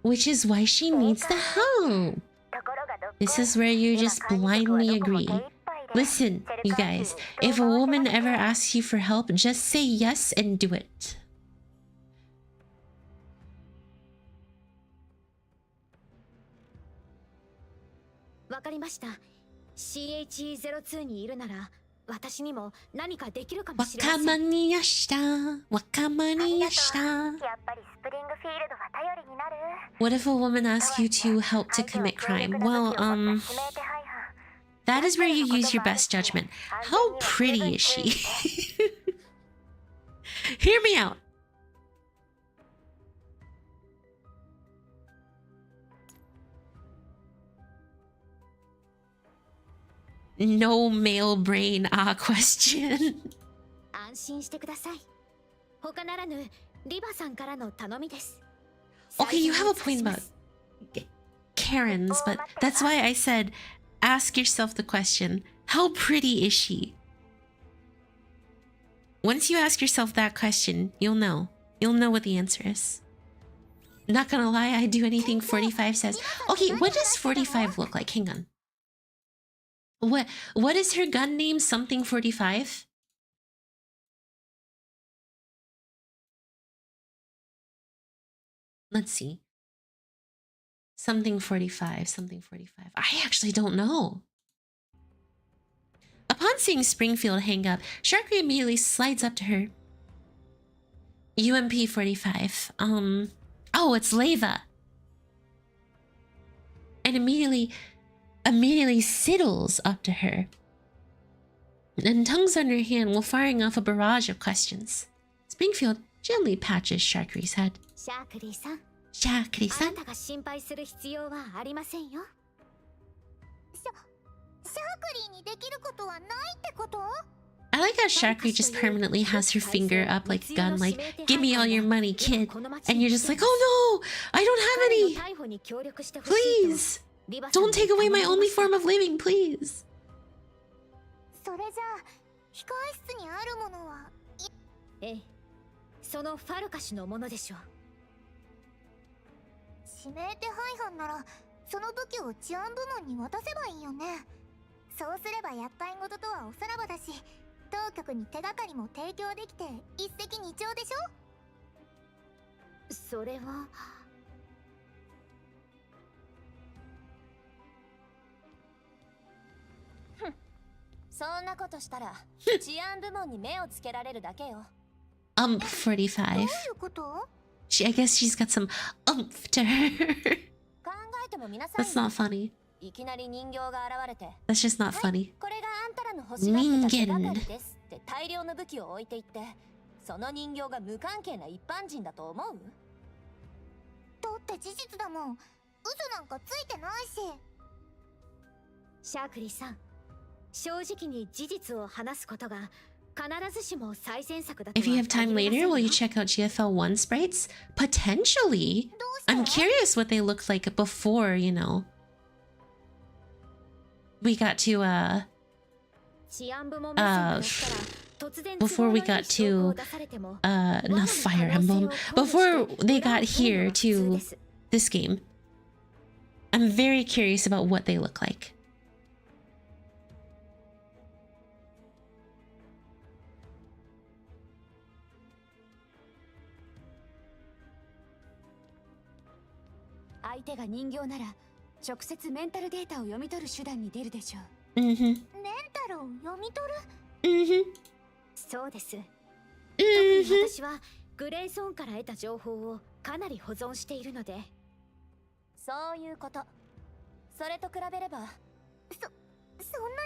Which is why she needs the help. This is where you just blindly agree. Listen, you guys, if a woman ever asks you for help, just say yes and do it. わかりました。CHE02 にいるなら私にも何かできるかもしれません。若者にやした。若者にやした。やっぱりスプリングフィールドは頼りになる。 What if a woman asks you to help to commit crime? Well, that is where you use your best judgment. How pretty is she? Hear me out. No male brain question. 安心してください。他ならぬリバさんからの頼みです。 Okay, you have a point about Karens, but that's why I said ask yourself the question, how pretty is she? Once you ask yourself that question, you'll know. You'll know what the answer is. Not gonna lie, I do anything 45 says. Okay, what does 45 look like? Hang on. What is her gun name? Something 45? Let's see. Something 45, something 45. I actually don't know. Upon seeing Springfield hang up, Sharkry immediately slides up to her. UMP 45. Oh, it's Leva. And immediately sidles up to her. And tongues under her hand while firing off a barrage of questions. Springfield gently patches Sharkry's head. Sharkry-san. Sharkry-san. あなたが心配する必要はありませんよ。シャークリーにできることはないってこと？ I like how Sharkry just permanently has her finger up like a gun, like, give me all your money, kid. And you're just like, oh no, I don't have any. Please, don't take away my only form of living, please. それじゃあ控室にあるものは？ええ、そのファルカ氏のものでしょう。指名手配犯ならその武器を治安部門に渡せばいいよね。そうすれば厄介事とはおさらばだし、当局に手がかりも提供できて一石二鳥でしょ。それは。そんなことしたら治安部門に目をつけられるだけよ。45. どういうこと？ I guess she's got some umph to her. 考えても皆さん That's not funny. いきなり人形が現れて、 That's just not funny. これがあんたらの欲しがってた手がかりですって大量の武器を置いていって、その人形が無関係な一般人だと思う？だって事実だもん。嘘なんかついてないし。シャークリーさん、正直に事実を話すことが必ずしも最善策だとは If you have time later, will you check out GFL1 sprites? Potentially. I'm curious what they looked like before, you know. We got to, before we got to, not Fire Emblem. Before they got here to this game. I'm very curious about what they look like. Mm-hmm. そうです。特に私はグレーゾーンから得た情報をかなり保存しているので。そういうこと。それと比べれば。そんな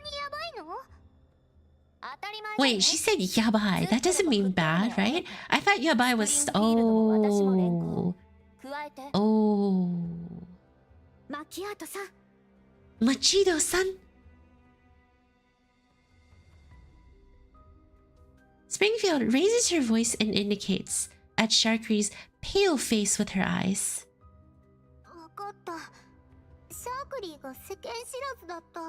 にやばいの？ Wait, she said yabai. That doesn't mean bad, right? I thought yabai was... Oh. Oh. Machiatto-san. Macheeto-san. Springfield raises her voice and indicates at Sharkry's pale face with her eyes. わかった。シャークリーが世間知らずだった。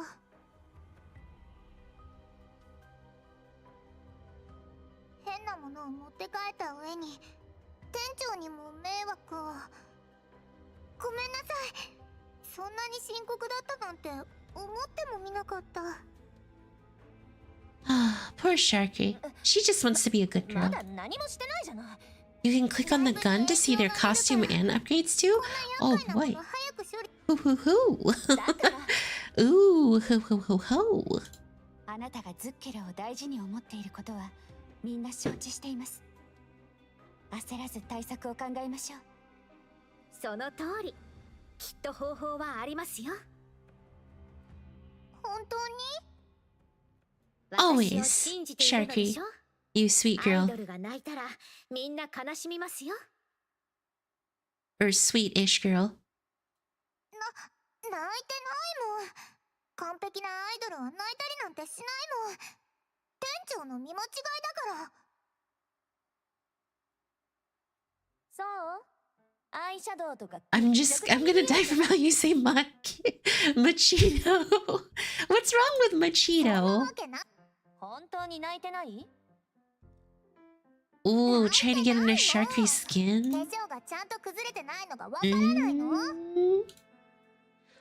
変なものを持って帰った上に店長にも迷惑を。ごめんなさい。そんなに深刻だったなんて思ってもみなかった。Ah, poor Sharky. She just wants to be a good girl. You can click on the gun to see their costume and upgrades too? Oh boy. Hoo hoo hoo. Ooh, hoo hoo hoo hoo. あなたがズッケラを大事に思っていることはみんな承知しています。焦らず対策を考えましょう。その通り。きっと方法はありますよ。本当に？ Always, Sharky. You sweet アイ girl. ドルが泣いたらみんな悲しみますよ。 Or sweet-ish girl. 泣いてないもん。完璧なアイドルは泣いたりなんてしないもん。店長の見間違いだから。そう？アイシャドウとか。I'm gonna die from how you say Macheeto. What's wrong with Macheeto? 本当に泣いてない？ Ooh, trying to get into Sharky's skin? 化粧がちゃんと崩れてないのがわからないの？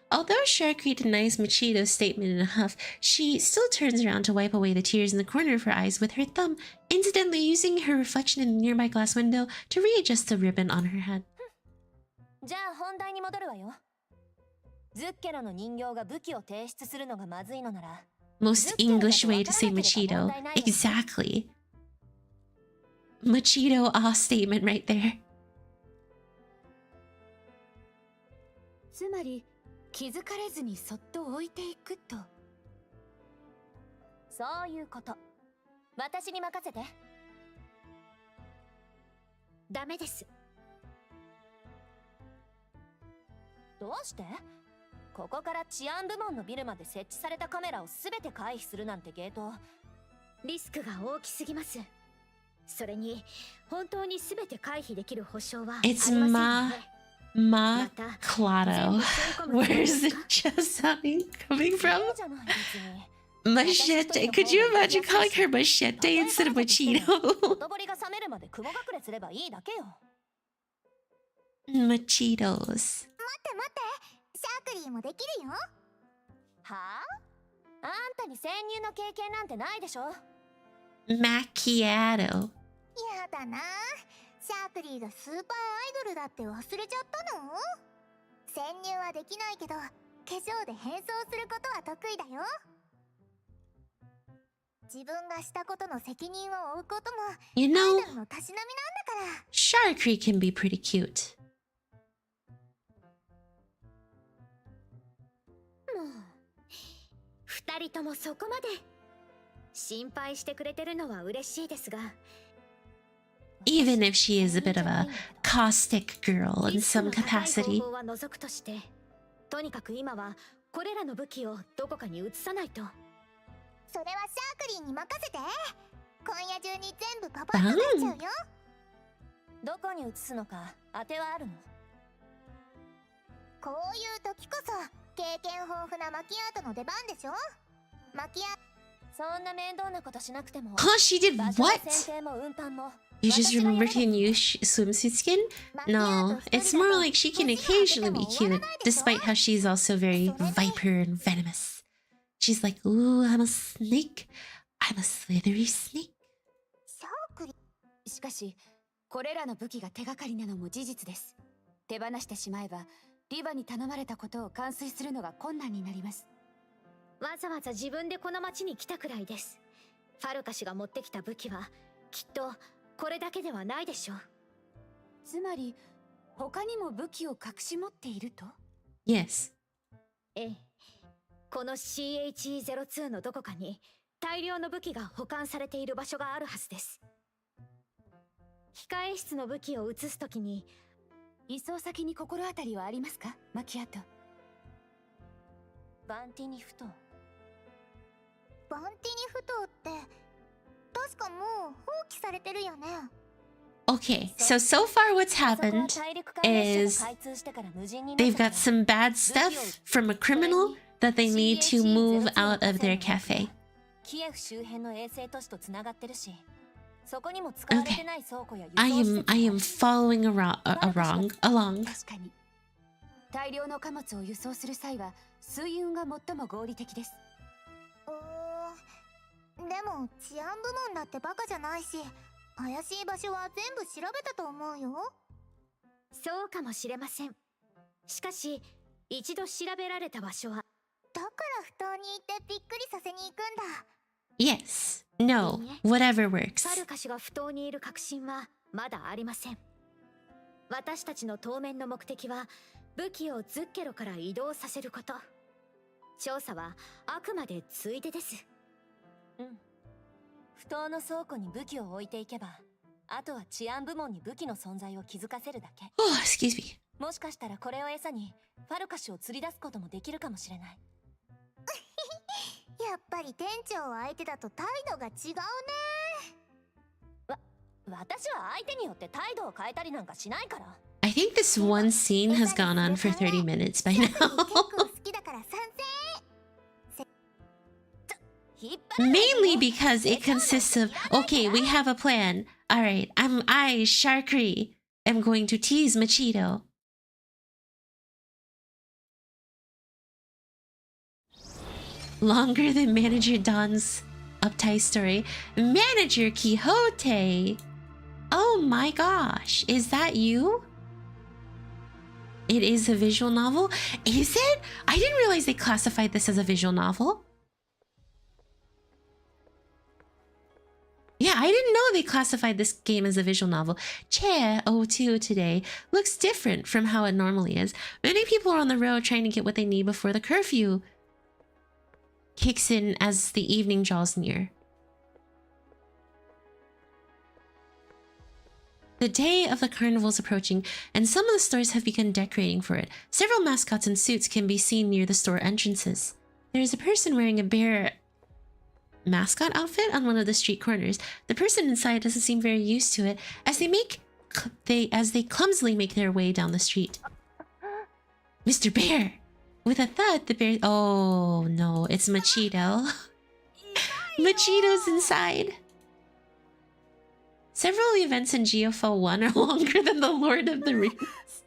Although Sharky denies Macheeto's statement in a huff, she still turns around to wipe away the tears in the corner of her eyes with her thumb, incidentally using her reflection in the nearby glass window to readjust the ribbon on her head. じゃあ本題に戻るわよ。ズッケロの人形が武器を提出するのがまずいのなら。Most English way to say Macheeto. Exactly. Macheeto statement right there. つまり気づかれずにそっと置いていくと。そういうこと。私に任せて。ダメです。どうして？ここから治安部門のビルまで設置されたカメラをすべて回避するなんてゲート。リスクが大きすぎます。それに本当にすべて回避できる保証はありませ It's んよ Ma ね。 Clado. Where's the chest sounding coming from? Machete. Could you imagine calling her Machete instead of Macheeto? ほとぼりが冷めるまで雲隠れすればいいだけよ。Macheetos. 待って待って、シャークリーもできるよ。はあ？あんたに潜入の経験なんてないでしょ。Machiatto. やだな。シャークリーがスーパーアイドルだって忘れちゃったの？潜入はできないけど、化粧で変装することは得意だよ。自分がしたことの責任を負うことも、 You アイ know, ドルのたしなみなんだから。 Sharky can be pretty cute. もう二人ともそこまで心配してくれてるのは嬉しいですが、 Even if she is a bit of a caustic girl in some リスクの高い capacity. 方法は除くとして、とにかく今はこれらの武器をどこかに移さないと。それはシャークリーに任せて。今夜中に全部パパッと出しちゃうよ。どこに移すのか当てはあるの？こういう時こそ経験豊富なマキアートの出番でしょ。マキア、そんな面倒なことしなくても。 Huh? She did 場所の what? 選定も運搬も。 You just remembered her new swimsuit skin? No, it's more like she can occasionally be cute, despite how she's also very viper and venomous. She's like, ooh, I'm a snake. I'm a slithery snake. シャークリー。しかしこれらの武器が手がかりなのも事実です。手放してしまえばリヴァに頼まれたことを完遂するのが困難になります。わざわざ自分でこの町に来たくらいです。ファルカ氏が持ってきた武器はきっとこれだけではないでしょう。つまり他にも武器を隠し持っていると？ Yes. ええ、この CHE02 のどこかに大量の武器が保管されている場所があるはずです。控え室の武器を移すときに移送先に心当たりはありますか、マキアト？バンティニフト。バンティニフトって確かもう放棄されてるよね。 Okay, so far what's happened is they've got some bad stuff from a criminal that they need to move out of their cafe. キエフ周辺の衛星都市とつながってるし、そこにも使われてない倉庫や輸送 I 施設 am following along. 確かに大量の貨物を輸送する際は水運が最も合理的です。でも治安部門だってバカじゃないし、怪しい場所は全部調べたと思うよ。そうかもしれません。しかし一度調べられた場所はだから不当に行ってびっくりさせに行くんだ。 Yes, no, whatever フ works. ァルカ氏が不当にいる確信はまだありません。私たちの当面の目的は武器をズッケロから移動させること。調査はあくまでついでです。うん。不当の倉庫に武器を置いていけば、あとは治安部門に武器の存在を気づかせるだけ。Oh, excuse me. もしかしたらこれを餌にファルカ氏を釣り出すこともできるかもしれない。やっぱり店長相手だと態度が違うね。私は相手によって態度を変えたりなんかしないから。I think this one scene has gone on for 30 minutes by now. 好きだから賛成。 Mainly because it consists of, okay, we have a plan. All right, I, Sharkry, am going to tease Macheeto. Longer than Manager Don's uptight story. Manager Quixote! Oh my gosh, is that you? It is a visual novel? Is it? I didn't realize they classified this as a visual novel. Yeah, I didn't know they classified this game as a visual novel. Chair 02 today looks different from how it normally is. Many people are on the road trying to get what they need before the curfew kicks in as the evening draws near. The day of the carnival is approaching, and some of the stores have begun decorating for it. Several mascots in suits can be seen near the store entrances. There is a person wearing a bear mascot outfit on one of the street corners. The person inside doesn't seem very used to it as they clumsily make their way down the street. Mr. Bear! With a thud, the bear... Oh no, it's Macheeto. Macheeto's inside. Several events in GFL1 are longer than the Lord of the Rings.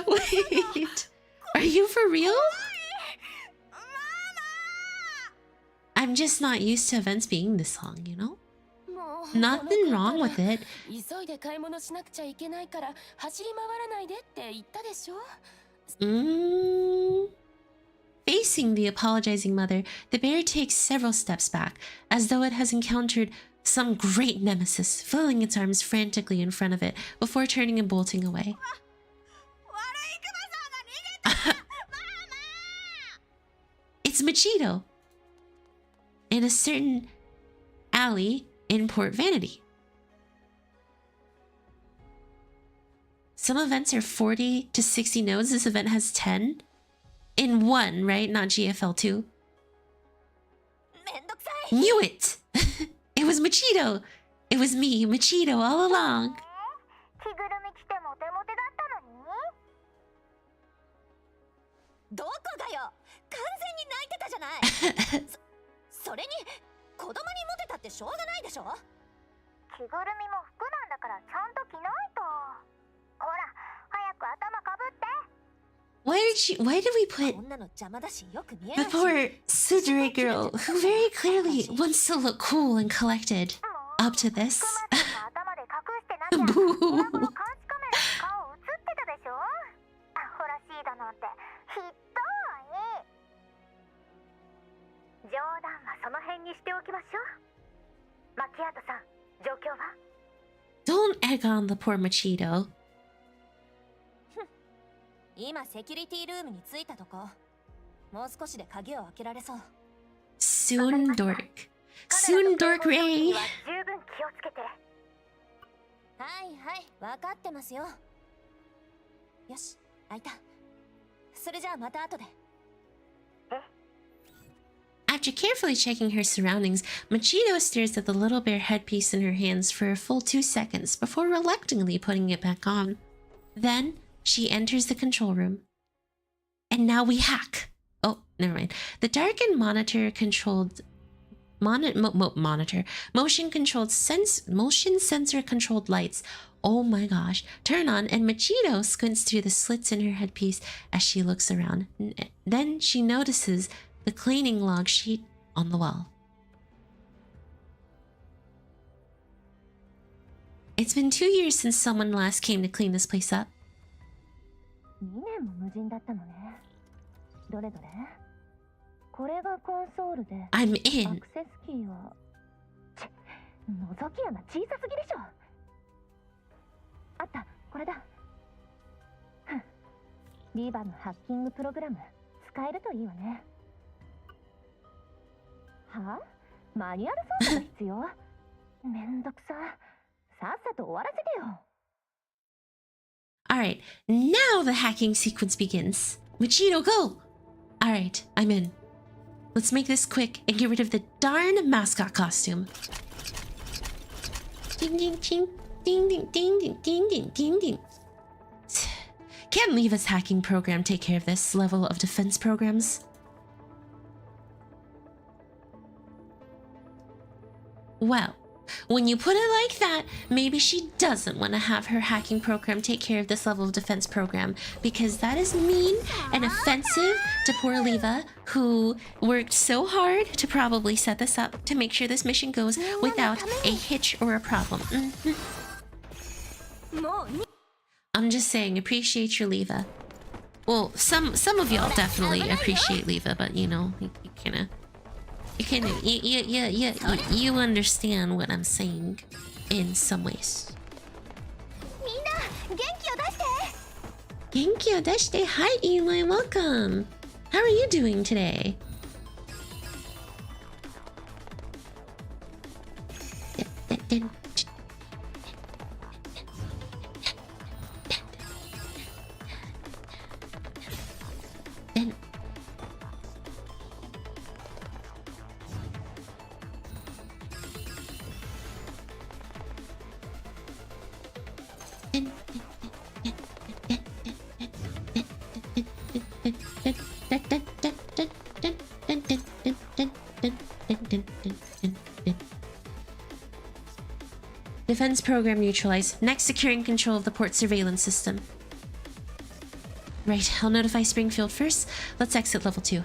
Wait, are you for real? I'm just not used to events being this long, you know? Nothing wrong with it. Facing the apologizing mother, the bear takes several steps back, as though it has encountered some great nemesis, flailing its arms frantically in front of it before turning and bolting away. It's Macheeto! In a certain alley in Port Vanity. Some events are 40 to 60 nodes. This event has 10. In one, right? Not GFL2. Knew it! It was Macheeto! It was me, Macheeto, all along. Why did we put the poor Sudere girl, who very clearly wants to look cool and collected, up to this? Boo! Don't egg on the poor Macheeto. 今セキュリティルームに着いたとこ。もう少しで鍵を開けられそう。Soon dork. Soon dork Ray. はいはい、分かってますよ。よし、開いた。それじゃあまた後で。After After carefully checking her surroundings, Macheeto stares at the little bear headpiece in her hands for a full 2 seconds before reluctantly putting it back on. Then, she enters the control room. And now we hack. Oh, never mind. The darkened motion sensor controlled lights, oh my gosh, turn on, and Macheeto squints through the slits in her headpiece as she looks around. Then she notices the cleaning log sheet on the wall. It's been 2 years since someone last came to clean this place up. 2年も無人だったのね。どれどれ？これがコンソールで。I'm in. アクセスキーは。覗き穴小さすぎでしょ。あった、これだ。リーバのハッキングプログラム使えるといいわね。は？マニュアル操作が必要？めんどくさ。さっさと終わらせてよ。Alright, now the hacking sequence begins. Macheeto, go! Alright, I'm in. Let's make this quick and get rid of the darn mascot costume. Ding ding ding ding ding ding ding ding ding ding ding. Can't leave us hacking program take care of this level of defense programs. Well, when you put it like that, maybe she doesn't want to have her hacking program take care of this level of defense program, because that is mean and offensive to poor Leva, who worked so hard to probably set this up to make sure this mission goes without a hitch or a problem. I'm just saying, appreciate your Leva. Well, some of y'all definitely appreciate Leva, but you know, you understand what I'm saying in some ways. Genki o deshite. Hi Eli, welcome. How are you doing today? Defense program neutralized. Next, securing control of the port surveillance system. Right, I'll notify Springfield first. Let's exit level 2.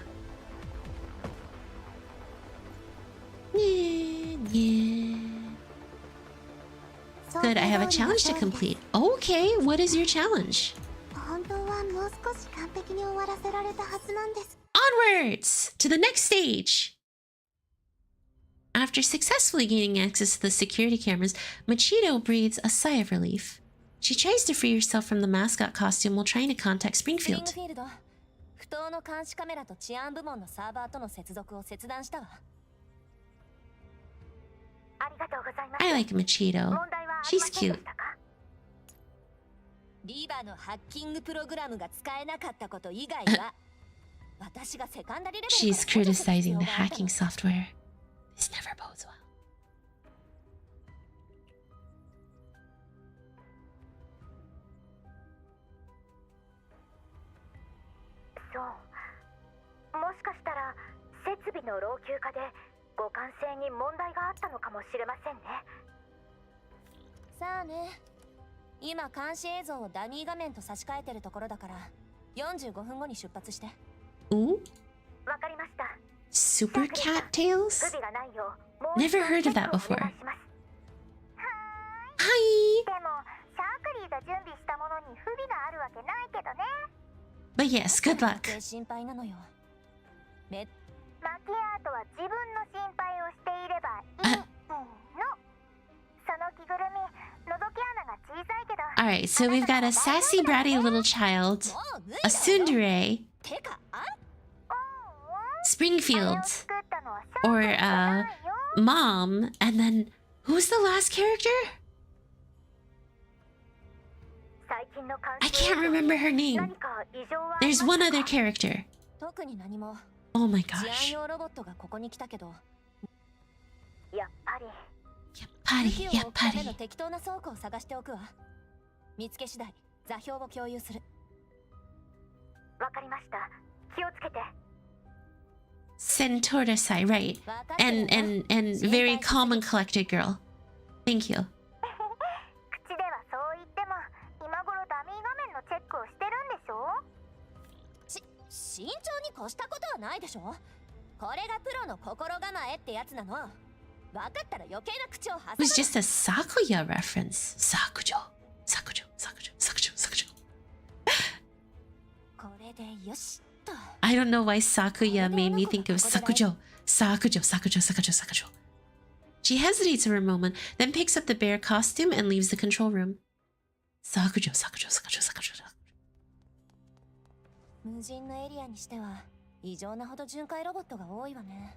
Good, I have a challenge to complete. Okay, what is your challenge? Onwards! To the next stage! After successfully gaining access to the security cameras, Macheeto breathes a sigh of relief. She tries to free herself from the mascot costume while trying to contact Springfield. I like Macheeto. She's cute. She's criticizing the hacking software. This never bodes well. So, もしかしたら設備の老朽化で互換性に問題があったのかもしれませんね。さあね。今監視映像をダミー画面と差し替えてるところだから45分後に出発して。Ooh? わかりました。 Super cat tails? Never heard of that before. Hi! But yes, good luck. Alright, so we've got a sassy bratty little child, a tsundere, Springfield, or Mom, and then who's the last character? I can't remember her name. There's one other character. Oh my 治安 gosh. 用ロボットがここに来たけど、やっぱり武器 Patty, を yeah, 置くための Patty. 適当な倉庫を探しておくわ。見つけ次第座標を共有する。わかりました。気をつけて。 Sentorasai, right. And very calm and collected girl. Thank you. 口ではそう言っても今頃ダミー画面のチェックをしてるんでしょ。慎重に越したことはないでしょ。これがプロの心構えってやつなの。分かったら余計な口を挟 It was just a Sakuya reference. Sakujo. Sakujo. Sakujo. Sakujo. Sakujo. これでよしと。 I don't know why Sakuya made me think of Sakujo. Sakujo. Sakujo. Sakujo. Sakujo. She hesitates for a moment, then picks up the bear costume and leaves the control room. Sakujo. Sakujo. Sakujo. Sakujo. 無人のエリアにしては異常なほど巡回ロボットが多いわね。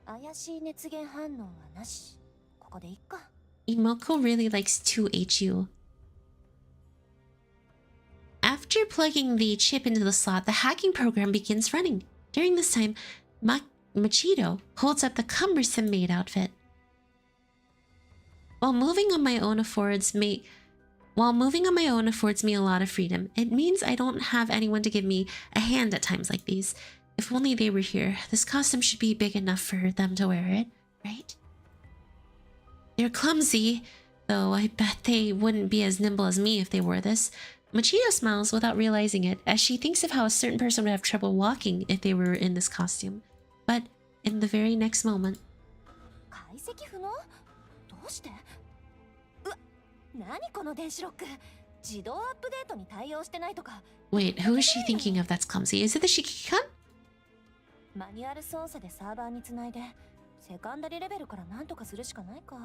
怪しい熱源反応はなし。ここでいっか。 Imoko really likes 2HU. After plugging the chip into the slot, the hacking program begins running. During this time, Macheeto holds up the cumbersome maid outfit. While moving on my own affords me a lot of freedom, it means I don't have anyone to give me a hand at times like these. If only they were here. This costume should be big enough for them to wear it, right? They're clumsy, though I bet they wouldn't be as nimble as me if they wore this. Machiatto smiles without realizing it, as she thinks of how a certain person would have trouble walking if they were in this costume. But in the very next moment... 解析不能？どうして？何この電子ロック？自動アップデートに対応してないとか。 Wait, who is she thinking of that's clumsy? Is it the Shikikan? マニュアル操作でサーバーにつないで、セカンダリレベルから何とかするしかないか。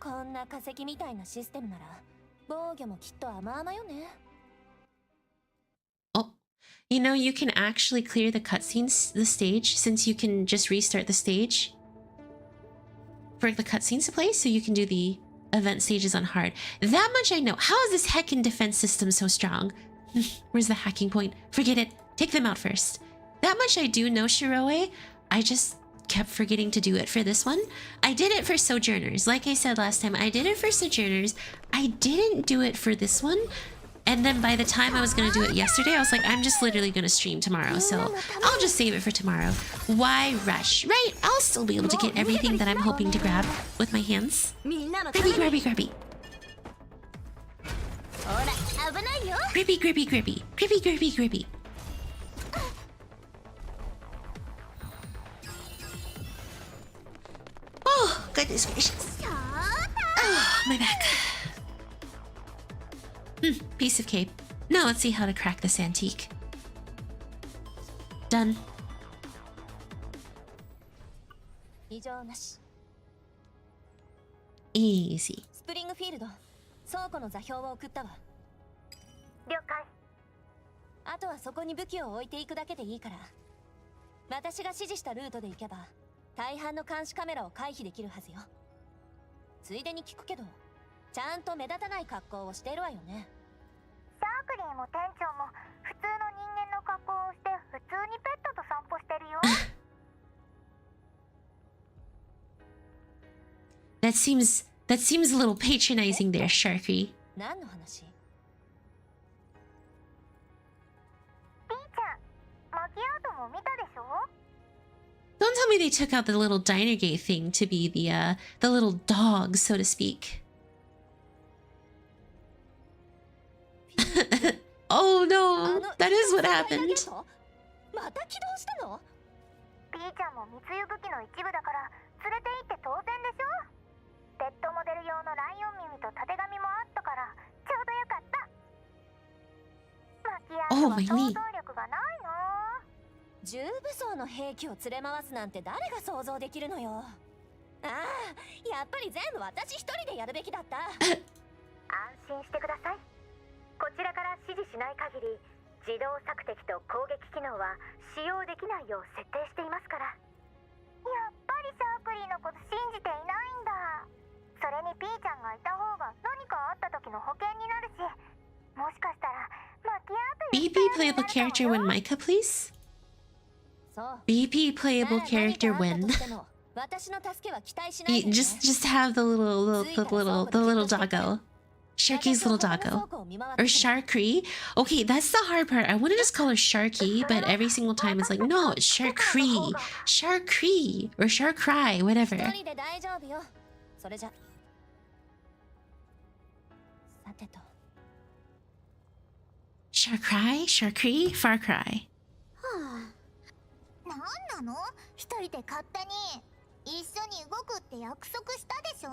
こんな化石みたいなシステムなら、防御もきっと甘々よね。 Oh, you know, you can actually clear the cutscenes, the stage, since you can just restart the stage for the cutscenes to play, so you can do the event stages on hard. That much I know. How is this heckin' defense system so strong? Where's the hacking point? Forget it. Take them out first. That much I do know, Shiroe. I just kept forgetting to do it for this one. I did it for Sojourners. Like I said last time, I did it for Sojourners. I didn't do it for this one. And then by the time I was going to do it yesterday, I was like, I'm just literally going to stream tomorrow. So I'll just save it for tomorrow. Why rush? Right? I'll still be able to get everything that I'm hoping to grab with my hands. Grabby, grabby, grabby. Gribby, gribby, gribby. Gribby, gribby, gribby. Oh, goodness gracious. Oh, my back. Piece of cake. Now let's see how to crack this antique. Done. 異常なし。 Easy. スプリングフィールド、倉庫の座標を送ったわ。了解。あとはそこに武器を置いていくだけでいいから。私が指示したルートで行けば、大半の監視カメラを回避できるはずよ。ついでに聞くけど、ちゃんと目立たない格好をしているわよね。サークリーも店長も普通の人間の格好をして普通にペットと散歩してるよ。That seems a little patronizing there, Sharky. 何の話？ピーちゃん、マキアートも見たでしょ？ Don't tell me they took out the little diner gate thing to be the little dog, so to speak. Oh no, that is what happened. また起動したの？ピーちゃんも密輸武器の一部だから連れて行って当然でしょ？ペットモデル用のライオン耳とたてがみもあったからちょうどよかった。マキアートは想像力がないの。重武装の兵器を連れ回すなんて誰が想像できるのよ。ああ、やっぱり全部私一人でやるべきだった。安心してください。こちらから指示しない限り自動索敵と攻撃機能は使用できないよう設定していますから。やっぱりサークリーのこと信じていないんだ。それにピーちゃんがいた方が何かあった時の保険になるし、もしかしたらマキアート BP playable character when Micah, please? BP playable character when? Just have the little doggo. Sharky's little doggo. Or Sharky. Okay, that's the hard part. I want to just call her Sharky, but every single time it's like, no, it's Sharky. Sharky. Or Sharkry, whatever. Sharkry? Sharky? Far Cry. なんなの？一人で勝手に一緒に動くって約束したでしょ？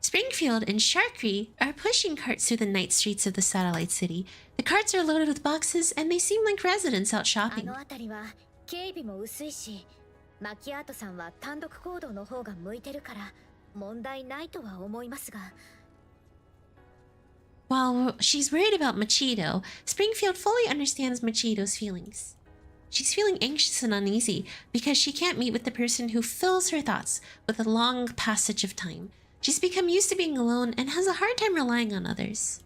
Springfield and Sharky are pushing carts through the night streets of the satellite city. The carts are loaded with boxes and they seem like residents out shopping. あの辺りは警備も薄いし、マキアートさんは単独行動の方が向いてるから問題ないとは思いますが。 While she's worried about Macheeto, Springfield fully understands Macheeto's feelings. She's feeling anxious and uneasy because she can't meet with the person who fills her thoughts with a long passage of time. She's become used to being alone and has a hard time relying on others.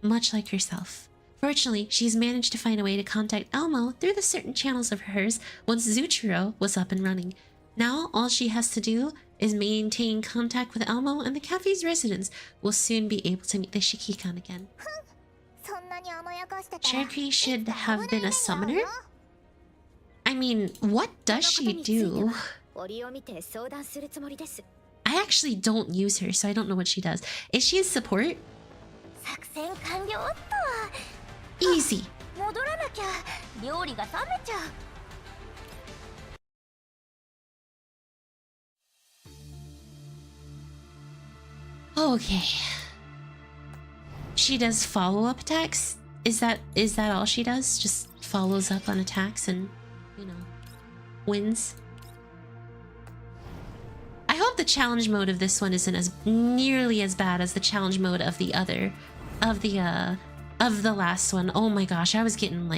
Much like herself. Fortunately, she's managed to find a way to contact Elmo through the certain channels of hers once Zuchiro was up and running. Now, all she has to do is maintain contact with Elmo, and the cafe's residents will soon be able to meet the Shikikan again. Cherokee should have been a summoner? I mean, what does she do? I actually don't use her, so I don't know what she does. Is she a support? Easy. Okay. She does follow-up attacks? Is that all she does? Just follows up on attacks and, you know, wins? I hope the challenge mode of this one isn't as nearly as bad as the challenge mode of the last one. Oh my gosh, I was getting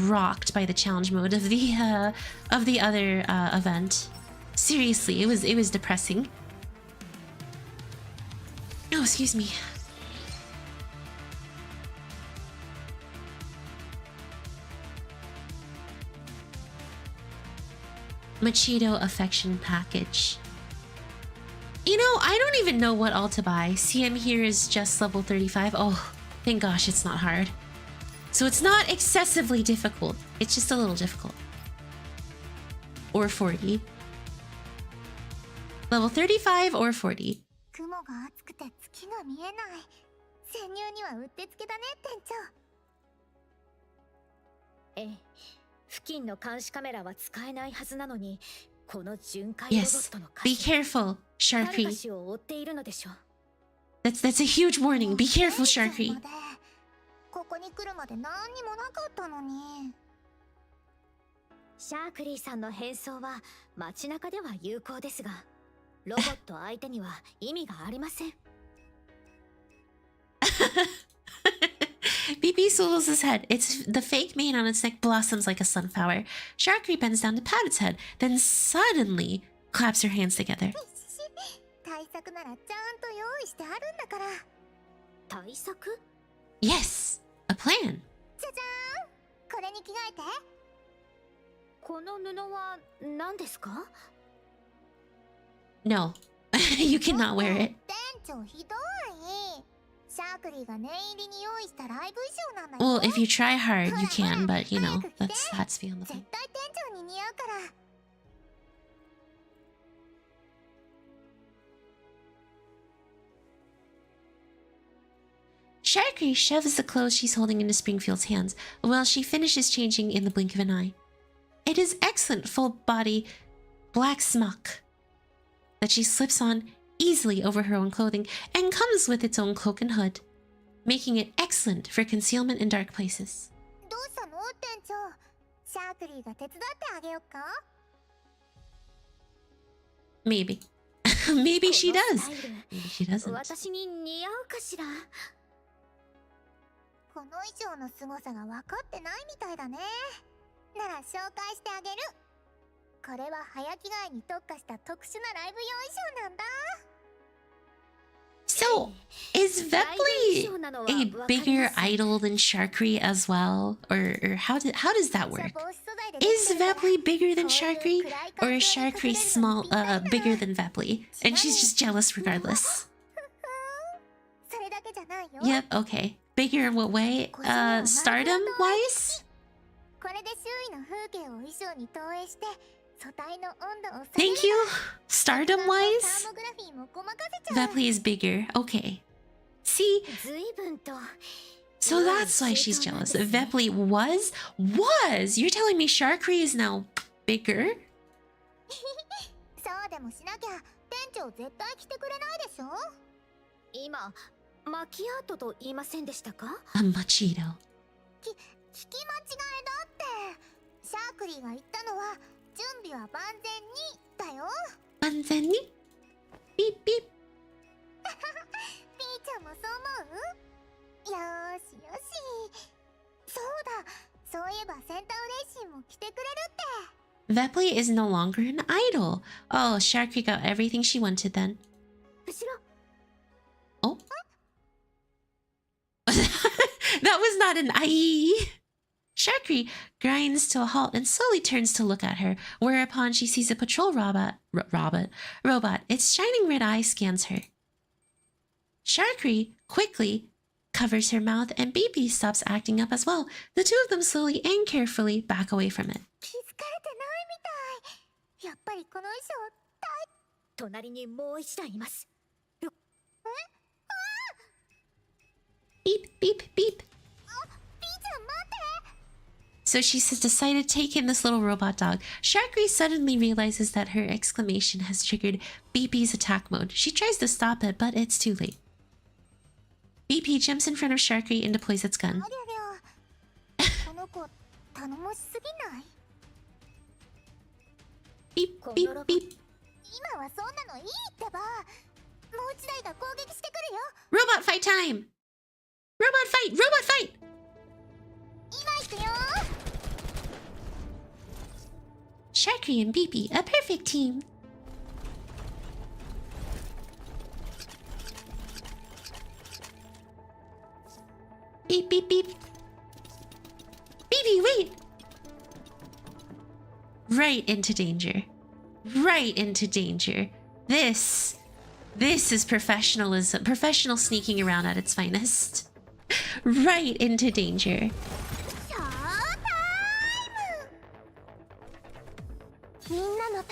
rocked by the challenge mode of the other event. Seriously, it was depressing. Oh, excuse me. Macheeto affection package. You know, I don't even know what all to buy. CM here is just level 35. Oh, thank gosh it's not hard. So it's not excessively difficult. It's just a little difficult. Or 40. Level 35 or 40. 雲が厚くて月が見えない。潜入にはうってつけだね、店長。ええ、付近の監視カメラは使えないはずなのに、この巡回ロボットの Be careful, Sharky. 誰かしを追っているのでしょう。That's a huge warning. Be careful, Sharky. ここに来るまで何にもなかったのに。シャークリーさんの変装は街中では有効ですが、ロボット相手には意味がありません。BB swivels his head. It's the fake mane on its neck blossoms like a sunflower. Sharky bends down to pat its head, then suddenly claps her hands together. 対策ならちゃんと用意してあるんだから。対策？ Yes, a plan. じゃじゃーん。これに着替えて。この布は何ですか？ No, you cannot wear it. 店長ひどい。シャークリーが念入りに用意したライブ衣装なんだよ。 Well, if you try hard, you can, but you know, that's beyond the point. 絶対店長に似合うから。Sharky shoves the clothes she's holding into Springfield's hands while she finishes changing in the blink of an eye. It is excellent full-body black smock that she slips on easily over her own clothing and comes with its own cloak and hood, making it excellent for concealment in dark places. どうしたの店長？シャークリーが手伝ってあげようか？ Maybe. Maybe she does. Maybe she doesn't. 私に似合うかしら？この衣装の凄さが分かってないみたいだね。なら紹介してあげる。これは早着替えに特化した特殊なライブ用衣装なんだ。So, is Vepli a bigger idol than Sharkry as well? Or how does that work? Is Vepli bigger than Sharkry? Or is Sharkry bigger than Vepli? And she's just jealous regardless. Yep, okay. Bigger in what way? Stardom wise? Thank you. Stardom wise? Vepli is bigger. Okay. See? So that's why she's jealous. Vepli was? You're telling me Sharkry is now bigger? そうでもしなきゃ店長絶対来てくれないでしょ。今マキアートと言いませんでしたか？ A Macheeto. 聞き間違いだって。シャークリーが言ったのは準備は万全にだよ。万全に？ピッピッ。ピーちゃんもそう思う？よーしよし。そうだ。そういえばセンターレーシンも来てくれるって。Vepli is no longer an idol. Oh, Sharkry got everything she wanted then. Oh? That was not an IE. Sharkry grinds to a halt and slowly turns to look at her, whereupon she sees a patrol robot. Its shining red eye scans her. Sharkry quickly covers her mouth and BB stops acting up as well. The two of them slowly and carefully back away from it. やっぱりこの衣装隣にもう一台います。Beep, beep, beep. So she's decided to take in this little robot dog. Sharkry suddenly realizes that her exclamation has triggered BP's attack mode. She tries to stop it, but it's too late. BP jumps in front of Sharkry and deploys its gun. Beep, beep, beep. Robot fight time! Robot fight! Robot fight! Sharkry and BP, a perfect team. Beep, beep, beep. BB, wait! Right into danger. Right into danger. This is professionalism. Professional sneaking around at its finest. Right into danger. Minano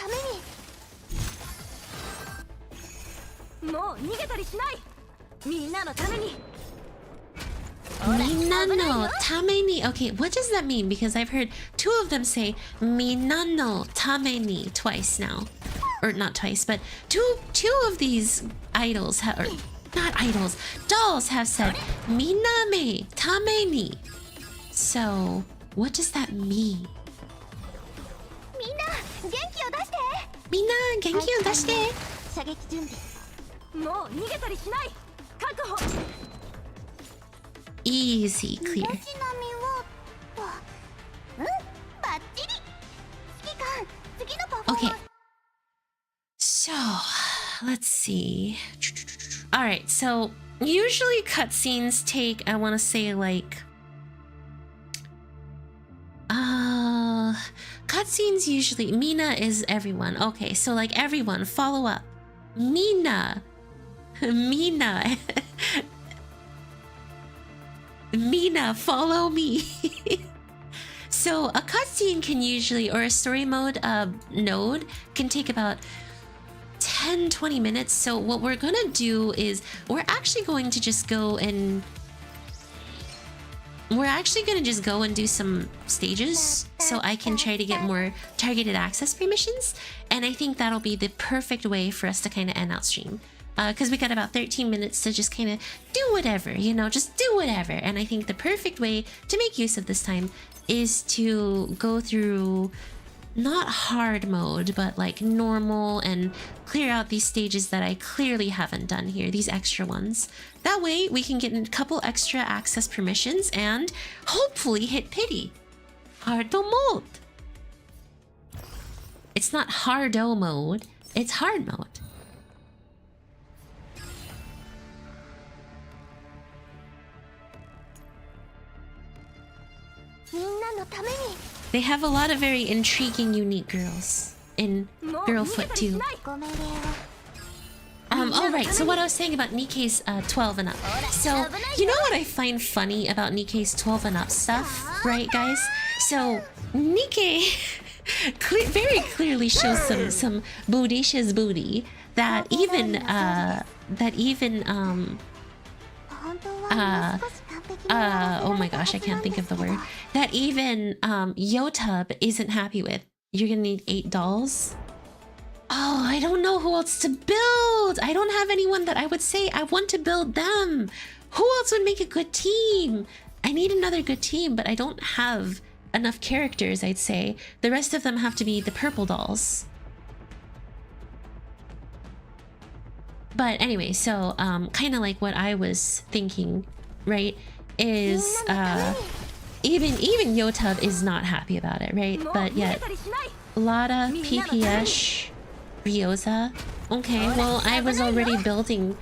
tameni. Okay, what does that mean? Because I've heard two of them say Minano tameni twice now. Or not twice, but two of these idols have, or not idols, dolls have said Miname tameni. So, what does that mean? Mina, genki o dashite. Easy, clear. Okay. So, let's see. Alright, so usually cutscenes take, I want to say like... cutscenes usually... Mina is everyone. Okay, so like everyone, follow up. Mina. Mina. Mina, follow me. So a cutscene can usually, or a story mode node can take about 10-20 minutes. So what we're gonna do is we're actually going to just go and do some stages so I can try to get more targeted access permissions, and I think that'll be the perfect way for us to kind of end out stream. Because we got about 13 minutes to just kind of do whatever, you know, just do whatever. And I think the perfect way to make use of this time is to go through not hard mode, but like normal, and clear out these stages that I clearly haven't done here, these extra ones. That way we can get a couple extra access permissions and hopefully hit pity. Hardo mode. It's not hardo mode, it's hard mode. They have a lot of very intriguing, unique girls in Girlfoot too. Alright, so what I was saying about Nikkei's 12 and up. So, you know what I find funny about Nikkei's 12 and up stuff, right guys? So, Nikkei very clearly shows some bodacious booty that even oh my gosh, I can't think of the word. That even Yotub isn't happy with. You're gonna need 8 dolls. Oh, I don't know who else to build. I don't have anyone that I would say I want to build them. Who else would make a good team? I need another good team, but I don't have enough characters, I'd say. The rest of them have to be the purple dolls. But anyway, so kind of like what I was thinking, right, is even Yotub is not happy about it, right? But yet Lada, PPS, Ryoza. Okay, well I was already building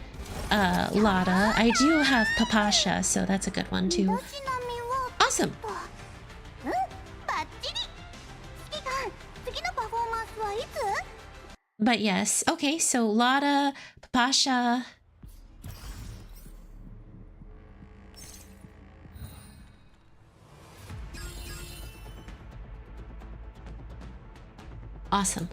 Lada. I do have Papasha, so that's a good one too. Awesome. But yes, okay, so Lada, Papasha. Awesome.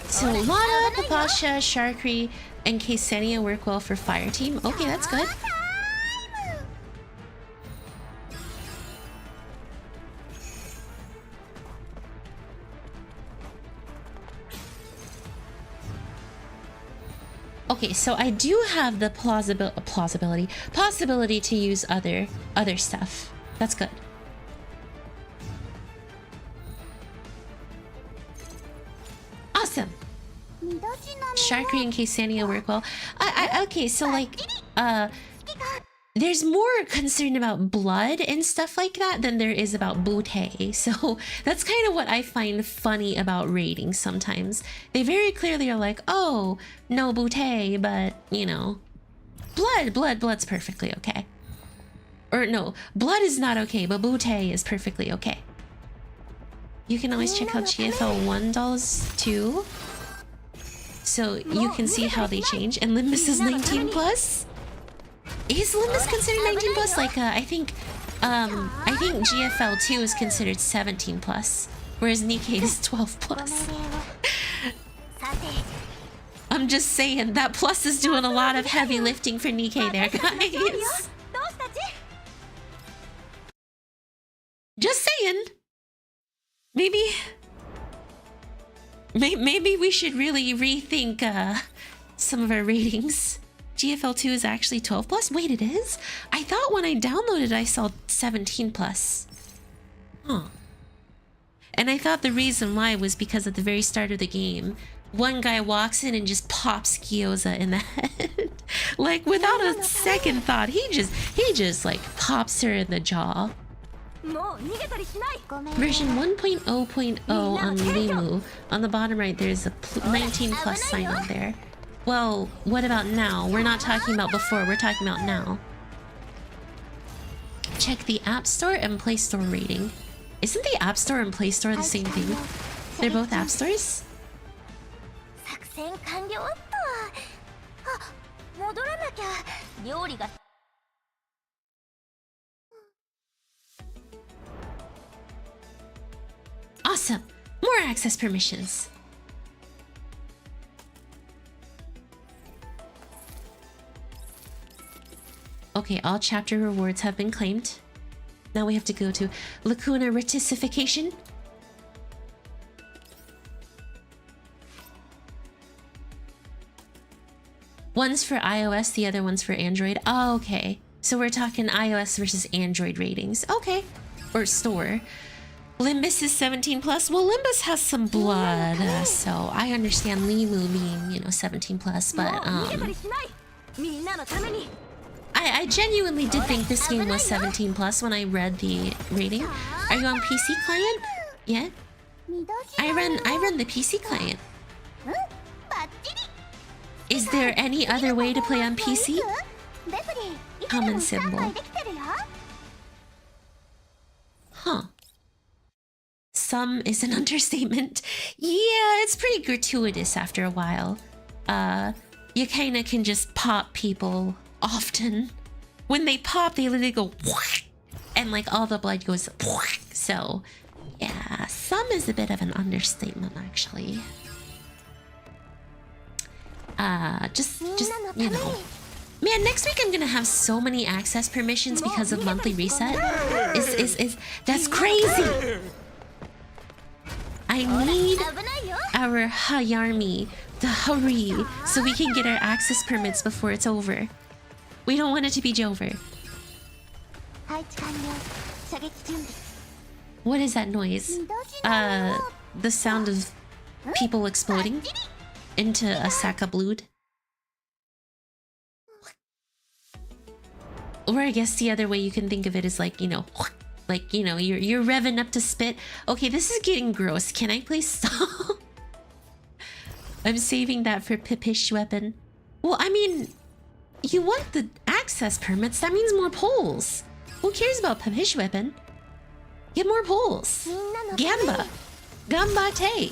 So Lada, Papasha, Sharkri, and Ksenia work well for fire team. Okay, that's good. Okay, so I do have the possibility to use other stuff. That's good. Awesome. Sharkri and Ksenia work well. Okay, so like there's more concern about blood and stuff like that than there is about bootay. So that's kind of what I find funny about raiding sometimes. They very clearly are like, oh, no bootay, but, you know, blood's perfectly okay. Or no, blood is not okay, but bootay is perfectly okay. You can always check out GFL1 dolls too. So you can see how they change. And Limbus is 19 plus. Is Limbus considered 19 plus? Like I think GFL2 is considered 17 plus, whereas Nikkei is 12 plus. I'm just saying that plus is doing a lot of heavy lifting for Nikkei there, guys. Just saying. Maybe we should really rethink some of our ratings. GFL2 is actually 12 plus? Wait, it is? I thought when I downloaded I saw 17 plus. Huh. And I thought the reason why was because at the very start of the game, one guy walks in and just pops Gyoza in the head. Like without a second thought, he just like pops her in the jaw. Version 1.0.0 on Limu. On the bottom right, there's a 19 plus sign on there. Well, what about now? We're not talking about before, we're talking about now. Check the App Store and Play Store rating. Isn't the App Store and Play Store the same thing? They're both App Stores? Awesome! More access permissions. Okay, all chapter rewards have been claimed. Now we have to go to Lacuna Reticification. One's for iOS, the other one's for Android. Oh, okay. So we're talking iOS versus Android ratings. Okay. Or store. Limbus is 17 plus. Well, Limbus has some blood, so I understand Limu being, you know, 17 plus, but I genuinely did think this game was 17 plus when I read the rating. Are you on PC client? Yeah? I run the PC client. Is there any other way to play on PC? Common symbol. Huh. Some is an understatement. Yeah, it's pretty gratuitous after a while. You kinda can just pop people often. When they pop, they literally go and like all the blood goes. So yeah, some is a bit of an understatement actually. Just you know. Man, next week I'm gonna have so many access permissions because of monthly reset. That's crazy. I need our Hayami to hurry so we can get our access permits before it's over. We don't want it to be over. What is that noise? The sound of people exploding into a sack of blood. Or I guess the other way you can think of it is like, you know, you're revving up to spit. Okay, this is getting gross. Can I please stop? I'm saving that for Pipish weapon. Well, I mean, you want the access permits. That means more polls. Who cares about Pipish weapon? Get more polls. Gamba. Gambate.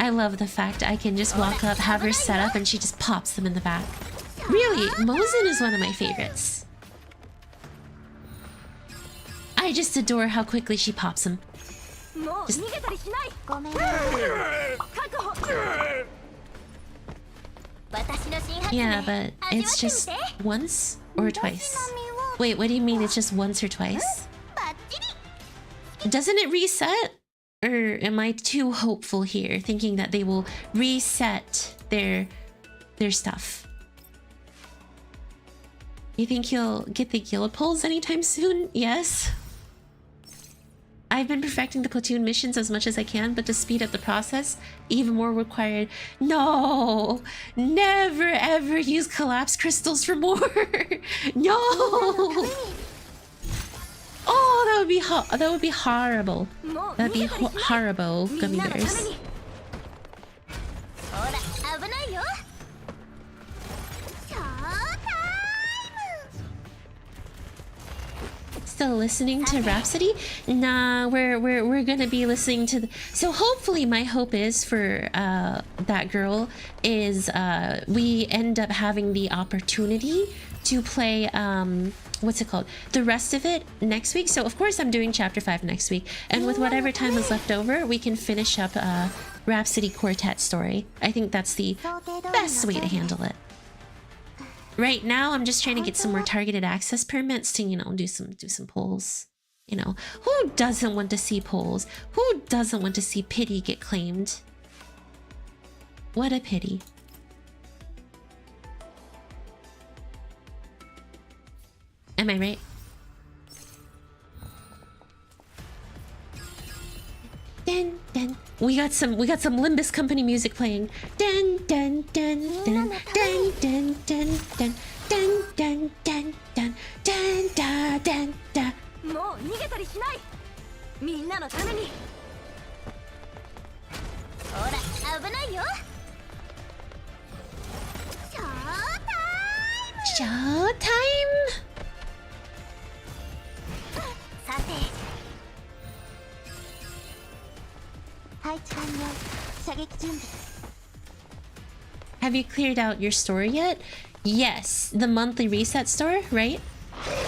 I love the fact I can just walk up, have her set up, and she just pops them in the back. Really, Mosin is one of my favorites. I just adore how quickly she pops them. Just... Yeah, but it's just once or twice. Wait, what do you mean it's just once or twice? Doesn't it reset? Or am I too hopeful here, thinking that they will reset their stuff? You think you'll get the guild polls anytime soon? Yes. I've been perfecting the platoon missions as much as I can, but to speed up the process, even more required. No! Never ever use collapse crystals for more! No! Oh, that would be horrible. That'd be horrible, gummy bears. Still listening to Rhapsody? Nah, we're gonna be listening to so hopefully my hope is for that girl is we end up having the opportunity to play what's it called, the rest of it next week. So of course I'm doing chapter 5 next week, and with whatever time is left over we can finish up Rhapsody Quartet story. I think that's the best way to handle it. Right now I'm just trying to get some more targeted access permits to, you know, do some polls. You know, who doesn't want to see polls? Who doesn't want to see pity get claimed? What a pity. Am I right? Dun, dun. We got some Limbus Company music playing. Dun dun dun dun dun dun dun dun dun dun dun dun dun dun dun dun. Showtime! Have you cleared out your store yet? Yes, the monthly reset store, right?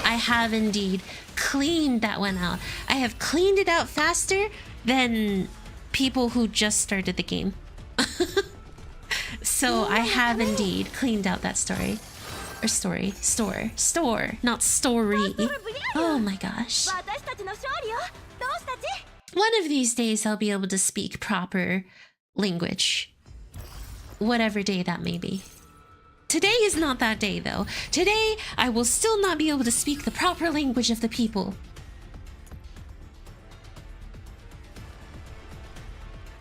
I have indeed cleaned that one out. I have cleaned it out faster than people who just started the game. So I have indeed cleaned out that store, not story. Oh my gosh. One of these days I'll be able to speak proper language. Whatever day that may be. Today is not that day though. Today I will still not be able to speak the proper language of the people.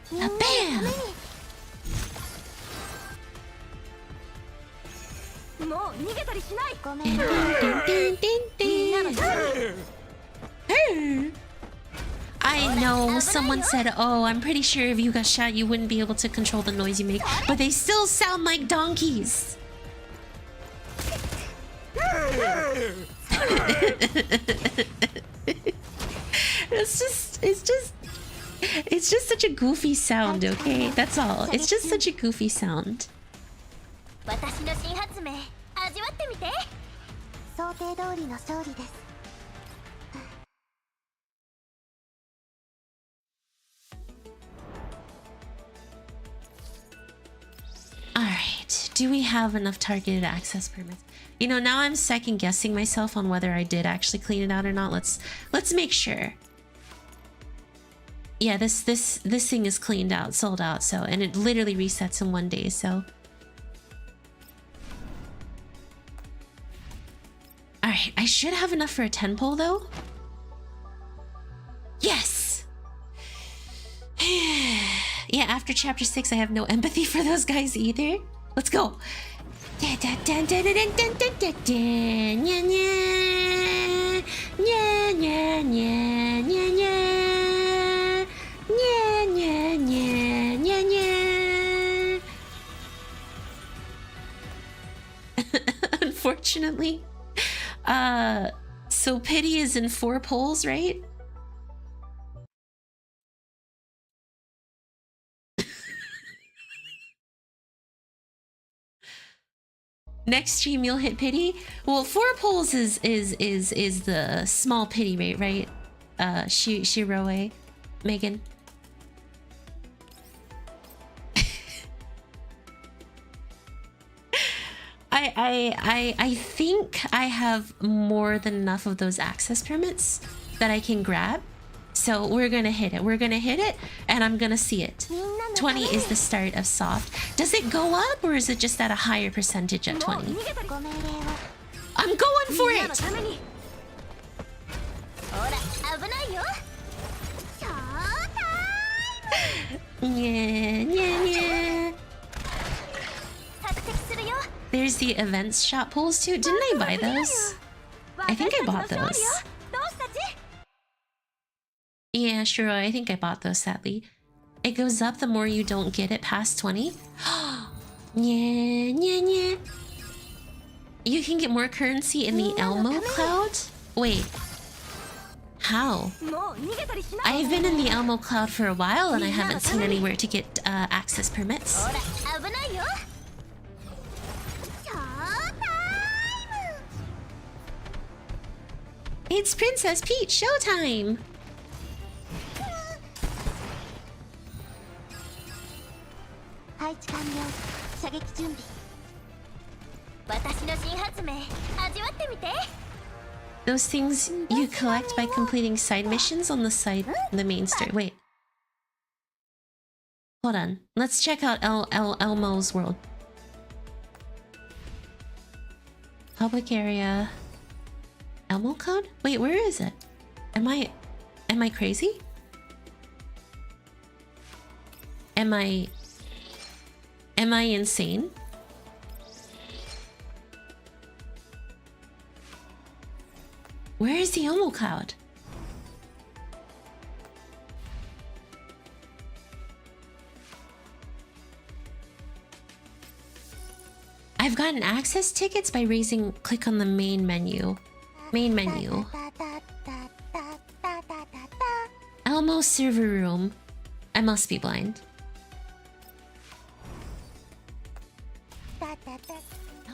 Bam! I know someone said, oh, I'm pretty sure if you got shot, you wouldn't be able to control the noise you make, but they still sound like donkeys. It's just such a goofy sound, okay? That's all. It's just such a goofy sound. 私の新発明味わってみて。想定通りの勝利です。 Alright, do we have enough targeted access permits? You know, now I'm second guessing myself on whether I did actually clean it out or not. Let's make sure. Yeah, this thing is cleaned out, sold out, so, and it literally resets in 1 day, so. Alright, I should have enough for a 10 pole though. Yes! Yeah, after chapter 6, I have no empathy for those guys either. Let's go. Unfortunately. So pity is in 4 poles, right? Next stream you'll hit pity. Well, 4 poles is the small pity rate, right? Shiroe, Megan. I think I have more than enough of those access permits that I can grab. So we're gonna hit it. We're gonna hit it, and I'm gonna see it. 20 is the start of soft. Does it go up, or is it just at a higher percentage at 20? I'm going for it! Yeah. There's the events shop pools too. Didn't I buy those? I think I bought those. Yeah, sure. I think I bought those, sadly. It goes up the more you don't get it past 20. Yeah. You can get more currency in the Elmo Cloud? Wait. How? I've been in the Elmo Cloud for a while and I haven't seen anywhere to get access permits. It's Princess Peach showtime! Those things you collect by completing side missions on the main story. Wait. Hold on. Let's check out Elmo's world. Public area. Elmo Cloud? Wait, where is it? Am I crazy? Am I insane? Where is the Elmo Cloud? I've gotten access tickets by click on the main menu. Elmo server room. I must be blind.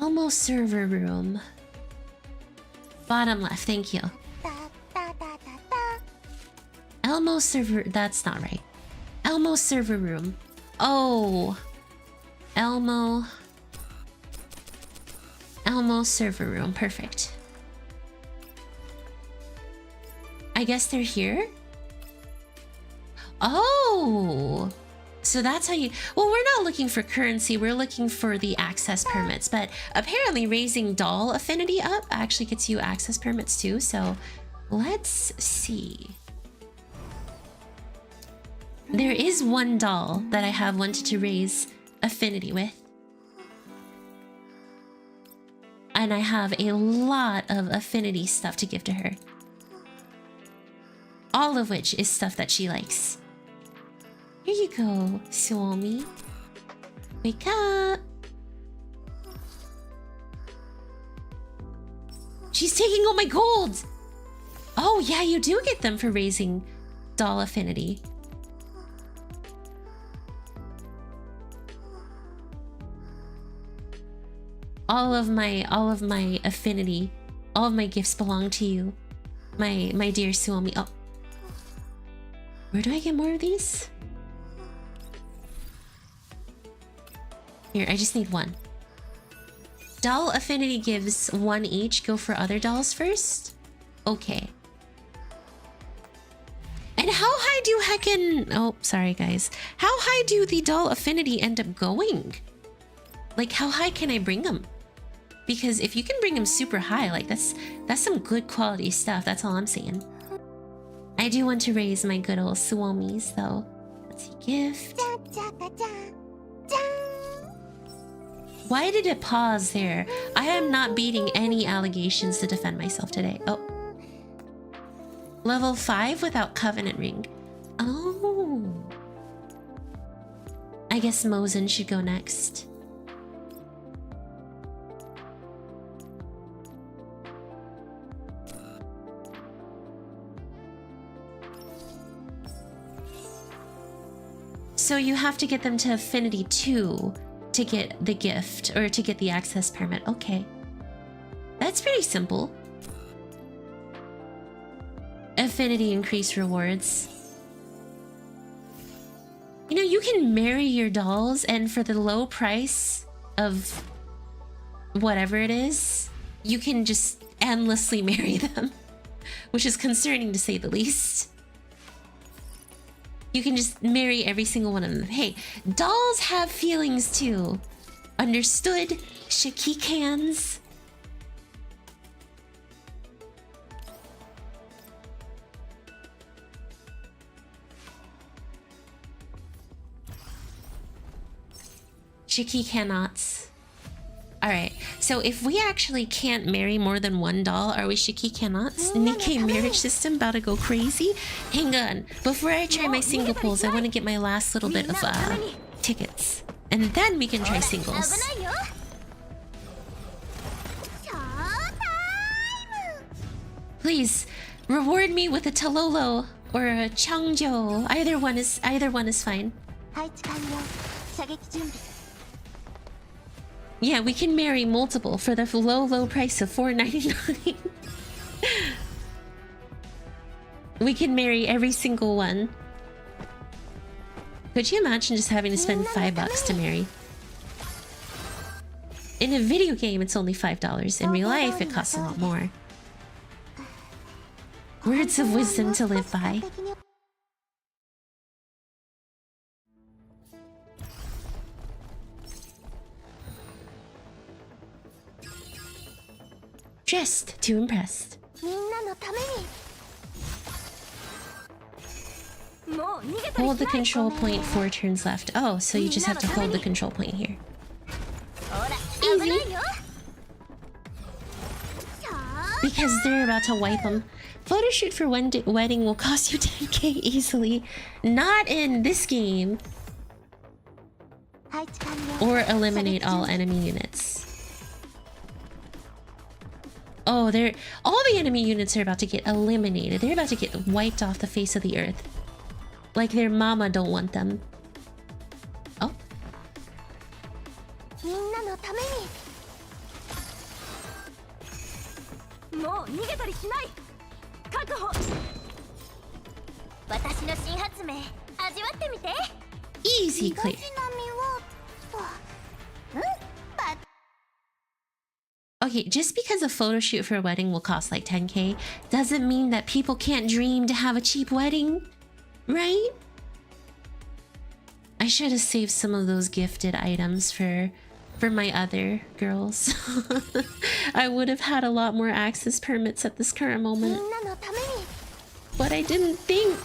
Elmo server room. Bottom left, thank you. Elmo server, that's not right. Elmo server room. Oh. Elmo server room, perfect. I guess they're here? Oh! So that's how you... Well, we're not looking for currency, we're looking for the access permits, but apparently raising doll affinity up actually gets you access permits too, so let's see. There is one doll that I have wanted to raise affinity with. And I have a lot of affinity stuff to give to her. All of which is stuff that she likes. Here you go, Suomi. Wake up. She's taking all my gold. Oh yeah, you do get them for raising doll affinity. All of my affinity, all of my gifts belong to you, my dear Suomi. Oh, where do I get more of these? Here, I just need one. Doll affinity gives one each. Go for other dolls first. Okay. And how high do heckin... Oh, sorry guys. How high do the doll affinity end up going? Like, how high can I bring them? Because if you can bring them super high, like that's some good quality stuff. That's all I'm saying. I do want to raise my good old Suomis though. Let's see, gift. Why did it pause there? I am not beating any allegations to defend myself today. Oh. Level 5 without Covenant Ring. Oh. I guess Mosen should go next. So you have to get them to Affinity 2 to get the gift, or to get the access permit. Okay. That's pretty simple. Affinity increase rewards. You know, you can marry your dolls, and for the low price of whatever it is, you can just endlessly marry them, which is concerning to say the least. You can just marry every single one of them. Hey, dolls have feelings too. Understood? Shakikans. Shakikanots. Alright, so if we actually can't marry more than one doll, are we Shakikanots? Nikkei marriage system about to go crazy? Hang on, before I try my single pulls, I want to get my last little bit of tickets. And then we can try singles. Please, reward me with a Talolo or a Changjo. Either one is fine. Yeah, we can marry multiple for the low price of $4.99. We can marry every single one. Could you imagine just having to spend $5 to marry? In a video game, it's only $5. In real life, it costs a lot more. Words of wisdom to live by. Dressed to impress. Hold the control point 4 turns left. Oh, so you just have to hold the control point here. Easy. Because they're about to wipe them. Photo shoot for wedding will cost you 10k easily. Not in this game. Or eliminate all enemy units. Oh, all the enemy units are about to get eliminated. They're about to get wiped off the face of the earth. Like their mama don't want them. Oh. Easy clear. Okay, just because a photo shoot for a wedding will cost like 10k doesn't mean that people can't dream to have a cheap wedding, right? I should have saved some of those gifted items for my other girls. I would have had a lot more access permits at this current moment. But I didn't think.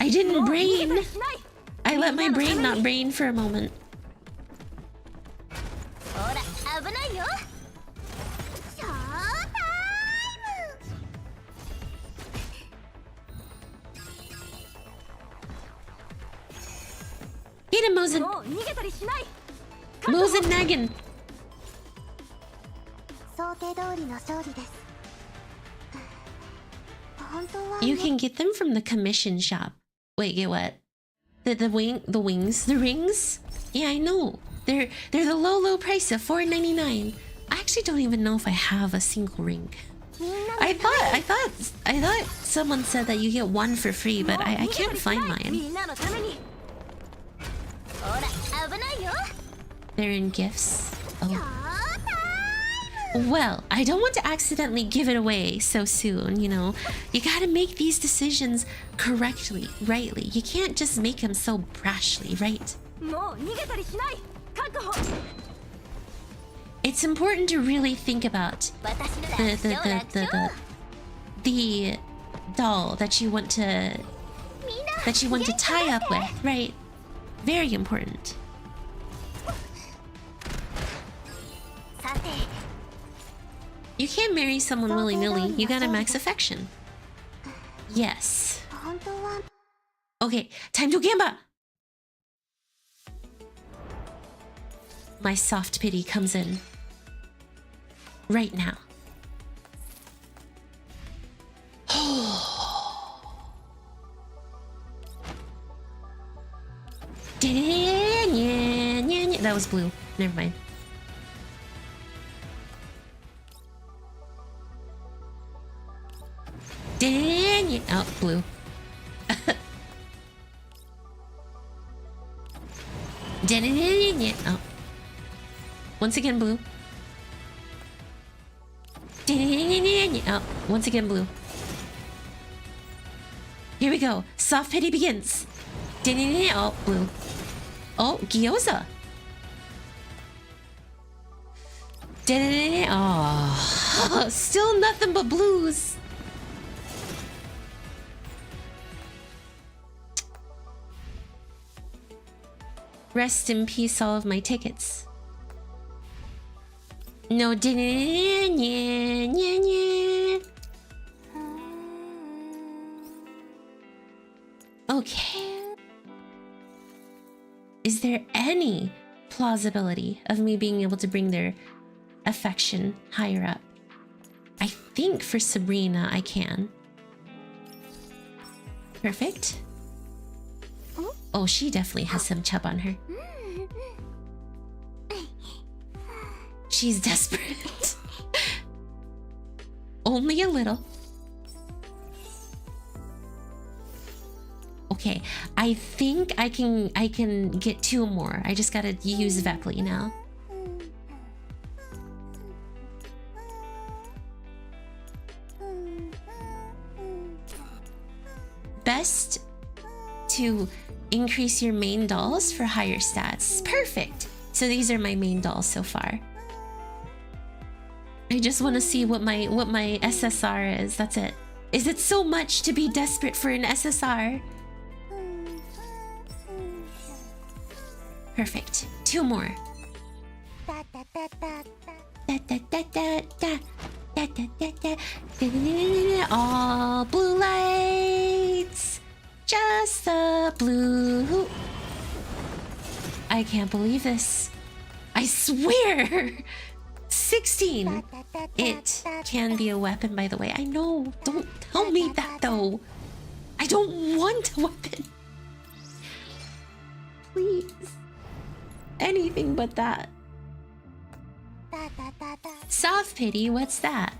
I didn't brain. I let my brain not brain for a moment. Get him, Mozen! Mozen Nagin! 想定通りの勝利です。本当は You can get them from the commission shop. Wait, get what? The rings? Yeah, I know. They're the low price of $4.99. I actually don't even know if I have a single ring. I thought someone said that you get one for free, but I can't find mine. They're in gifts. Oh. Well, I don't want to accidentally give it away so soon, you know. You gotta make these decisions correctly, rightly. You can't just make them so brashly, right? It's important to really think about the doll that you want to tie up with, right? Very important. You can't marry someone willy-nilly. You gotta max affection. Yes. Okay, time to gamba! My soft pity comes in. Right now. That was blue. Never mind. Oh, blue. Oh. Once again, blue. Oh, once again, blue. Here we go. Soft pity begins. Oh, blue. Oh, gyoza. Oh, still nothing but blues. Rest in peace, all of my tickets. No, okay. Is there any plausibility of me being able to bring their affection higher up? I think for Sabrina I can. Perfect. Oh, she definitely has some chub on her. She's desperate. Only a little. Okay, I think I can get two more. I just gotta use Vepli now. Best to increase your main dolls for higher stats. Perfect. So these are my main dolls so far. I just want to see what my SSR is. That's it. Is it so much to be desperate for an SSR? Perfect. Two more. All blue lights. Just the blue. I can't believe this. I swear. 16. It can be a weapon, by the way. I know. Don't tell me that, though. I don't want a weapon. Please. Anything but that. Soft pity, what's that?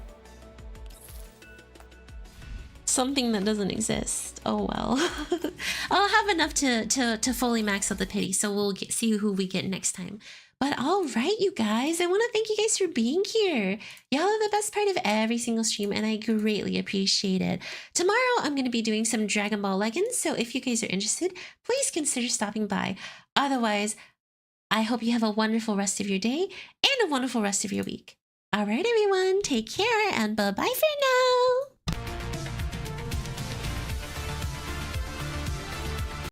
Something that doesn't exist. Oh well. I'll have enough to fully max out the pity, so we'll see who we get next time. But all right, you guys, I want to thank you guys for being here. Y'all are the best part of every single stream, and I greatly appreciate it. Tomorrow, I'm going to be doing some Dragon Ball Legends, so if you guys are interested, please consider stopping by. Otherwise, I hope you have a wonderful rest of your day and a wonderful rest of your week. All right, everyone, take care, and bye-bye for now.